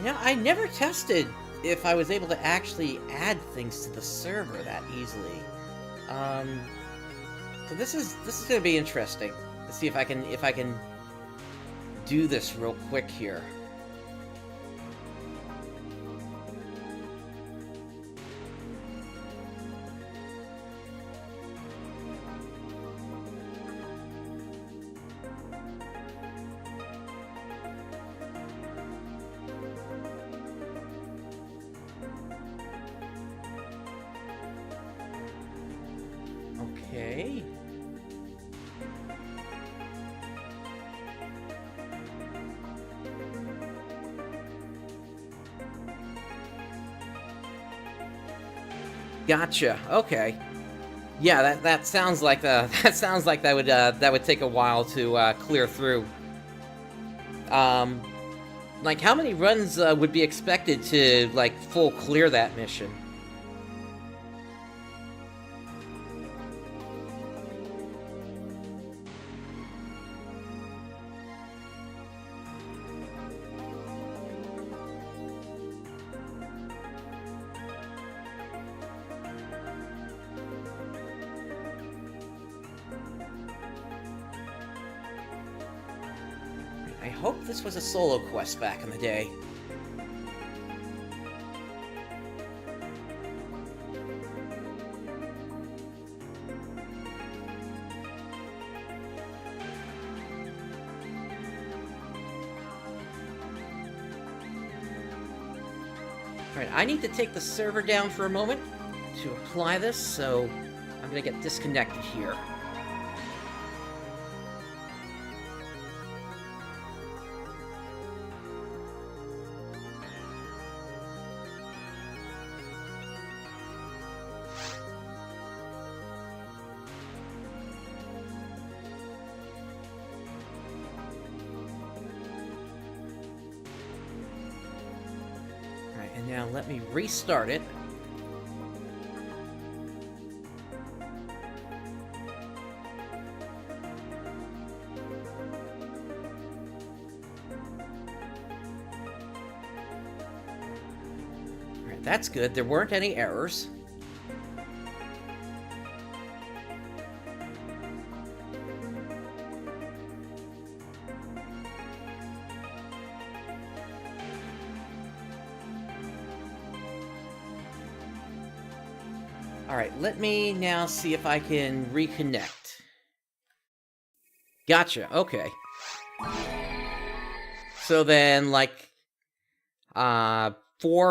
I never tested if I was able to actually add things to the server that easily. So this is going to be interesting. Let's see if I can do this real quick here. Okay. Gotcha. Okay. Yeah, that sounds like that would take a while to clear through. Like how many runs would be expected to like full clear that mission? I hope this was a solo quest back in the day. Alright, I need to take the server down for a moment to apply this, so I'm gonna get disconnected here. And now let me restart it. Alright, that's good. There weren't any errors. Alright, let me now see if I can reconnect. Gotcha, okay. So then, like, 4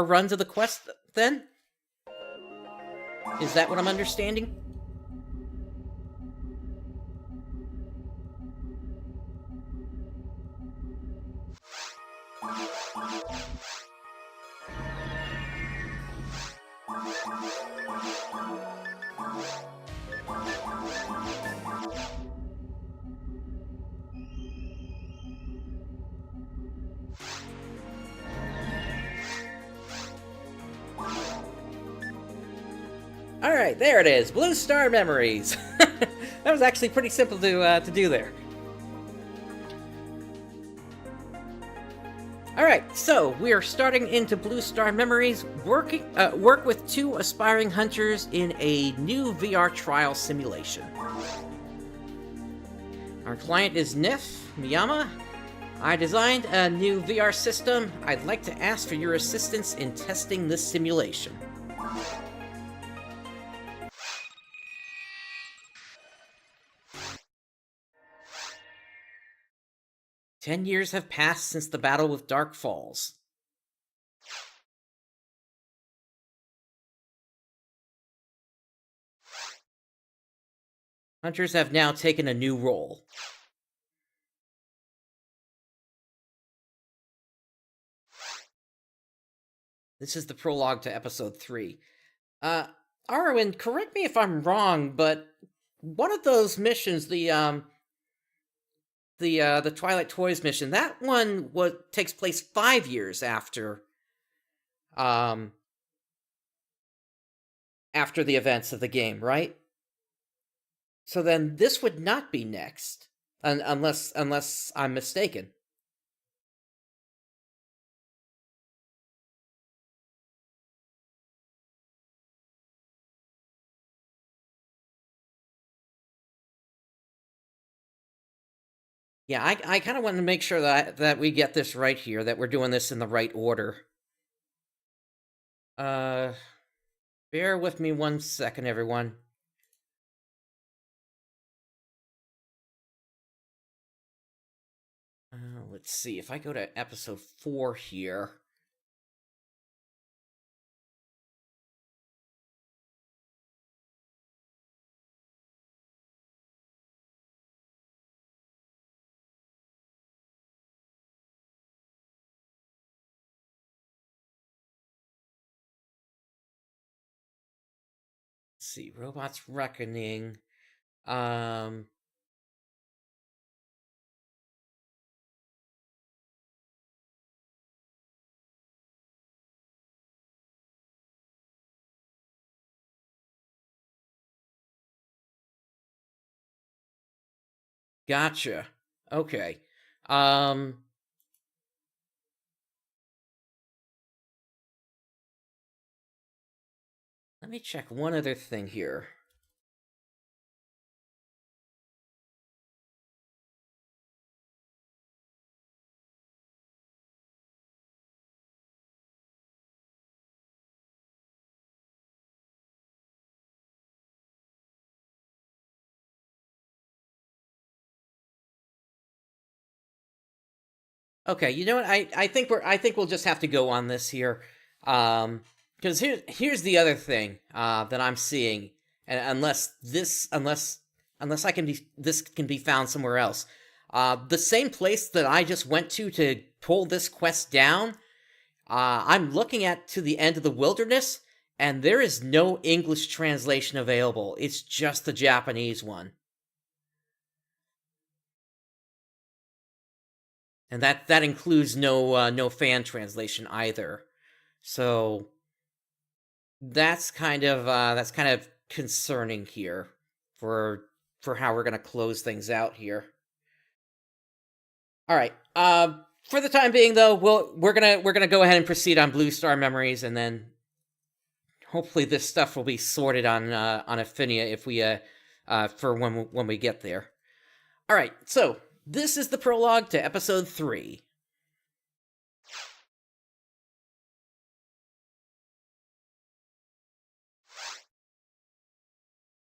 runs of the quest, then? Is that what I'm understanding? Alright, there it is. Blue Star Memories. That was actually pretty simple to do there. Alright, so we are starting into Blue Star Memories. Work with 2 aspiring hunters in a new VR trial simulation. Our client is Nef Miyama. I designed a new VR system. I'd like to ask for your assistance in testing this simulation. "10 years have passed since the battle with Dark Falls. Hunters have now taken a new role. This is the prologue to episode 3. Arwen, correct me if I'm wrong, but one of those missions, the Twilight Toys mission, that one takes place 5 years after the events of the game, right? So then this would not be next, unless I'm mistaken. Yeah, I kind of want to make sure that we get this right here, that we're doing this in the right order. Bear with me 1 second, everyone. Let's see, if I go to episode 4 here... Let's see, Robots Reckoning. Gotcha. Okay. Let me check one other thing here. Okay, you know what? I think we'll just have to go on this here. Because here's the other thing that I'm seeing, and unless this can be found somewhere else. The same place that I just went to pull this quest down, I'm looking at to the end of the wilderness, and there is no English translation available. It's just the Japanese one. And that includes no fan translation either. So that's kind of concerning here for how we're gonna close things out here. All right. For the time being, though, we're gonna go ahead and proceed on Blue Star Memories, and then hopefully this stuff will be sorted on Affinia if we for when we get there. All right. So this is the prologue to episode 3.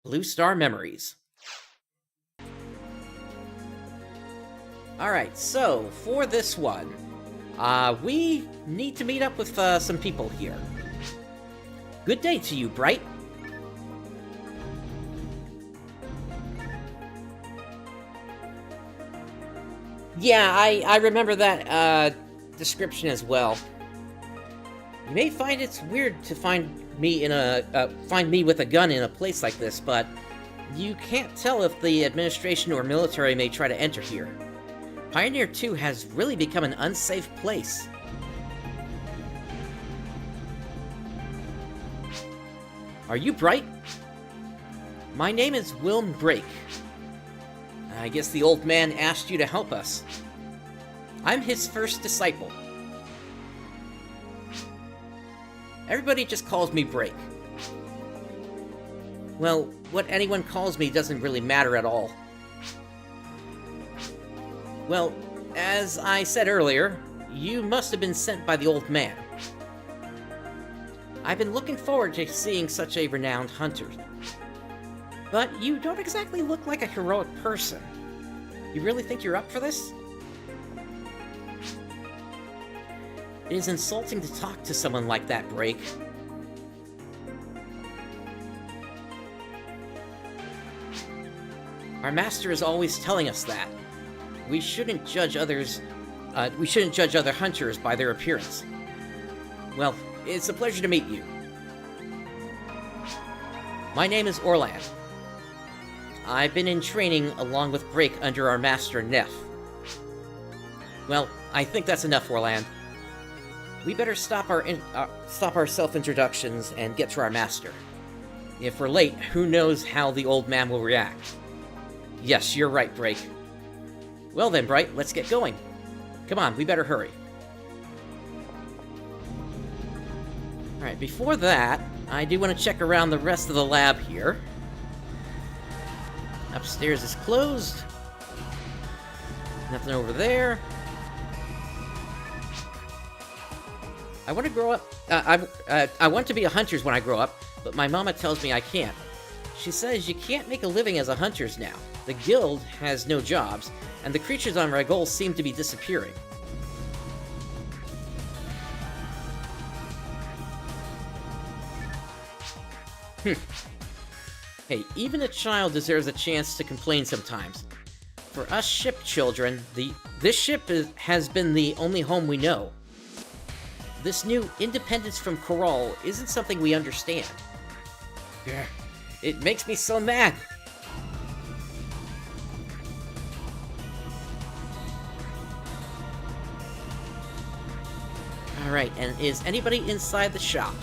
Blue Star Memories. Alright, so for this one, we need to meet up with some people here. Good day to you, Bright. Yeah, I remember that description as well. You may find it's weird to find me with a gun in a place like this, but you can't tell if the administration or military may try to enter here. Pioneer 2 has really become an unsafe place. Are you Bright? My name is Wilm Brake. I guess the old man asked you to help us. I'm his first disciple. Everybody just calls me Brake. Well, what anyone calls me doesn't really matter at all. Well, as I said earlier, you must have been sent by the old man. I've been looking forward to seeing such a renowned hunter. But you don't exactly look like a heroic person. You really think you're up for this? It is insulting to talk to someone like that, Brake. Our master is always telling us that. We shouldn't judge other hunters by their appearance. Well, it's a pleasure to meet you. My name is Orland. I've been in training along with Brake under our master, Neff. Well, I think that's enough, Orland. We better stop our self-introductions and get to our master. If we're late, who knows how the old man will react. Yes, you're right, Brake. Well then, Bright, let's get going. Come on, we better hurry. Alright, before that, I do want to check around the rest of the lab here. Upstairs is closed. Nothing over there. I want to grow up. I want to be a hunter when I grow up, but my mama tells me I can't. She says you can't make a living as a hunters now. The guild has no jobs, and the creatures on Regol seem to be disappearing. Hey, even a child deserves a chance to complain sometimes. For us ship children, this ship has been the only home we know. This new independence from Corral isn't something we understand. Yeah, it makes me so mad. Alright, and is anybody inside the shop?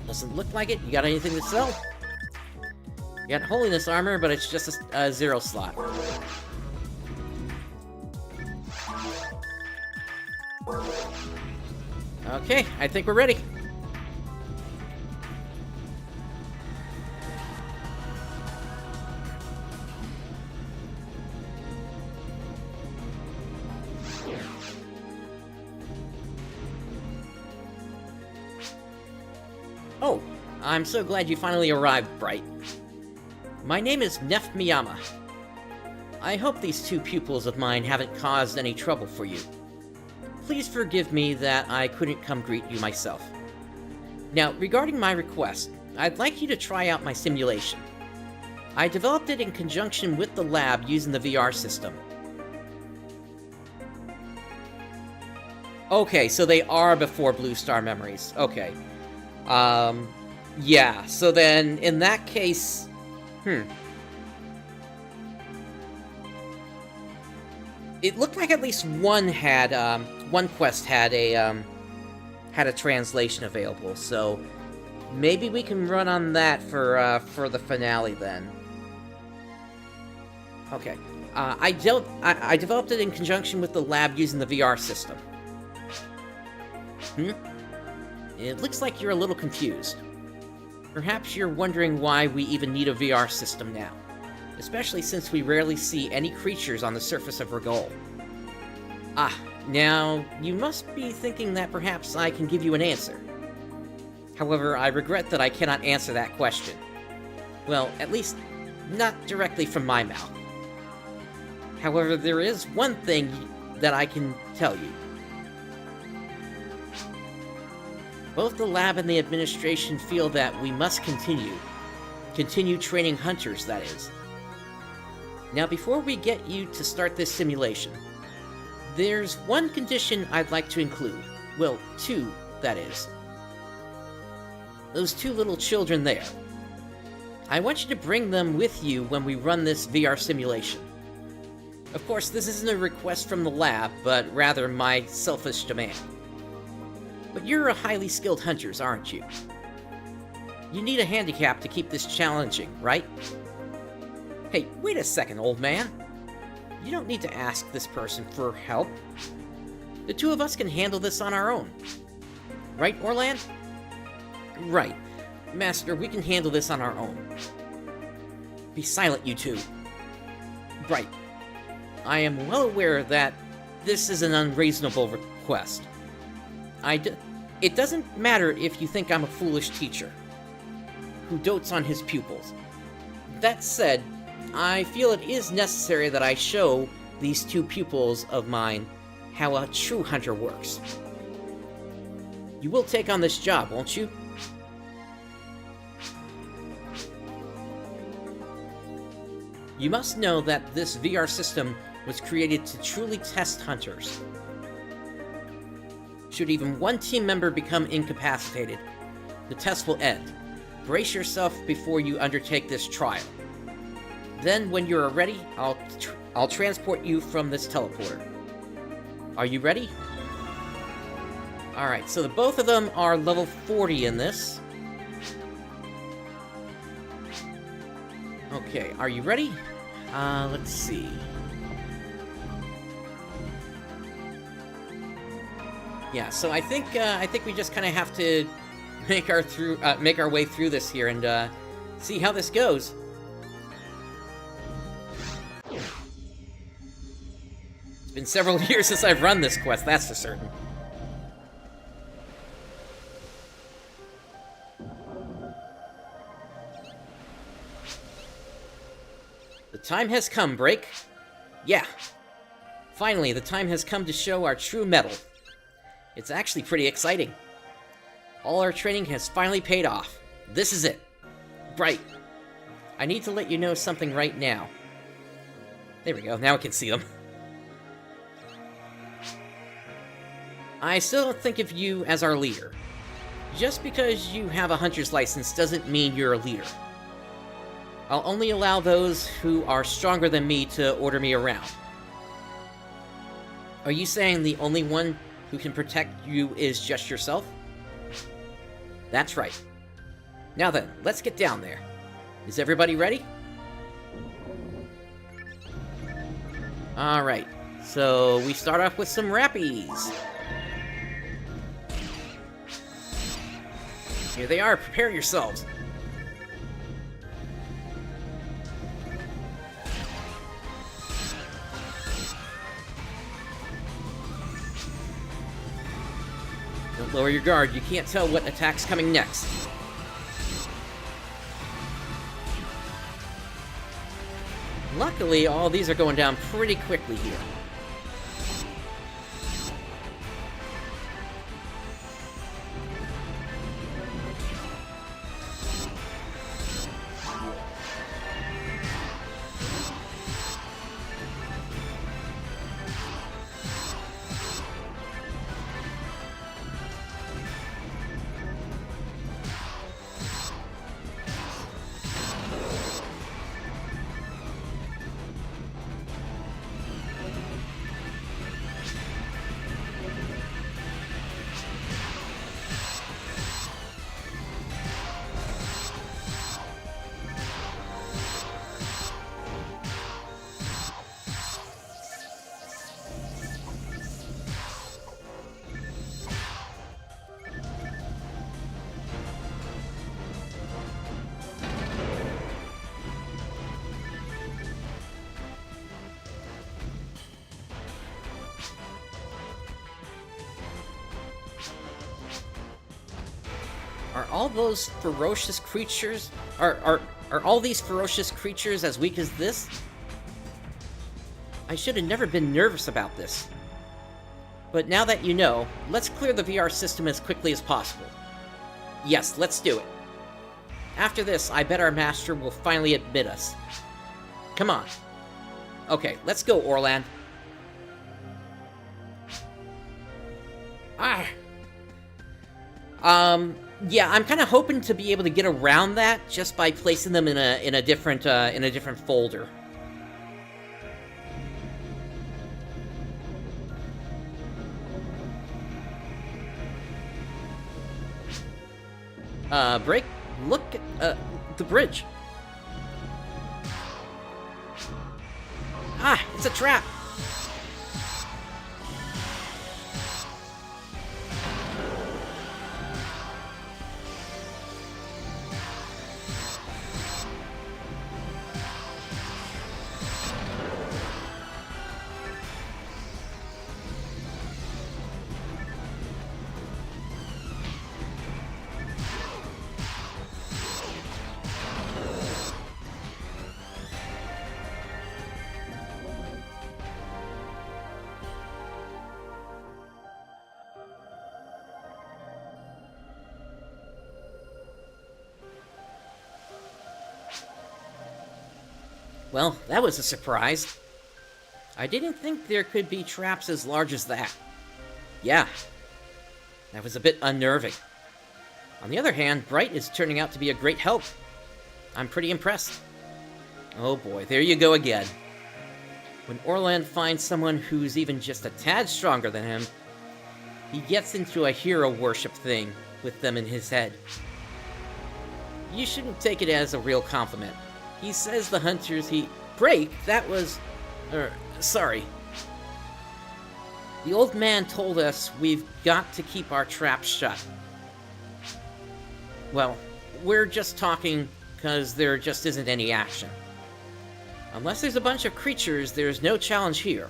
Doesn't look like it. You got anything to sell? You got holiness armor, but it's just a 0 slot. Okay, I think we're ready. Oh, I'm so glad you finally arrived, Bright. My name is Nef Miyama. I hope these two pupils of mine haven't caused any trouble for you. Please forgive me that I couldn't come greet you myself. Now, regarding my request, I'd like you to try out my simulation. I developed it in conjunction with the lab using the VR system. Okay, so they are before Blue Star memories. Okay. Yeah, so then, in that case... It looked like at least one had, one quest had a translation available, so... Maybe we can run on that for the finale, then. Okay. I developed it in conjunction with the lab using the VR system. It looks like you're a little confused. Perhaps you're wondering why we even need a VR system now, especially since we rarely see any creatures on the surface of Regol. Now, you must be thinking that perhaps I can give you an answer. However, I regret that I cannot answer that question. Well, at least, not directly from my mouth. However, there is one thing that I can tell you. Both the lab and the administration feel that we must continue training hunters, that is. Now, before we get you to start this simulation, there's one condition I'd like to include. Well, two, that is. Those two little children there. I want you to bring them with you when we run this VR simulation. Of course, this isn't a request from the lab, but rather my selfish demand. But you're a highly skilled hunters, aren't you? You need a handicap to keep this challenging, right? Hey, wait a second, old man. You don't need to ask this person for help. The two of us can handle this on our own. Right, Orland? Right. Master, we can handle this on our own. Be silent, you two. Right. I am well aware that this is an unreasonable request. It doesn't matter if you think I'm a foolish teacher who dotes on his pupils. That said, I feel it is necessary that I show these two pupils of mine how a true hunter works. You will take on this job, won't you? You must know that this VR system was created to truly test hunters. Should even one team member become incapacitated, the test will end. Brace yourself before you undertake this trial. Then, when you're ready, I'll transport you from this teleporter. Are you ready? Alright, so the both of them are level 40 in this. Okay, are you ready? Let's see. Yeah, so I think we just kind of have to make our way through this here and see how this goes. It's been several years since I've run this quest, that's for certain. The time has come, Break. Yeah. Finally, the time has come to show our true mettle. It's actually pretty exciting. All our training has finally paid off. This is it. Bright. I need to let you know something right now. There we go, now I can see them. I still don't think of you as our leader. Just because you have a hunter's license doesn't mean you're a leader. I'll only allow those who are stronger than me to order me around. Are you saying the only one who can protect you is just yourself? That's right. Now then, let's get down there. Is everybody ready? Alright, so we start off with some rappies. Here they are, prepare yourselves. Don't lower your guard, you can't tell what attack's coming next. Luckily, all these are going down pretty quickly here. Are all those ferocious creatures... Are all these ferocious creatures as weak as this? I should have never been nervous about this. But now that you know, let's clear the VR system as quickly as possible. Yes, let's do it. After this, I bet our master will finally admit us. Come on. Okay, let's go, Orland. Yeah, I'm kind of hoping to be able to get around that just by placing them in a different folder. Break, look at the bridge. Ah, it's a trap. Well, that was a surprise. I didn't think there could be traps as large as that. Yeah, that was a bit unnerving. On the other hand, Bright is turning out to be a great help. I'm pretty impressed. Oh boy, there you go again. When Orland finds someone who's even just a tad stronger than him, he gets into a hero worship thing with them in his head. You shouldn't take it as a real compliment. He says the hunters he... Break? That was... sorry. The old man told us we've got to keep our traps shut. Well, we're just talking because there just isn't any action. Unless there's a bunch of creatures, there's no challenge here.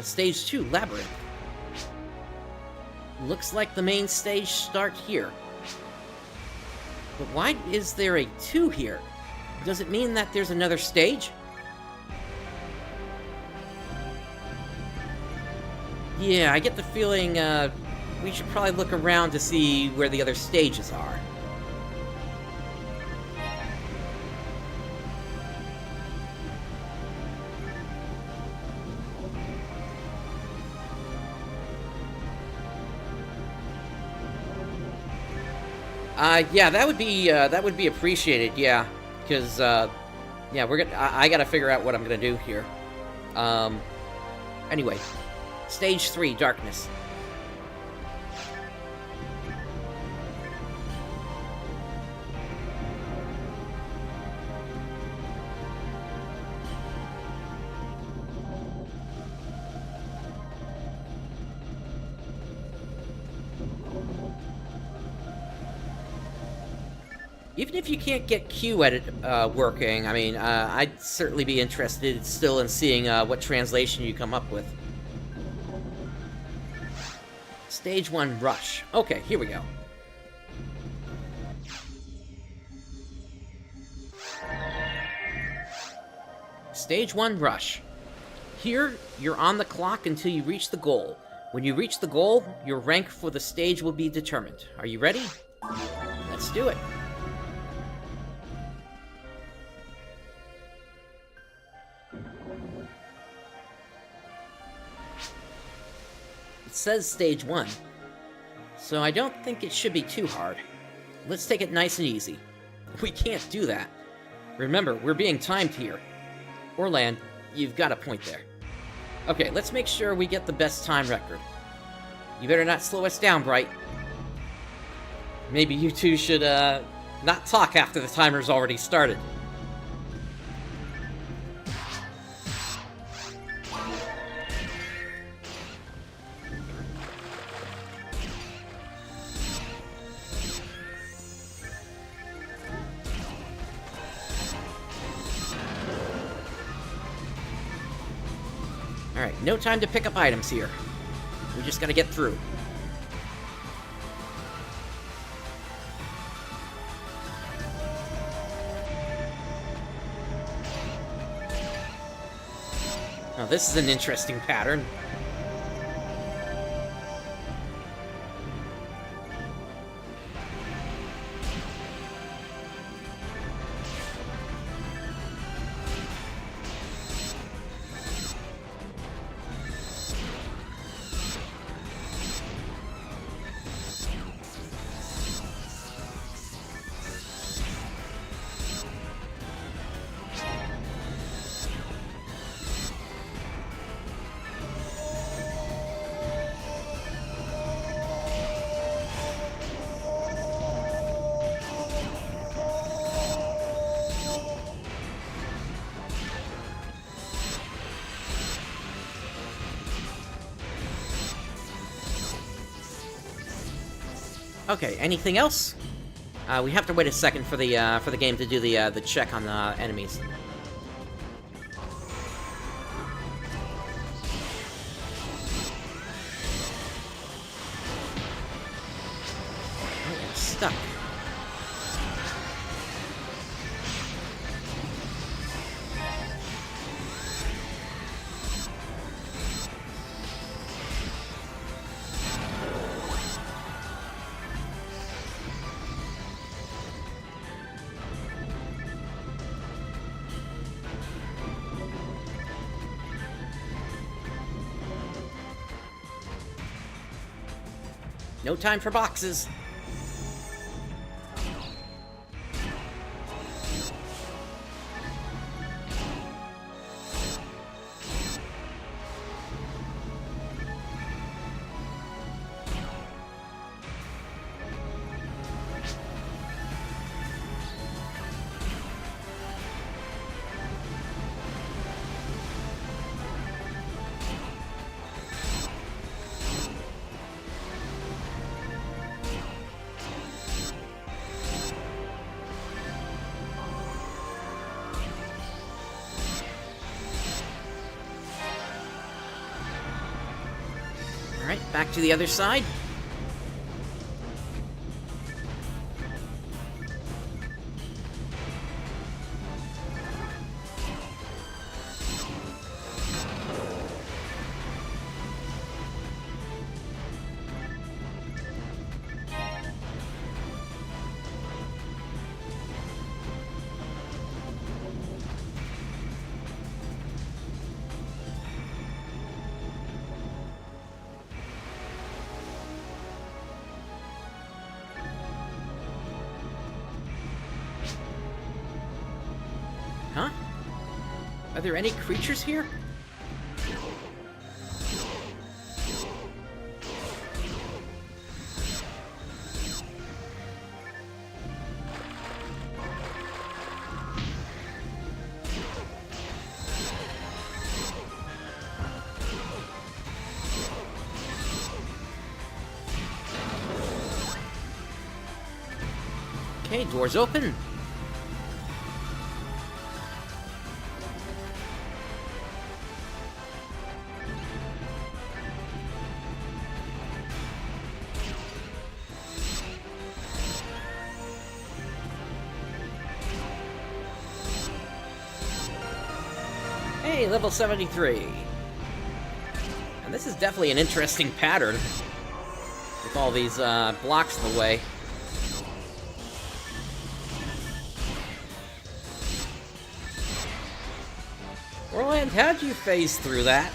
Stage 2, Labyrinth. Looks like the main stage starts here. But why is there a 2 here? Does it mean that there's another stage? Yeah, I get the feeling, we should probably look around to see where the other stages are. Yeah, that would be appreciated, yeah. Because, yeah, I gotta figure out what I'm gonna do here. Anyway. Stage 3, Darkness. Even if you can't get Q edit working, I mean, I'd certainly be interested still in seeing what translation you come up with. Stage 1, Rush. Okay, here we go. Stage 1, Rush. Here, you're on the clock until you reach the goal. When you reach the goal, your rank for the stage will be determined. Are you ready? Let's do it. It says Stage 1, so I don't think it should be too hard. Let's take it nice and easy. We can't do that. Remember, we're being timed here. Orland, you've got a point there. Okay, let's make sure we get the best time record. You better not slow us down, Bright. Maybe you two should, not talk after the timer's already started. Alright, no time to pick up items here. We just gotta get through. Now this is an interesting pattern. Okay, anything else? We have to wait a second for the game to do the check on the enemies. Oh, I'm stuck. No time for boxes. Alright, back to the other side. Huh? Are there any creatures here? Okay, doors open. Hey, level 73. And this is definitely an interesting pattern, with all these blocks in the way. Orland, how'd you phase through that?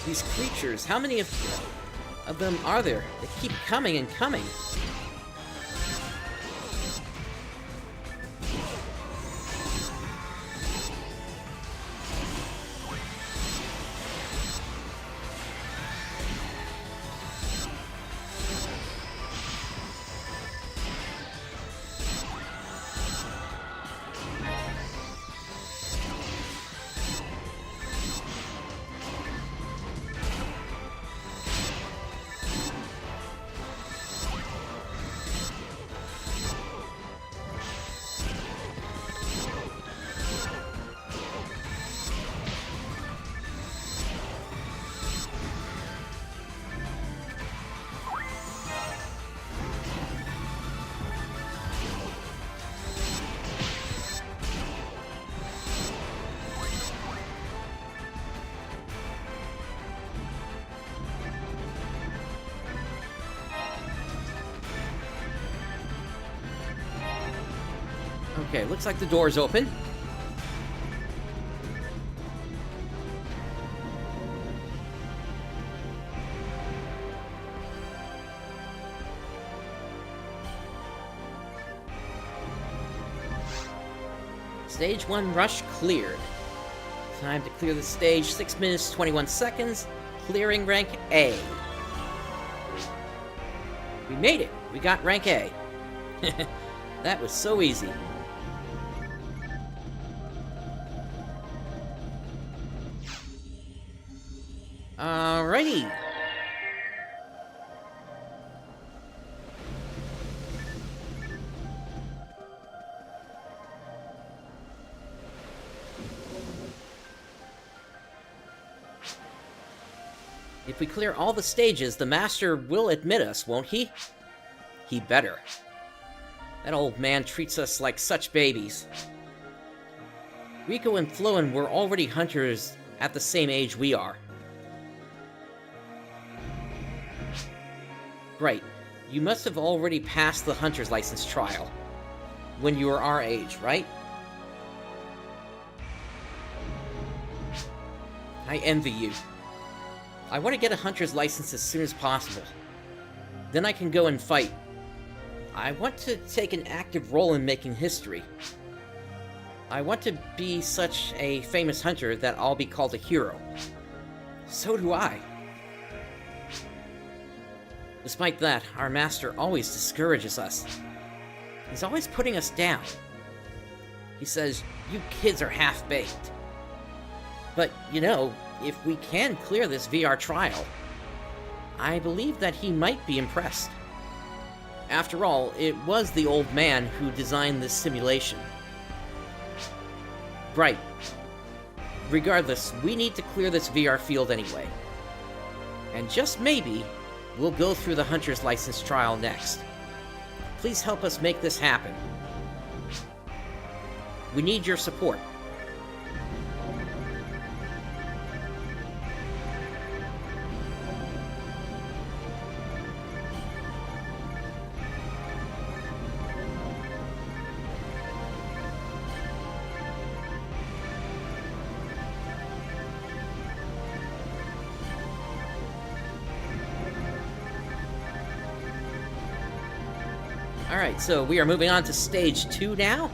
These creatures, how many of them are there? They keep coming and coming. Okay, looks like the door's open. Stage 1 rush cleared. Time to clear the stage, 6 minutes, 21 seconds. Clearing rank A. We made it! We got rank A. That was so easy. Alrighty. If we clear all the stages, the Master will admit us, won't he? He better. That old man treats us like such babies. Rico and Floan were already hunters at the same age we are. Right. You must have already passed the hunter's license trial when you were our age, right? I envy you. I want to get a hunter's license as soon as possible. Then I can go and fight. I want to take an active role in making history. I want to be such a famous hunter that I'll be called a hero. So do I. Despite that, our master always discourages us. He's always putting us down. He says, "You kids are half-baked." But, you know, if we can clear this VR trial, I believe that he might be impressed. After all, it was the old man who designed this simulation. Right. Regardless, we need to clear this VR field anyway. And just maybe, we'll go through the Hunter's License trial next. Please help us make this happen. We need your support. Alright, so we are moving on to Stage 2 now.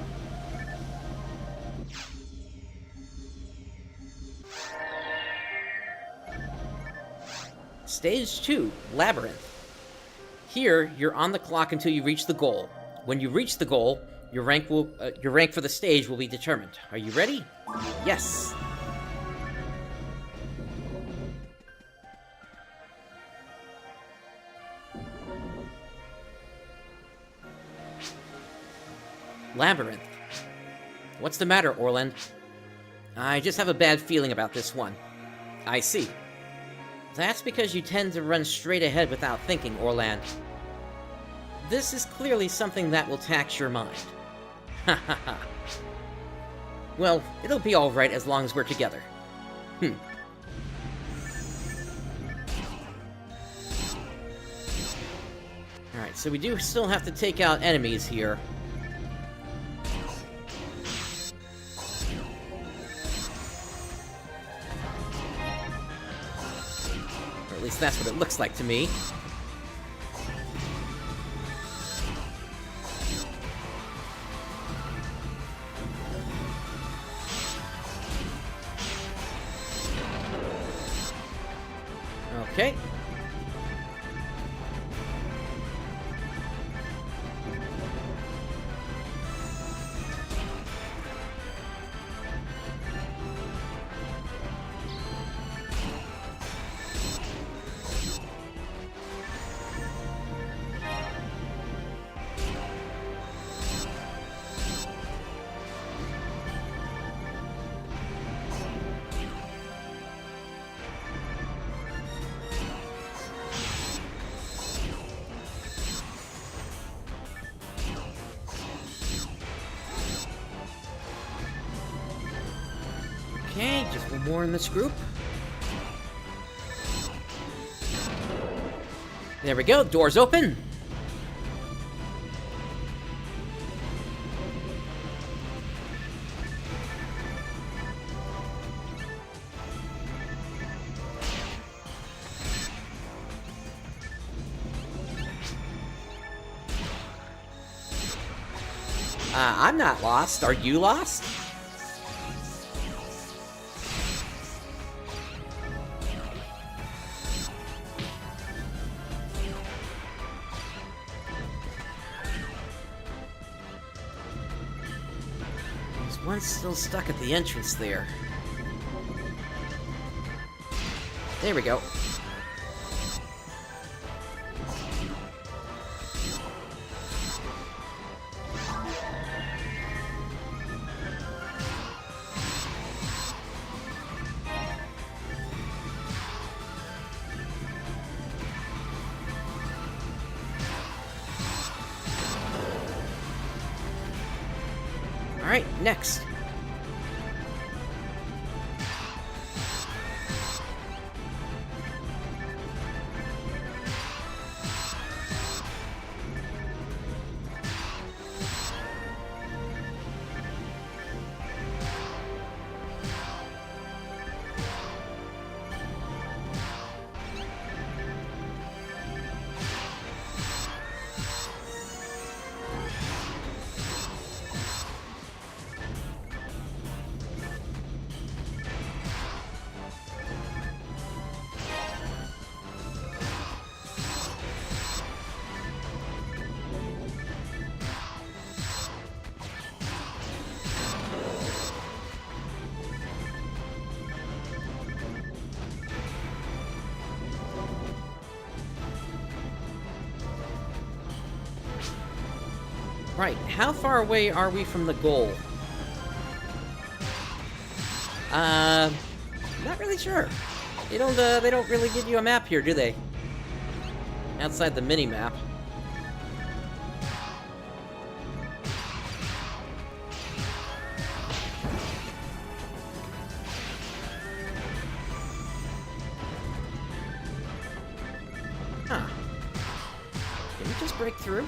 Stage 2, Labyrinth. Here, you're on the clock until you reach the goal. When you reach the goal, your rank for the stage will be determined. Are you ready? Yes! Labyrinth. What's the matter, Orland? I just have a bad feeling about this one. I see. That's because you tend to run straight ahead without thinking, Orland. This is clearly something that will tax your mind. Ha ha ha. Well, it'll be alright as long as we're together. Alright, so we do still have to take out enemies here. At least that's what it looks like to me. Okay. Okay, just one more in this group. There we go, doors open. I'm not lost. Are you lost? One's still stuck at the entrance there. There we go. Alright, next. Right, how far away are we from the goal? Not really sure. They don't really give you a map here, do they? Outside the mini-map. Huh. Can we just break through?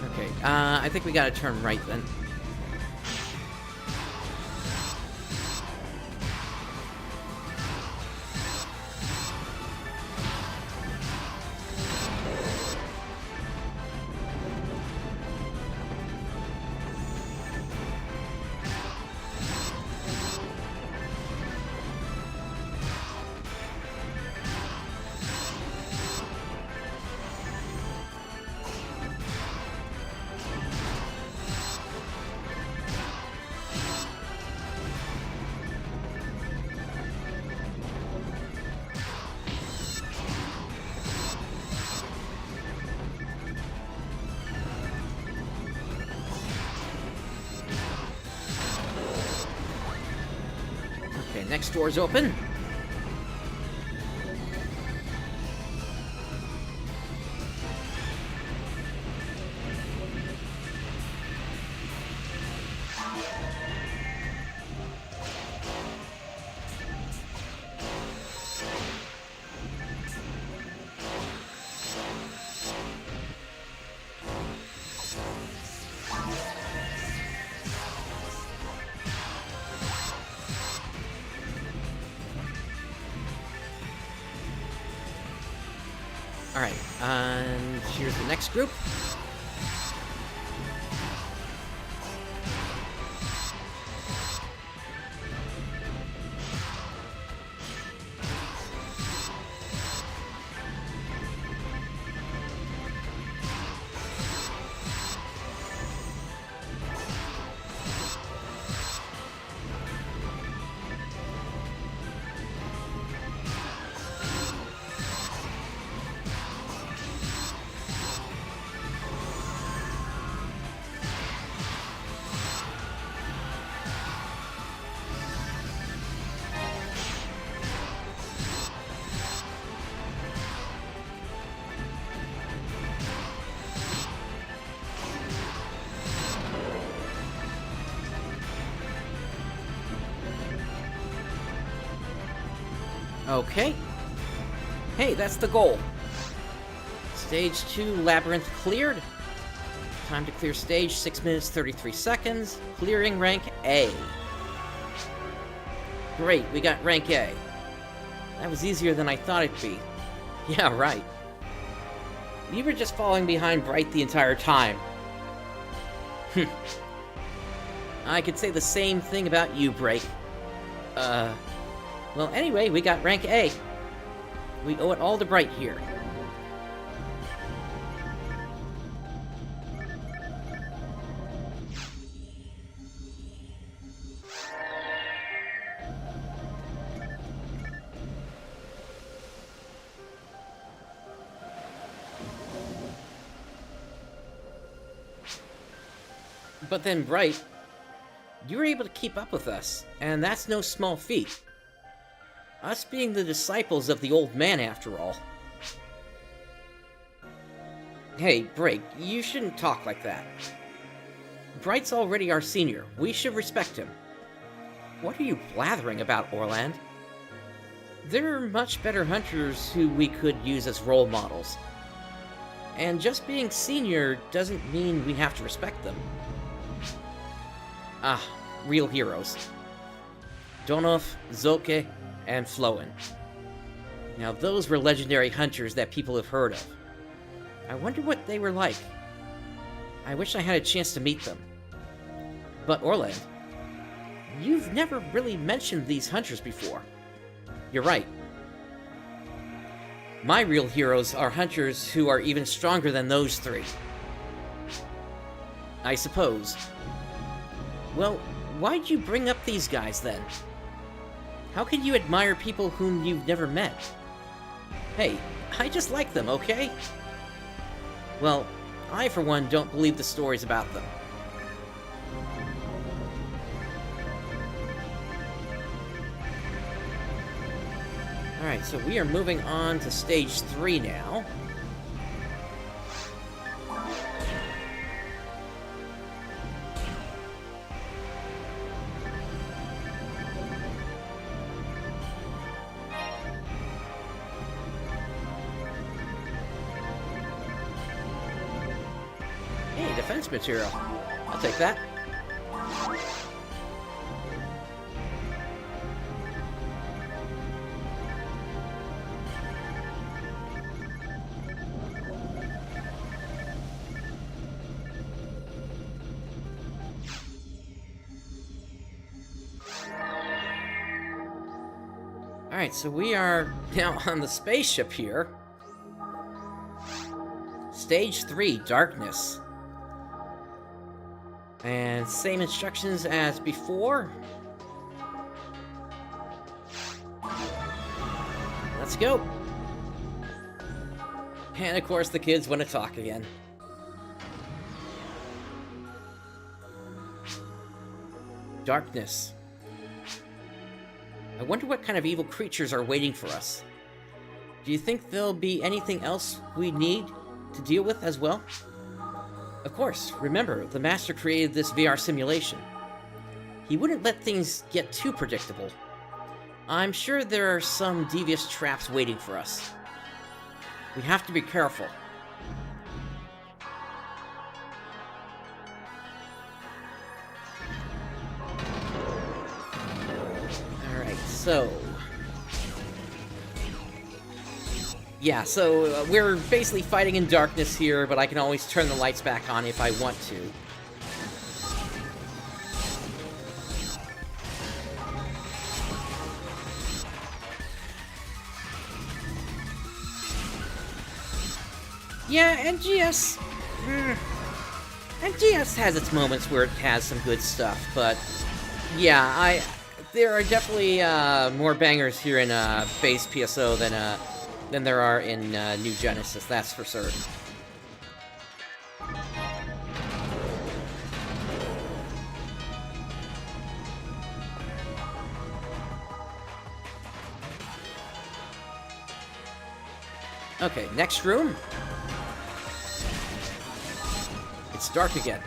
Okay, I think we gotta turn right then. Okay, next door's open. Alright, and here's the next group. Okay. Hey, that's the goal. Stage 2 Labyrinth cleared. Time to clear stage, 6 minutes 33 seconds. Clearing rank A. Great, we got rank A. That was easier than I thought it'd be. Yeah, right. You were just falling behind Bright the entire time. I could say the same thing about you, Break. Well, anyway, we got rank A. We owe it all to Bright here. But then, Bright, you were able to keep up with us, and that's no small feat. Us being the disciples of the old man, after all. Hey, Break, you shouldn't talk like that. Bright's already our senior. We should respect him. What are you blathering about, Orland? There are much better hunters who we could use as role models. And just being senior doesn't mean we have to respect them. Ah, real heroes. Donov, Zoke, and Floen. Now those were legendary hunters that people have heard of. I wonder what they were like. I wish I had a chance to meet them. But Orland, you've never really mentioned these hunters before. You're right. My real heroes are hunters who are even stronger than those three. I suppose. Well, why'd you bring up these guys, then? How can you admire people whom you've never met? Hey, I just like them, okay? Well, I, for one, don't believe the stories about them. Alright, so we are moving on to stage 3 now. Hey, defense material. I'll take that. Alright, so we are now on the spaceship here. Stage 3, Darkness. And same instructions as before. Let's go. And of course the kids want to talk again. Darkness. I wonder what kind of evil creatures are waiting for us. Do you think there'll be anything else we need to deal with as well? Of course, remember, the Master created this VR simulation. He wouldn't let things get too predictable. I'm sure there are some devious traps waiting for us. We have to be careful. Alright, so... yeah, so we're basically fighting in darkness here, but I can always turn the lights back on if I want to. Yeah, NGS... NGS has its moments where it has some good stuff, but... yeah, there are definitely more bangers here in base PSO than there are in New Genesis, that's for certain. Okay, next room. It's dark again.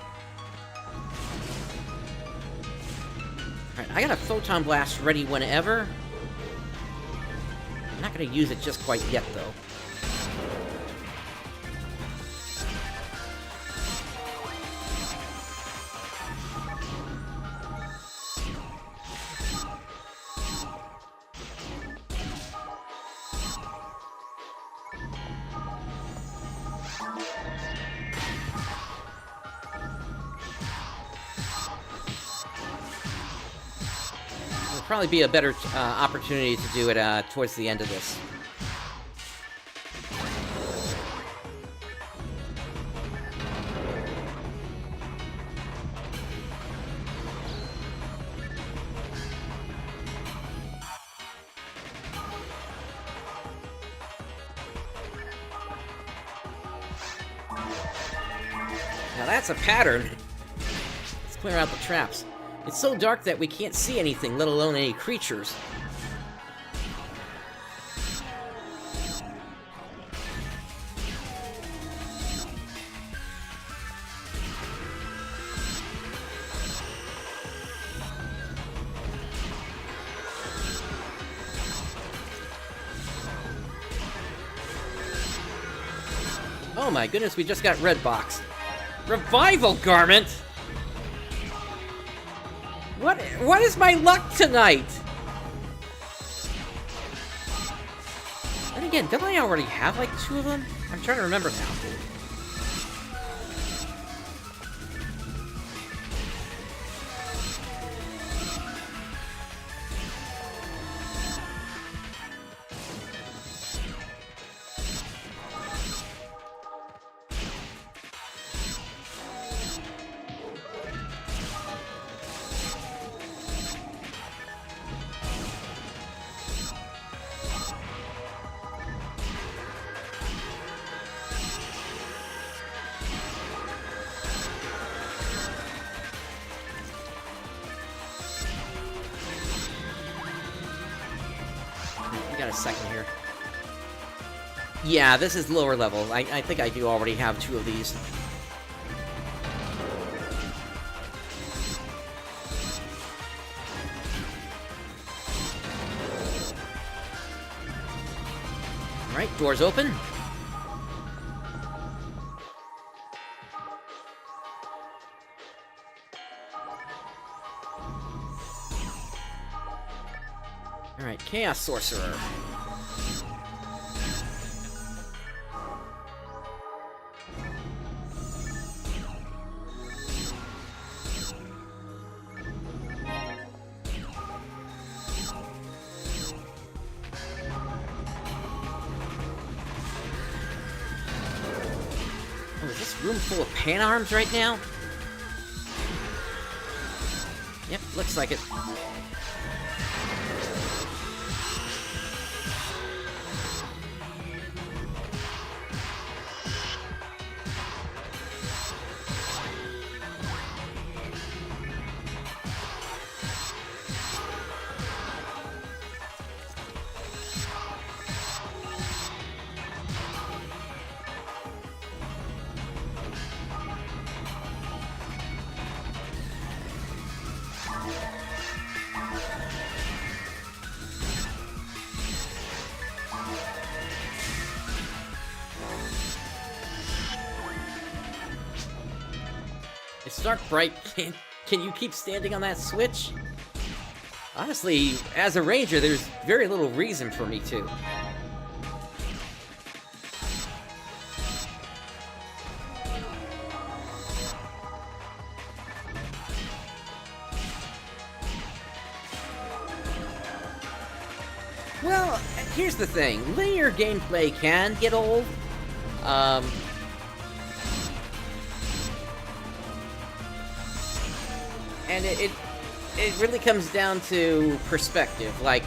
Alright, I got a photon blast ready whenever. I'm not going to use it just quite yet, though. Probably be a better opportunity to do it towards the end of this. Now that's a pattern. Let's clear out the traps. It's so dark that we can't see anything, let alone any creatures. Oh my goodness, we just got red box. Revival garment? What is my luck tonight? And again, don't I already have like 2 of them? I'm trying to remember now. got a second here. Yeah, this is lower level. I think I do already have 2 of these. Alright, doors open. Alright, Chaos Sorcerer. Oh, is this room full of pan arms right now? Yep, looks like it. It's dark bright. Can you keep standing on that switch? Honestly, as a ranger, there's very little reason for me to. Well, here's the thing. Linear gameplay can get old. And it really comes down to perspective. Like,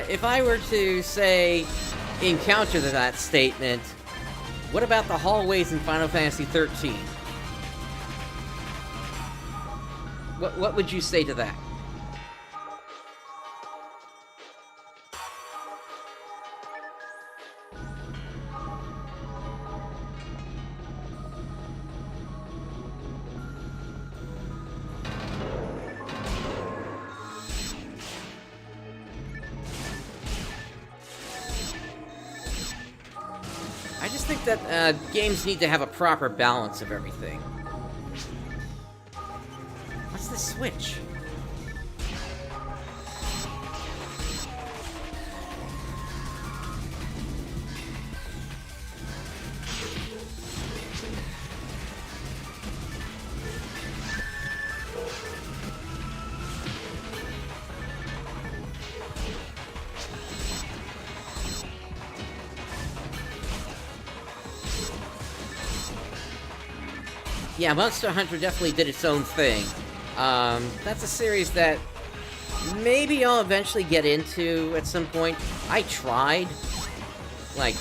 if I were to, say, encounter that statement, what about the hallways in Final Fantasy XIII? What would you say to that? I just think that games need to have a proper balance of everything. What's the switch? Yeah, Monster Hunter definitely did its own thing. That's a series that maybe I'll eventually get into at some point. I tried, like,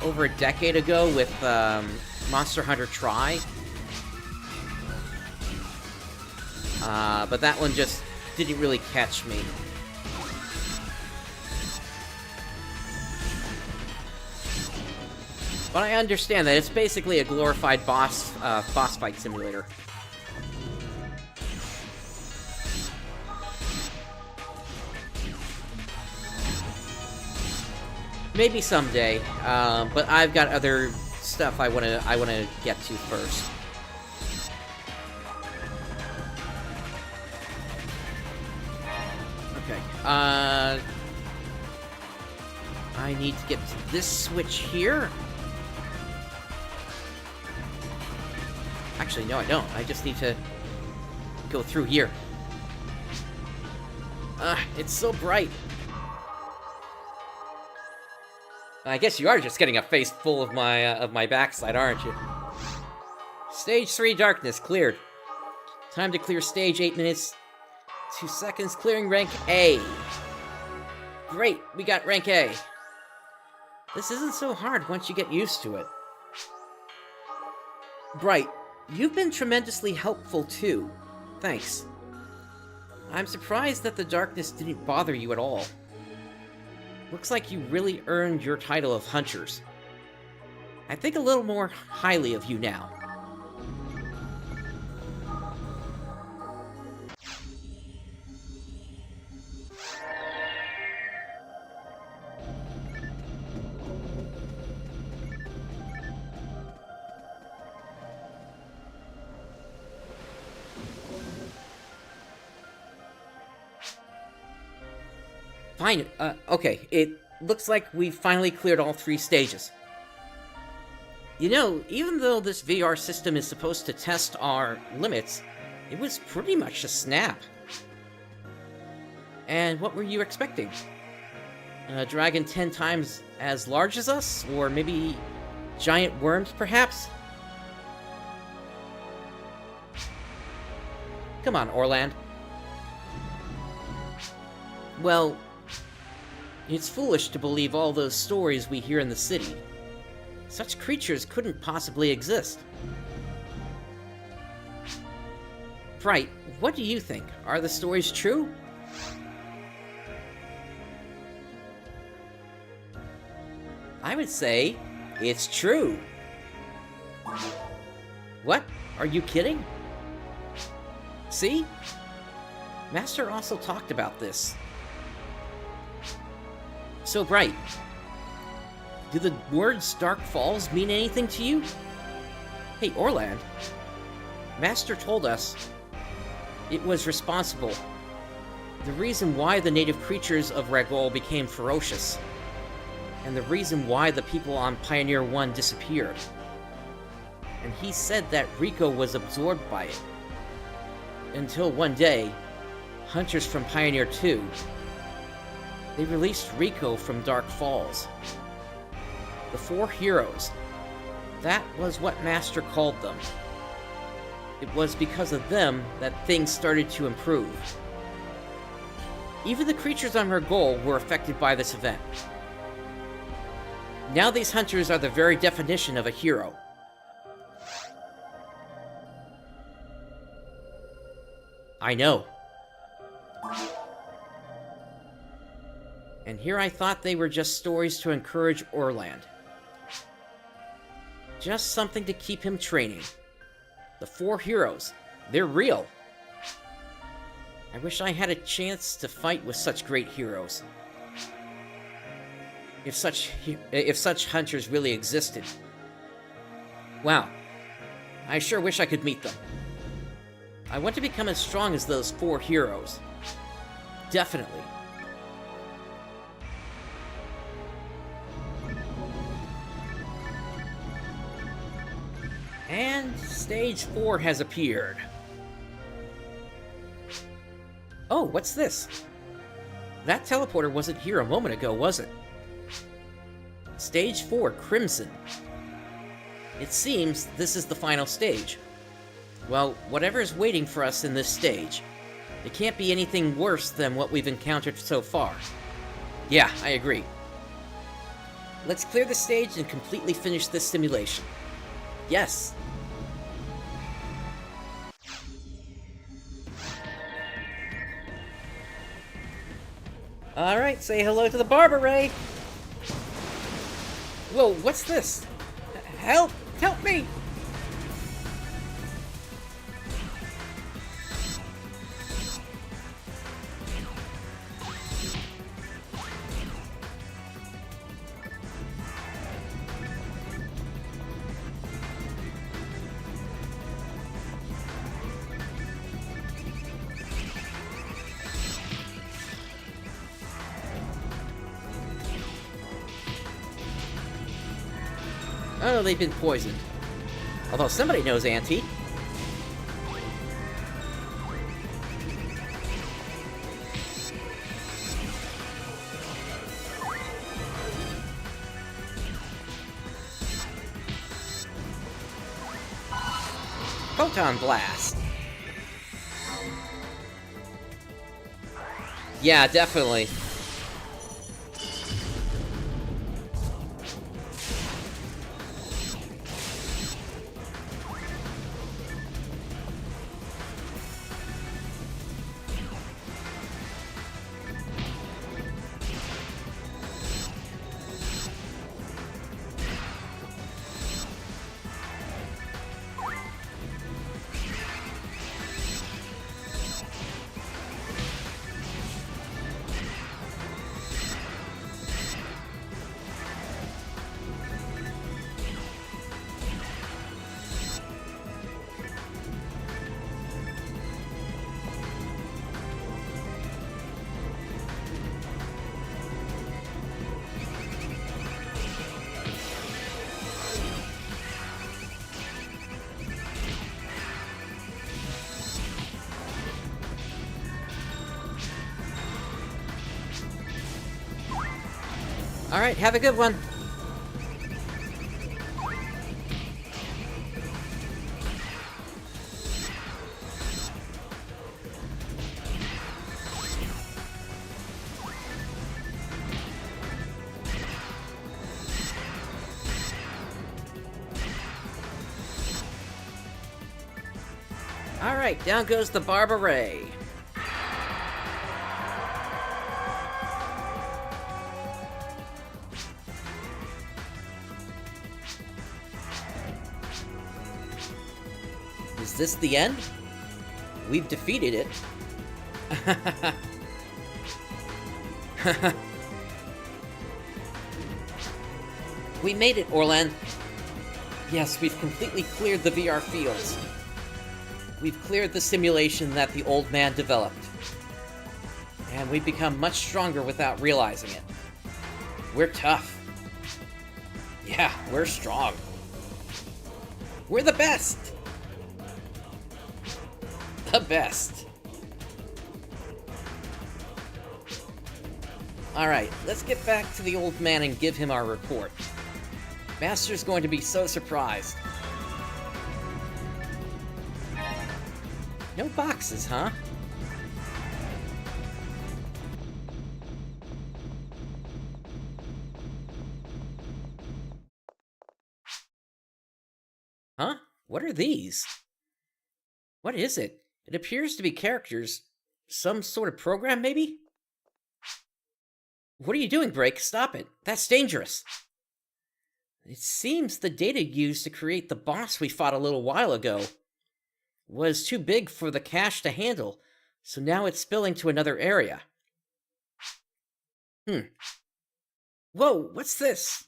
over a decade ago with Monster Hunter Tri. But that one just didn't really catch me. But I understand that it's basically a glorified boss fight simulator. Maybe someday, but I've got other stuff I wanna get to first. Okay. I need to get to this switch here. Actually, no, I don't. I just need to go through here. It's so bright. I guess you are just getting a face full of my backside, aren't you? Stage 3 darkness cleared. Time to clear stage, 8 minutes, 2 seconds, clearing rank A. Great, we got rank A. This isn't so hard once you get used to it. Bright, you've been tremendously helpful too. Thanks. I'm surprised that the darkness didn't bother you at all. Looks like you really earned your title of Hunters. I think a little more highly of you now. Fine, okay, it looks like we've finally cleared all 3 stages. You know, even though this VR system is supposed to test our limits, it was pretty much a snap. And what were you expecting? A dragon 10 times as large as us? Or maybe giant worms, perhaps? Come on, Orland. Well, it's foolish to believe all those stories we hear in the city. Such creatures couldn't possibly exist. Bright, what do you think? Are the stories true? I would say it's true. What? Are you kidding? See? Master also talked about this. So, Bright, do the words Dark Falls mean anything to you? Hey, Orland, Master told us it was responsible. The reason why the native creatures of Ragol became ferocious, and the reason why the people on Pioneer 1 disappeared. And he said that Rico was absorbed by it. Until one day, hunters from Pioneer 2, they released Rico from Dark Falls. The 4 heroes. That was what Master called them. It was because of them that things started to improve. Even the creatures on Ragol were affected by this event. Now these hunters are the very definition of a hero. I know. And here I thought they were just stories to encourage Orland. Just something to keep him training. The 4 heroes, they're real. I wish I had a chance to fight with such great heroes. If such hunters really existed. Wow. I sure wish I could meet them. I want to become as strong as those 4 heroes. Definitely. And Stage 4 has appeared. Oh, what's this? That teleporter wasn't here a moment ago, was it? Stage 4, Crimson. It seems this is the final stage. Well, whatever is waiting for us in this stage, it can't be anything worse than what we've encountered so far. Yeah, I agree. Let's clear the stage and completely finish this simulation. Yes! Alright, say hello to the barber, Ray! Whoa, what's this? Help! Help me! Oh, they've been poisoned. Although somebody knows Auntie. Photon Blast. Yeah, definitely. Alright, have a good one. Alright, down goes the Barba Ray. Is this the end? We've defeated it. We made it, Orlan. Yes, we've completely cleared the VR fields. We've cleared the simulation that the old man developed. And we've become much stronger without realizing it. We're tough. Yeah, we're strong. We're the best! The best. Alright, let's get back to the old man and give him our report. Master's going to be so surprised. No boxes, huh? Huh? What are these? What is it? It appears to be characters. Some sort of program, maybe? What are you doing, Break? Stop it. That's dangerous. It seems the data used to create the boss we fought a little while ago was too big for the cache to handle, so now it's spilling to another area. Whoa, what's this?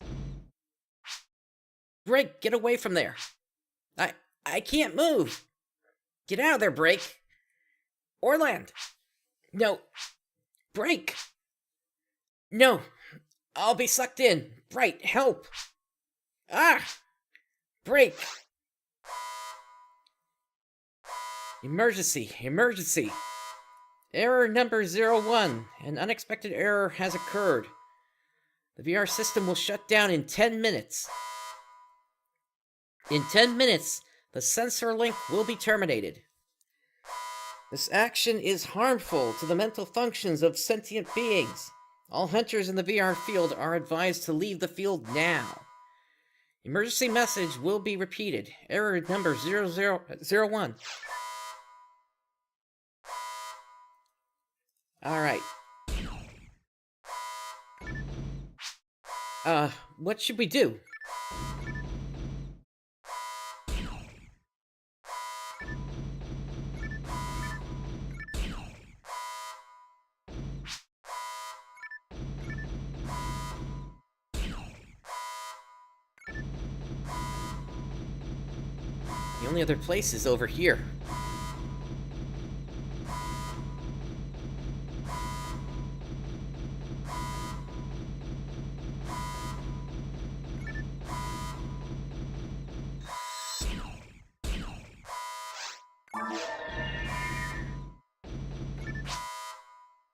Break, get away from there. I can't move. Get out of there, Break. Orlan. No. Break. No. I'll be sucked in. Bright, help. Ah! Break. Emergency. Emergency. Error number 01. An unexpected error has occurred. The VR system will shut down in 10 minutes. In 10 minutes, the sensor link will be terminated. This action is harmful to the mental functions of sentient beings. All hunters in the VR field are advised to leave the field now. Emergency message will be repeated. Error number 0001. Alright. What should we do? The only other place is over here.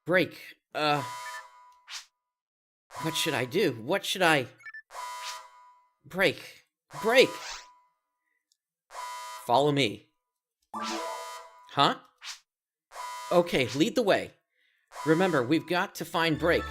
Break. What should I do? What should I... Break. Break! Follow me. Huh? Okay, lead the way. Remember, we've got to find Break.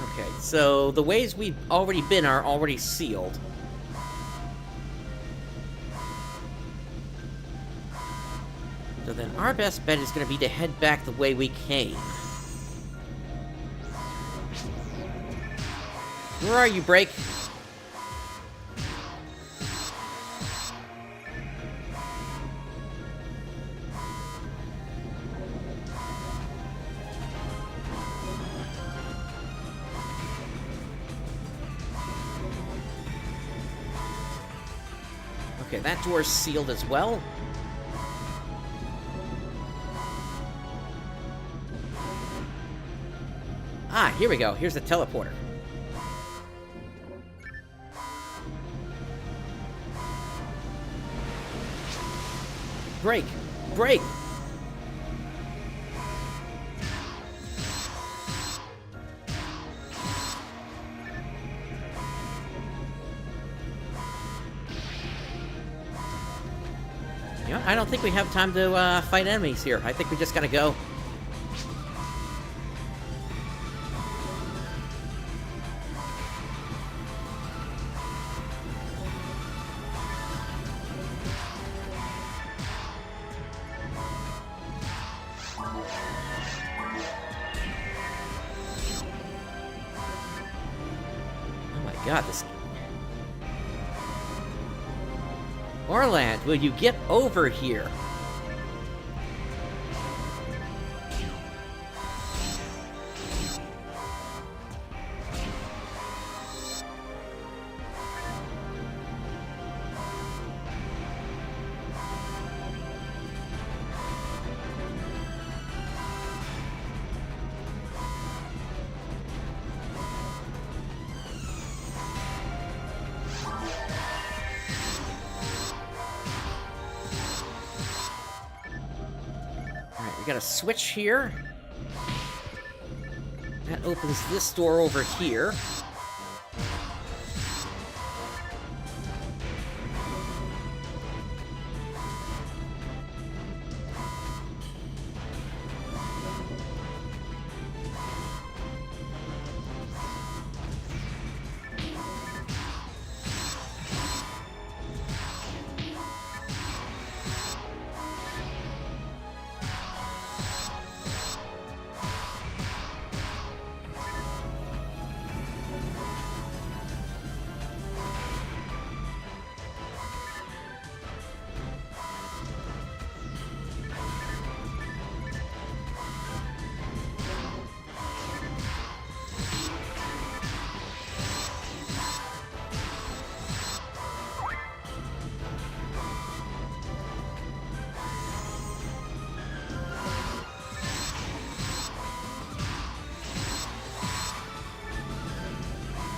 Okay, so the ways we've already been are already sealed. So then our best bet is going to be to head back the way we came. Where are you, Break? Okay, that door's sealed as well. Ah, here we go. Here's the teleporter. Break! Break! You know, I don't think we have time to fight enemies here. I think we just gotta go. God, this... Orland, will you get over here? We got a switch here. That opens this door over here.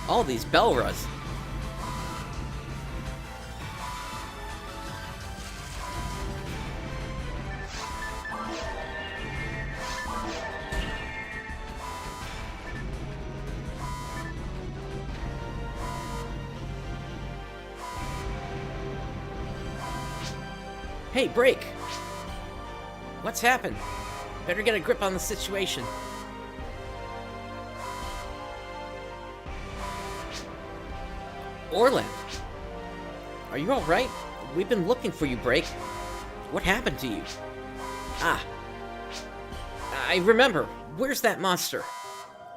All these Belras. Hey, break! What's happened? Better get a grip on the situation. Orland, are you alright? We've been looking for you, Break. What happened to you? Ah, I remember. Where's that monster?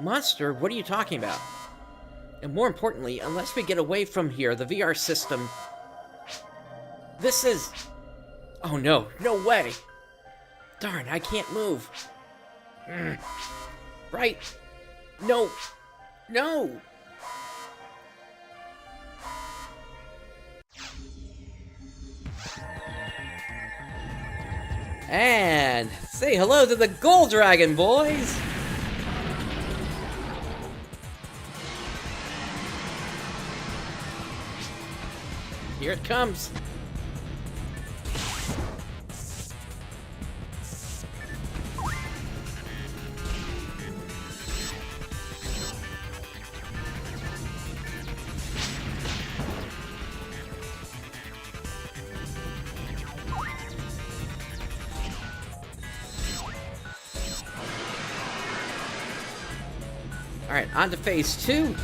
Monster? What are you talking about? And more importantly, unless we get away from here, the VR system... This is... Oh no, no way! Darn, I can't move. Right? No! No! And say hello to the Gold Dragon, boys! Here it comes. Alright, on to phase 2.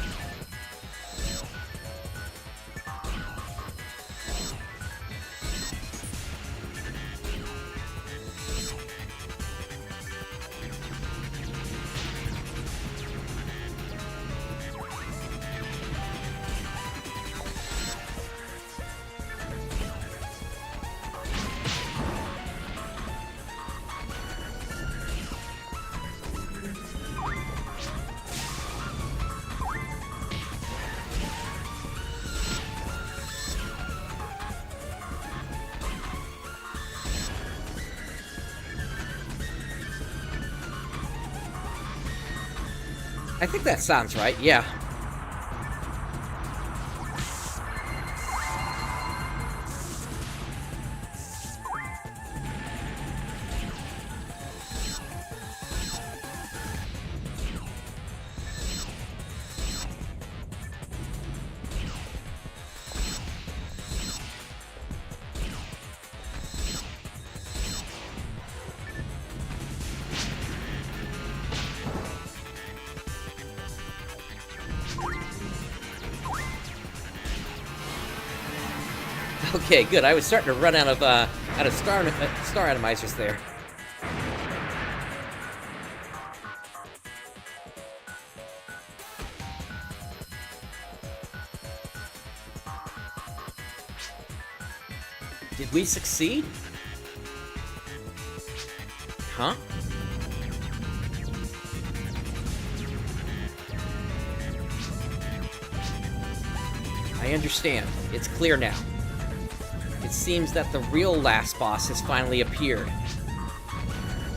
I think that sounds right, yeah. Okay, good. I was starting to run out of star atomizers there. Did we succeed? Huh? I understand. It's clear now. It seems that the real last boss has finally appeared.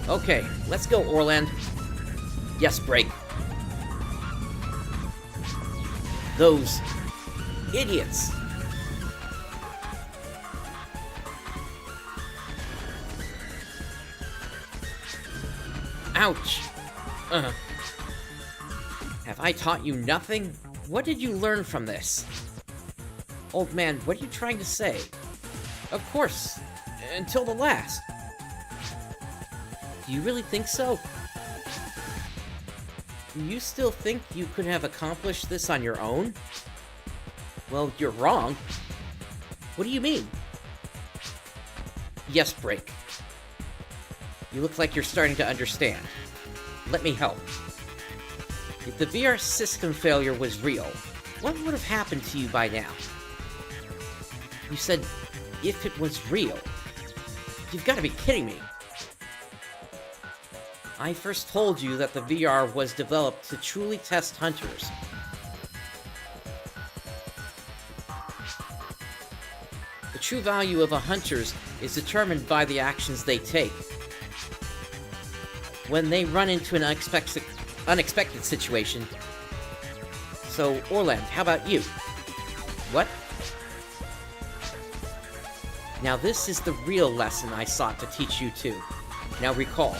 Okay, let's go, Orland. Yes, break. Those idiots. Ouch. Have I taught you nothing? What did you learn from this? Old man, what are you trying to say? Of course, until the last. Do you really think so? Do you still think you could have accomplished this on your own? Well, you're wrong. What do you mean? Yes, Break. You look like you're starting to understand. Let me help. If the VR system failure was real, what would have happened to you by now? You said, if it was real. You've got to be kidding me. I first told you that the VR was developed to truly test hunters. The true value of a hunters is determined by the actions they take. When they run into an unexpected situation. So, Orland, how about you? What? Now this is the real lesson I sought to teach you too. Now recall.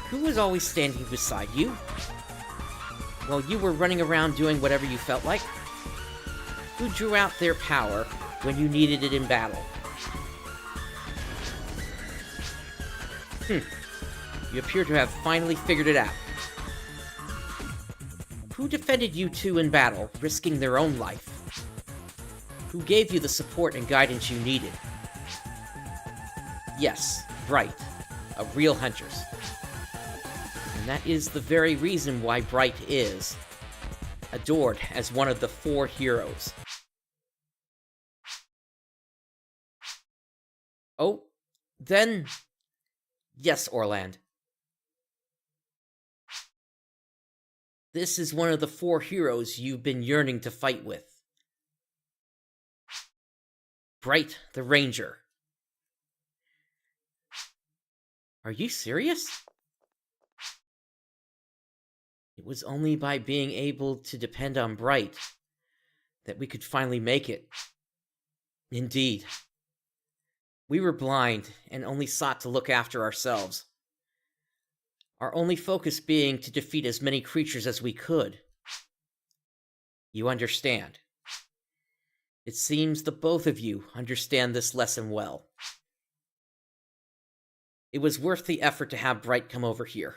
Who was always standing beside you? While you were running around doing whatever you felt like? Who drew out their power when you needed it in battle? You appear to have finally figured it out. Who defended you two in battle, risking their own life? Who gave you the support and guidance you needed? Yes, Bright, a real Hunters. And that is the very reason why Bright is adored as one of the 4 heroes. Oh, then... Yes, Orland. This is one of the 4 heroes you've been yearning to fight with. Bright the Ranger. Are you serious? It was only by being able to depend on Bright that we could finally make it. Indeed. We were blind and only sought to look after ourselves. Our only focus being to defeat as many creatures as we could. You understand. It seems the both of you understand this lesson well. It was worth the effort to have Bright come over here.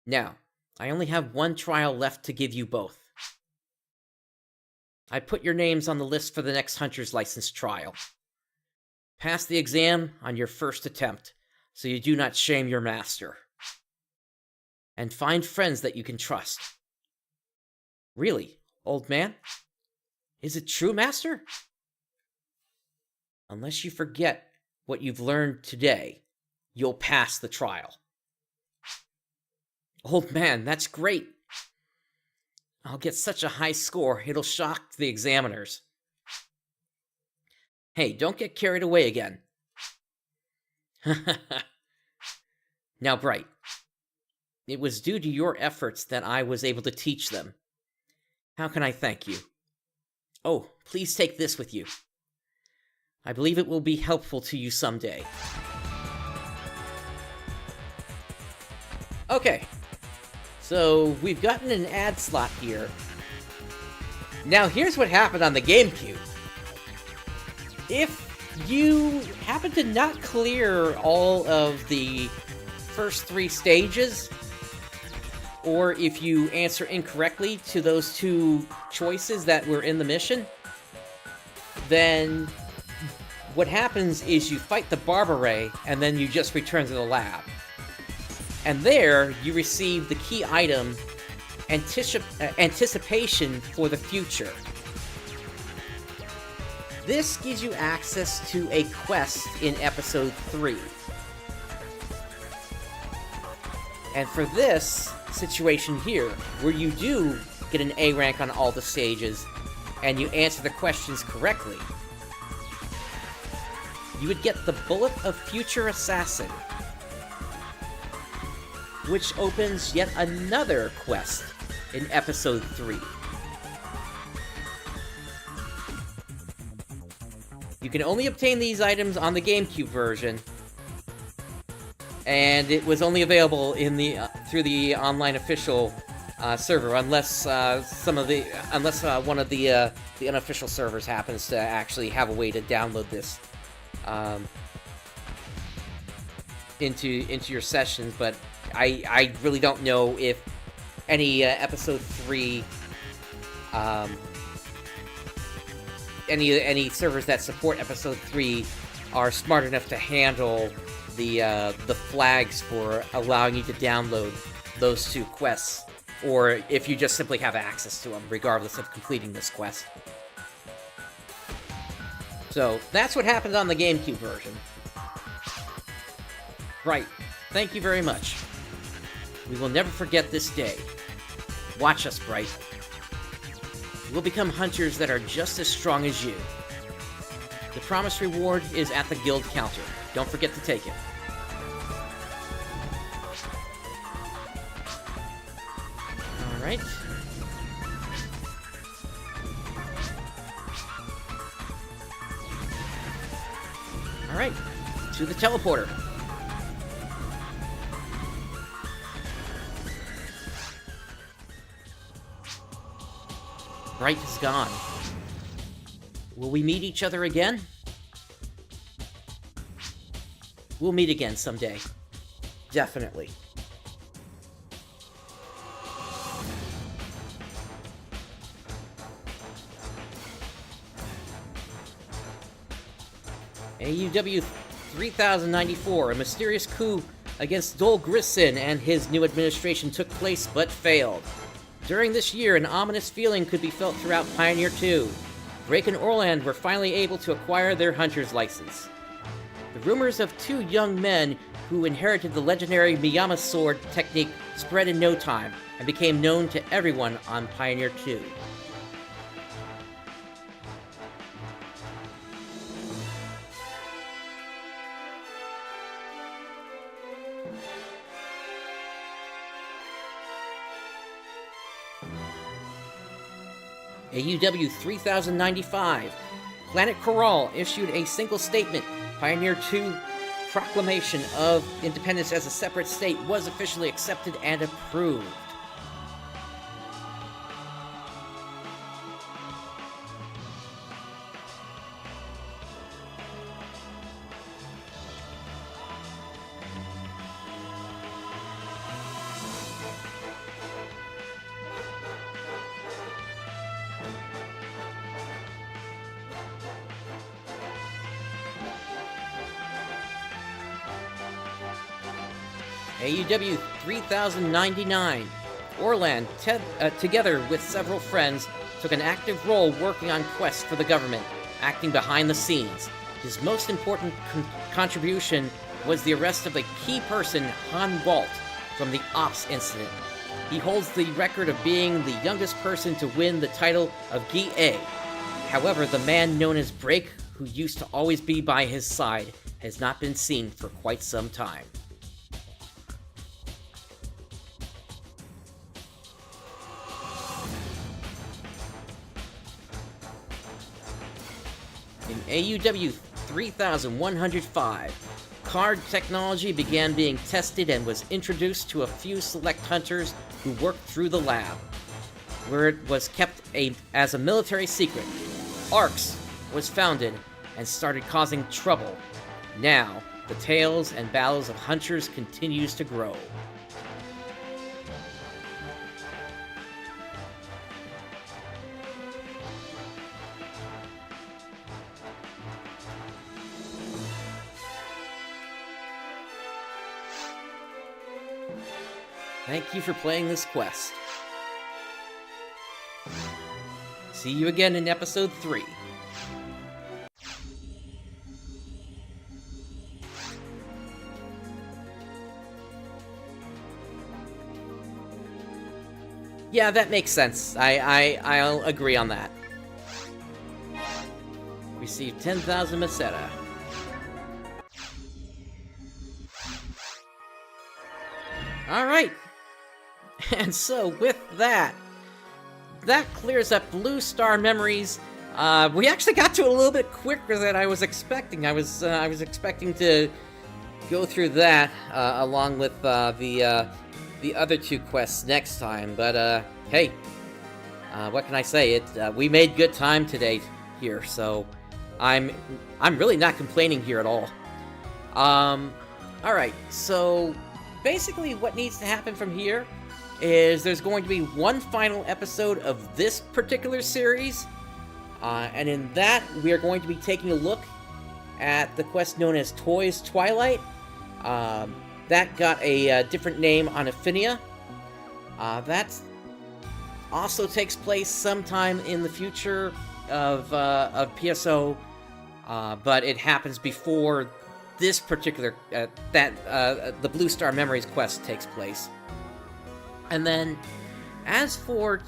Now, I only have one trial left to give you both. I put your names on the list for the next Hunter's License trial. Pass the exam on your first attempt, so you do not shame your master. And find friends that you can trust. Really, old man? Is it true, master? Unless you forget what you've learned today, you'll pass the trial. Old man, that's great. I'll get such a high score, it'll shock the examiners. Hey, don't get carried away again. Now, Bright, it was due to your efforts that I was able to teach them. How can I thank you? Oh, please take this with you. I believe it will be helpful to you someday. Okay, so we've gotten an ad slot here. Now here's what happened on the GameCube. If you happen to not clear all of the first 3 stages, or if you answer incorrectly to those 2 choices that were in the mission, then what happens is you fight the Barbaray, and then you just return to the lab. And there, you receive the key item, Anticipation for the Future. This gives you access to a quest in Episode 3. And for this situation here, where you do get an A rank on all the stages, and you answer the questions correctly, you would get the Bullet of Future Assassin, which opens yet another quest in Episode 3. You can only obtain these items on the GameCube version, and it was only available in the through the online official server, unless one of the unofficial servers happens to actually have a way to download this into your sessions. But I really don't know if any Episode 3 any servers that support Episode 3 are smart enough to handle the flags for allowing you to download those two quests, or if you just simply have access to them, regardless of completing this quest. So, that's what happened on the GameCube version. Right. Thank you very much. We will never forget this day. Watch us, Bright. We'll become hunters that are just as strong as you. The promised reward is at the guild counter. Don't forget to take it. Alright. Alright, to the teleporter. Bright is gone. Will we meet each other again? We'll meet again someday. Definitely. AUW 3094, a mysterious coup against Dol Grissin and his new administration took place but failed. During this year, an ominous feeling could be felt throughout Pioneer 2. Drake and Orland were finally able to acquire their hunter's license. The rumors of two young men who inherited the legendary Miyama sword technique spread in no time and became known to everyone on Pioneer 2. AUW 3095. Planet Coral issued a single statement. Pioneer 2 proclamation of independence as a separate state was officially accepted and approved. AUW 3099. Orland, together with several friends, took an active role working on quests for the government, acting behind the scenes. His most important contribution was the arrest of a key person, Han Walt, from the Ops incident. He holds the record of being the youngest person to win the title of GA. However, the man known as Break, who used to always be by his side, has not been seen for quite some time. In AUW 3105, card technology began being tested and was introduced to a few select hunters who worked through the lab, where it was kept as a military secret. ARX was founded and started causing trouble. Now, the tales and battles of hunters continues to grow. Thank you for playing this quest. See you again in episode 3. Yeah, that makes sense. I'll agree on that. Receive 10,000 Meseta. Alright. And so, with that clears up Blue Star Memories. We actually got to it a little bit quicker than I was expecting. I was expecting to go through that along with the other 2 quests next time, but hey, what can I say? We made good time today here, so I'm really not complaining here at all. Alright, so basically what needs to happen from here is there's going to be one final episode of this particular series, and in that we are going to be taking a look at the quest known as Toys Twilight. That got a different name on Affinia. That also takes place sometime in the future of PSO, but it happens before this particular the Blue Star Memories quest takes place. And then, as for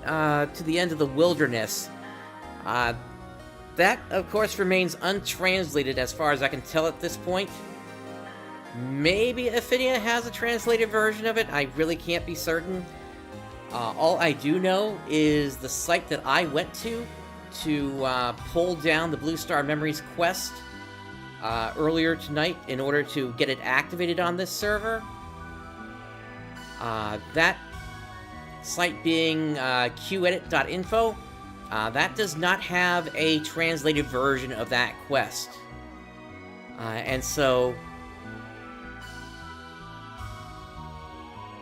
to the end of the wilderness, that of course remains untranslated as far as I can tell at this point. Maybe Affinia has a translated version of it, I really can't be certain. All I do know is the site that I went to pull down the Blue Star Memories quest earlier tonight in order to get it activated on this server. That site being qedit.info, that does not have a translated version of that quest. And so...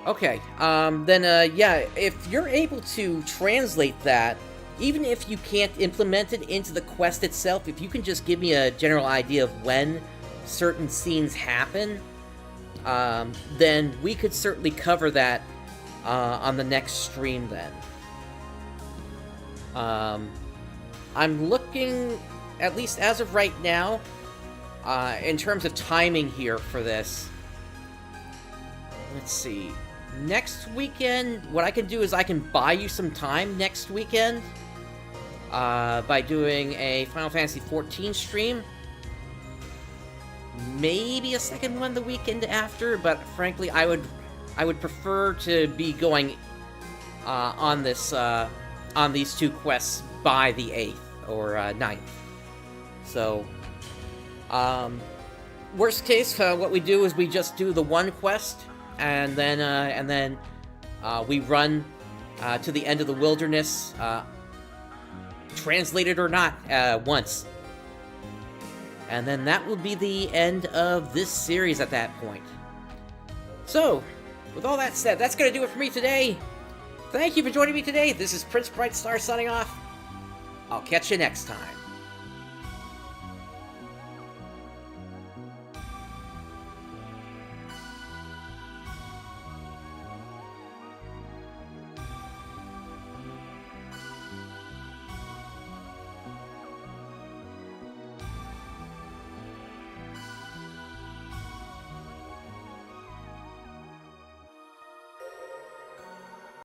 Okay, yeah, if you're able to translate that, even if you can't implement it into the quest itself, if you can just give me a general idea of when certain scenes happen, then we could certainly cover that on the next stream then. I'm looking, at least as of right now, in terms of timing here for this. Let's see. Next weekend, what I can do is I can buy you some time next weekend by doing a Final Fantasy XIV stream. Maybe a second one the weekend after, but frankly, I would prefer to be going on these 2 quests by the 8th or 9th. So, worst case, what we do is we just do the 1 quest. And then we run to the end of the wilderness, translated or not, once. And then that will be the end of this series at that point. So, with all that said, that's going to do it for me today. Thank you for joining me today. This is PrinceBrightstar signing off. I'll catch you next time.